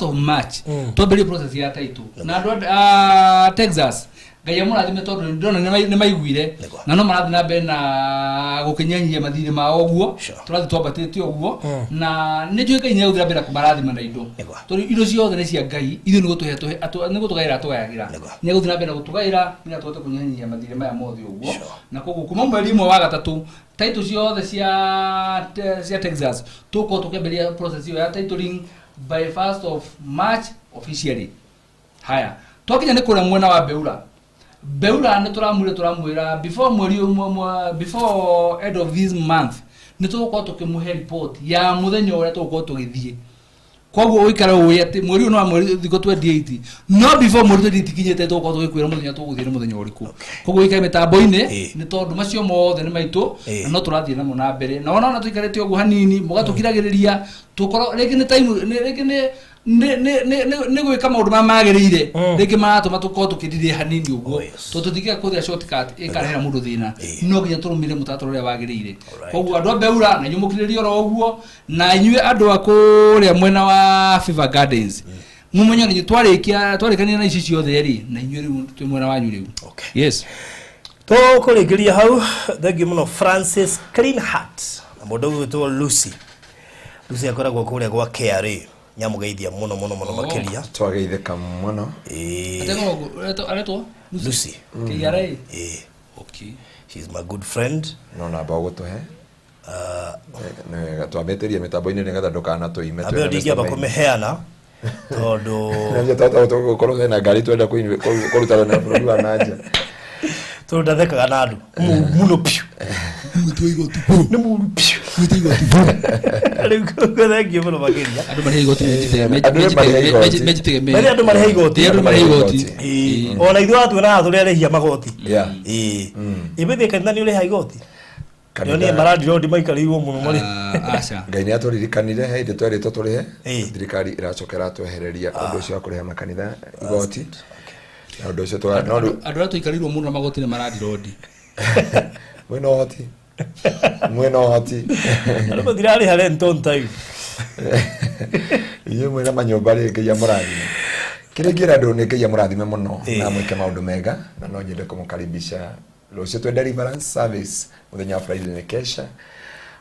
of March twambĩrĩrie process ya title na andũ Texas gaya mũrathime tondu ndona nĩ maiguire na no marathi na mbere na gũkinyanyia mathirĩ mao ũguo tũrathi twambatĩte ũguo na nĩ njũĩ Ngai nĩ agũthira mbere kũmarathima na indo tondu indo ciothe nĩ cia Ngai ithuĩ nĩ gũtũgaĩra atũgayagĩra nĩ agũthira na mbere gũtũgaĩra nĩgetha tũhote kũnyanyia mathirĩ maya mothe ũguo na koguo kuma mweri ũmwe wa gatatũ title ciothe cia Texas tũkorwo tũkĩambĩrĩria process iyo ya titling by 1st of March officially haya twakinya nĩ kũrĩa mwena wa Beura nĩ turamwĩra before end of this month nĩ tũgũkorwo tũkĩmũhe report ya mũthenya ũrĩa tũgũkorwo tũgĩthiĩ koguo ũikara ũĩ atĩ mweri ũyũ wa mweri thikũ 28 no before mweri 28 kinyĩte tũgũkorwo tũgĩkwĩra mũthenya tũgũthiĩ nĩ mũthenya ũrĩkũ koguo ũikare mĩtambo-inĩ nĩ tondũ macio mothe nĩ maitũ na no tũrathiĩ namo na mbere na ona tũikarĩte ũguo hanini mũgatũkiragĩrĩria tũkorwo rĩngĩ nĩ time rĩngĩ nĩ ne gwika maundu magirire rĩngĩ maratũma tũkorwo tũkĩrire hanini ũguo tũtiga kũthĩa shortcut ĩkarehera mũndũ thĩna no nginya tũrũmire mũtaratara ũrĩa wagĩrĩire koguo andũ a Beura na inyuĩ mũkirĩrie oro ũguo na inyuĩ andũ a kũrĩa mwena wa Fever Gardens mumenye nĩ twarĩkania na ici ciothe rĩ na inyuĩ rĩu twĩ mwena wanyu rĩu yes to kũrĩkĩria hau thank you mũno Francis Clean Heart na mũndũ gwĩtwo Lucy akoragwo kũrĩa gwa KRA nyamugeithia muno makiria twageitheka muno aretwo Lucy KRA okay she's my good friend no na bago to he gatwabeteria mitambo-ini nigetha ndukana tuime abe ndigia bakumeheana tondu nje tata tukorwo na ngari twenda kurutana na bũrũri wa nanja tundathekaga na andu muno piu twigoti nĩ mũru piu twigoti rĩu thank you muno makiria andũ marĩ igoti mejitige andũ marĩ igoti ona ithuĩ atuona tũrĩ arĩhia magoti ibithie kanitha nĩ ũrĩha igoti Yoni maradi road maikarĩirwo mũno marĩ aca Ngai nĩ atũririkanire he inde twarĩtwo tũrĩhe thirikari iracokera twehereria ũndũ ũcio wa kũrĩha makanitha igoti na ũndũ ũcio andũ arĩa tũikarirwo mũno magoti nĩ maradi road mwena ũhoti andũ matirarĩha rent on time iye mwena manyũmba rĩ Ngai amũrathime kĩrĩa ingĩra andũ nĩ Ngai amũrathime mũno na mwĩke maũndũ mega na no nyende kũmũkaribisha rũciũ twĩ deliverance service muthenya wa Friday nĩ kesha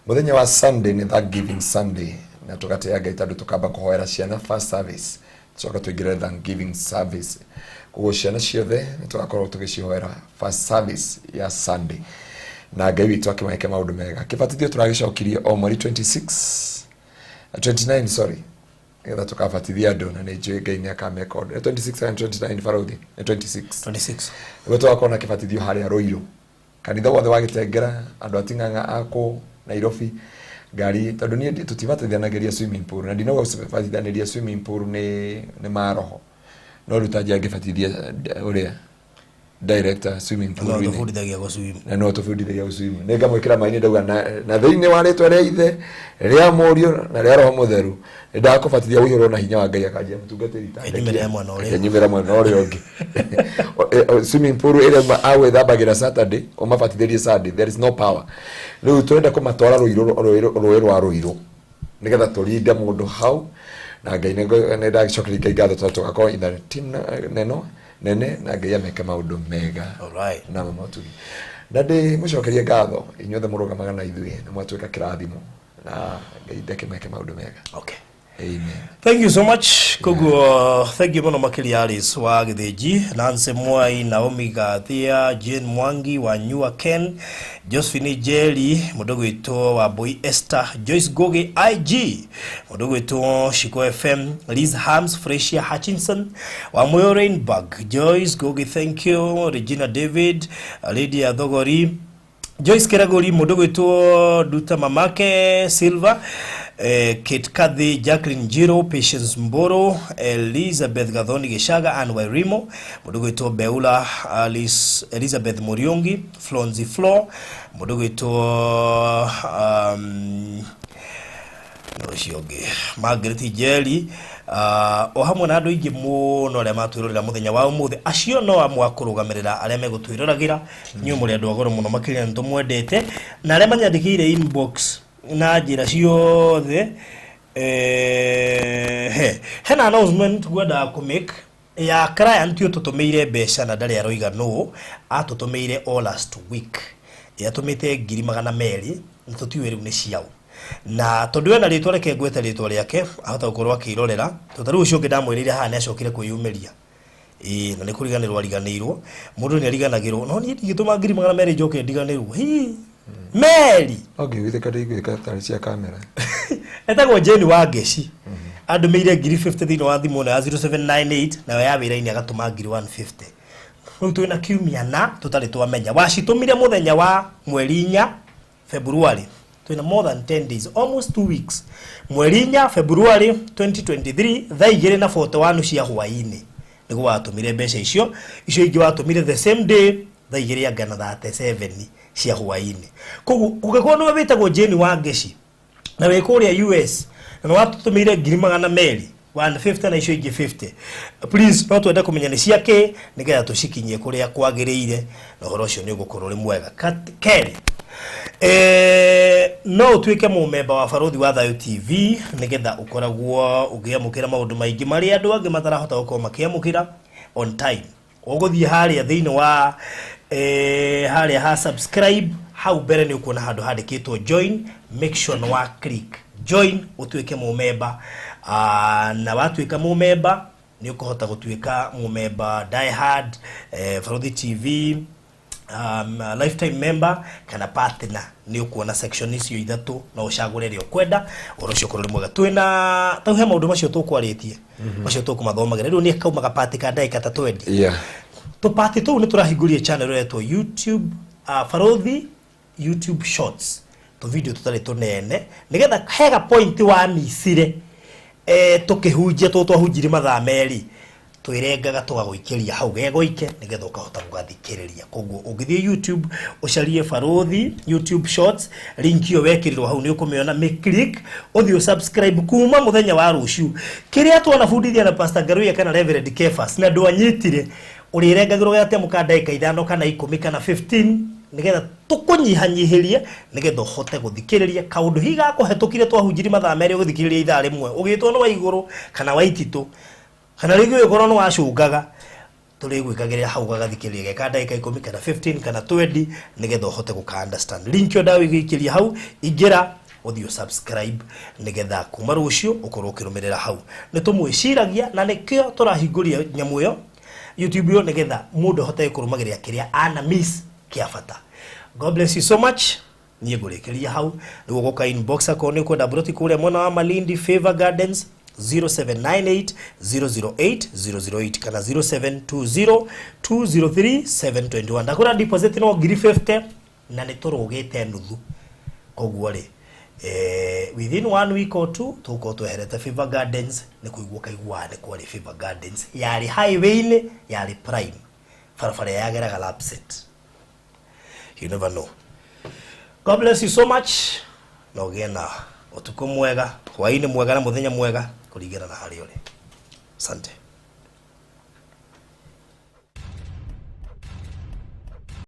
muthenya wa Sunday nĩ Thanksgiving Sunday na tugateaga Ngai tondũ tukamba kũhoera ciana first service tucoka tuingĩre Thanksgiving service koguo ciana ciothe nĩ tugakorwo tũgĩcihoera first service ya Sunday na Ngai witũ akĩmeke maũndũ mega kĩbatithio tũragĩcokirie o mweri 29 sorry nĩgetha tukabatithia andũ na nĩ njũĩ Ngai nĩ akameka ũndũ 26 and 29 Farothi 26 nĩguo tũgakorwo na kĩbatithio harĩa Rũirũ kanitha wothe wagĩtengera andũ ating'ang'a ako Nairobi ngari tondũ niĩ tũtibatithanageria swimming pool na ndinauga gũbatithanĩria swimming pool nĩ maroho no rĩu tanjia ngĩbatithia ũrĩa director swimming pool no tũbundithagia gũswim na no tũbundithagia gũswim nĩ ngamwĩkĩra maĩ-inĩ ndauga na thĩinĩ wa rĩtwa rĩa Ithe rĩa Mũriũ na rĩa Roho Mũtheru ndakũbatithia ũihũrwo na hinya wa Ngai akanjia mũtungatĩri nyumĩra mwena ũrĩa ũngĩ swimming pool ĩrĩa agwĩthambagĩra Saturday ũmabatithĩrie Sunday there is no power rĩu tũrenda kũmatwara rũĩ rwa Rũirũ nĩgetha tũrinde mũndũ hau na Ngai nĩ ndagĩcokeria Ngai ngatho tondũ tũgakorwo in the team nene na Ngai ameke maũndũ mega na mamatugi na ndĩ mũcokerie ngatho inyuothe mũrũgamaga na ithuĩ nĩ mwatuĩka kĩrathimo na Ngai ndakĩmeke maũndũ mega amen thank you so much koguo thank you muno makiria Alice wa Githĩnji Nancy Mwai Naomi Gathia Jane Mwangi wa Nyua Ken Josephine Jerry mũndũ gwĩtwo wa Boy Esther Joyce Goge IG mũndũ gwĩtwo Shiko FM Liz Hams Freshia Hutchinson wa Moyo Rainburg Joyce Goge thank you Regina David Lady Athogori Joyce Keragori mũndũ gwĩtwo Duta Mamake Silva Kate Kadhi Jacqueline Jiro Patience Mboro Elizabeth Gathoni Geshaga Anne Wairimo mũndũ gwĩtwo Beula Alice Elizabeth Muriongi Flonzi Flo mũndũ gwĩtwo Margaret Jerry o hamwe na andũ aingĩ mũno arĩa matwĩrorera mũthenya wa ũmũthĩ acio no amwakũrũgamĩrĩra arĩa megũtwĩroragĩra nyuĩ mũrĩ andũ agoro mũno makĩria nĩ tũmwendete na arĩa manyandĩkĩire inbox na njĩra ciothe hena announcement gwenda kũmake ya client yo tũtũmĩire mbeca na ndarĩ aroiga no atũtũmĩire all last week yatũmĩte 200 na tũtiũĩ rĩu nĩ ciao na tondũ wena rĩtwa reke ngwete rĩtwa rĩake ahota gũkorwo akĩrorera tondũ rĩu ũcio ũngĩ ndamwĩrĩire haha nĩ acokire kwĩyumĩria na nĩ kũriganĩrwo ariganĩirwo mũndũ nĩ ariganagĩrwo no niĩ ndingĩtũma 200 njoke ndiganĩrwo Mary witheka ndĩigwĩka tarĩ cia kamera etagwo Jane wa Ngeci andũmĩire 50 thĩinĩ wa thimũ ya 0798 nayo ya wĩra-inĩ agatũma 150 rĩu twĩna kiumia na tũtarĩ twamenya wacitũmire mũthenya wa mweri 4 February twĩna more than 10 days almost 2 weeks mweri 4 February 2023 thaa 2:41 cia hwaĩ-inĩ nĩguo watũmire mbeca icio ingĩ watũmire the same day thaa 2:37 cia hwaĩ-inĩ koguo ũngĩkorwo nĩwe wĩtagwo Jane wa Ngeci na wĩ kũrĩa US na watũtũmĩire 200 150 na icio ingi 50 please no twende kumenya ni ciake nigetha tushikinyie kuria kwagiriire na horo cio ni ugukorwo ri mwega keri no twike mu member wa Barothi wa Thayo TV nigetha ukoragwo ugiamukira maundu maingi mari andu angi matarahota gukorwo makiamukira on time uguthie haria thiini wa haria ha subscribe hau mbere ni ukuona handu handikitwo join make sure no wa click join utwike mu member na watuika mu member ni ukuhota gutwika mu member die hard Barothi TV lifetime member kana partner ni ukuona section icio ithatu na ucagure rio kwenda orocio korori mwega twina tauhe maundu macio tukwaritie macio tukumathomagira riu ni kaumaga party ka ndai kata 20 to party tu ni turahingurie channel yetu YouTube Barothi YouTube shorts to video tutari tunene nigetha hega point wa misire tukihunjia twahunjiri mathaa meri twirengaga tugaguikiria hau gegoike nigetha ukahota kugathikiriria koguo ungithie YouTube ucarie Barothi YouTube shorts link yo wekirirwo hau ni ukumiona me click uthio subscribe kuma muthenya wa ruciu kiria twanabundithia na Pastor Ngaruiya kana Reverend Kefas na ndwanyitire urirengagirwo gate mukanda ikaithano kana 10 kana 15 nigetha tukunyihanyihirie nigetha hote guthikiriria kaundu higa kuhetukire twahunjiri mathaa meri uguthikiriria ithaa rimwe ugitwo no wa iguru kana wa ititu kana rĩngĩ ũkorwo no wacungaga tũrĩgwĩkagĩrĩra hau gagathikĩrĩria geka ndagĩka 10 kana 15 kana 20 nĩgetha ũhote gũka understand link yo ndawĩgĩkĩria hau ingĩra ũthiĩ subscribe nĩgetha kuma rũciũ ũkorwo ũkĩrũmĩrĩra hau nĩtũmwĩciragia na nĩkĩo tũrahingũria nyamũ ĩyo YouTube yo nĩgetha mũndũ ahote kũrũmagĩrĩra kĩrĩa ana miss kĩa bata. God bless you so much. Niĩ ngũrĩkĩria hau nĩguo gũka inbox akoo nĩ kwenda Barothi kũrĩa mwena wa Malindi Favor Gardens 0798008008 kana 0720203721 ndakora deposit no ngiri 50 na nĩ tũrũgĩte nuthu koguo rĩ within 1 week or 2 tuko tweherete Favor Gardens nĩ kuigua kaigua nĩ kwari Favor Gardens yari highway-inĩ yari prime barabara yageraga Lapset. You never know. God bless you so much. No gena utuko mwega, hwaini mwega na muthenya mwega kuringana na hali uri. Asante.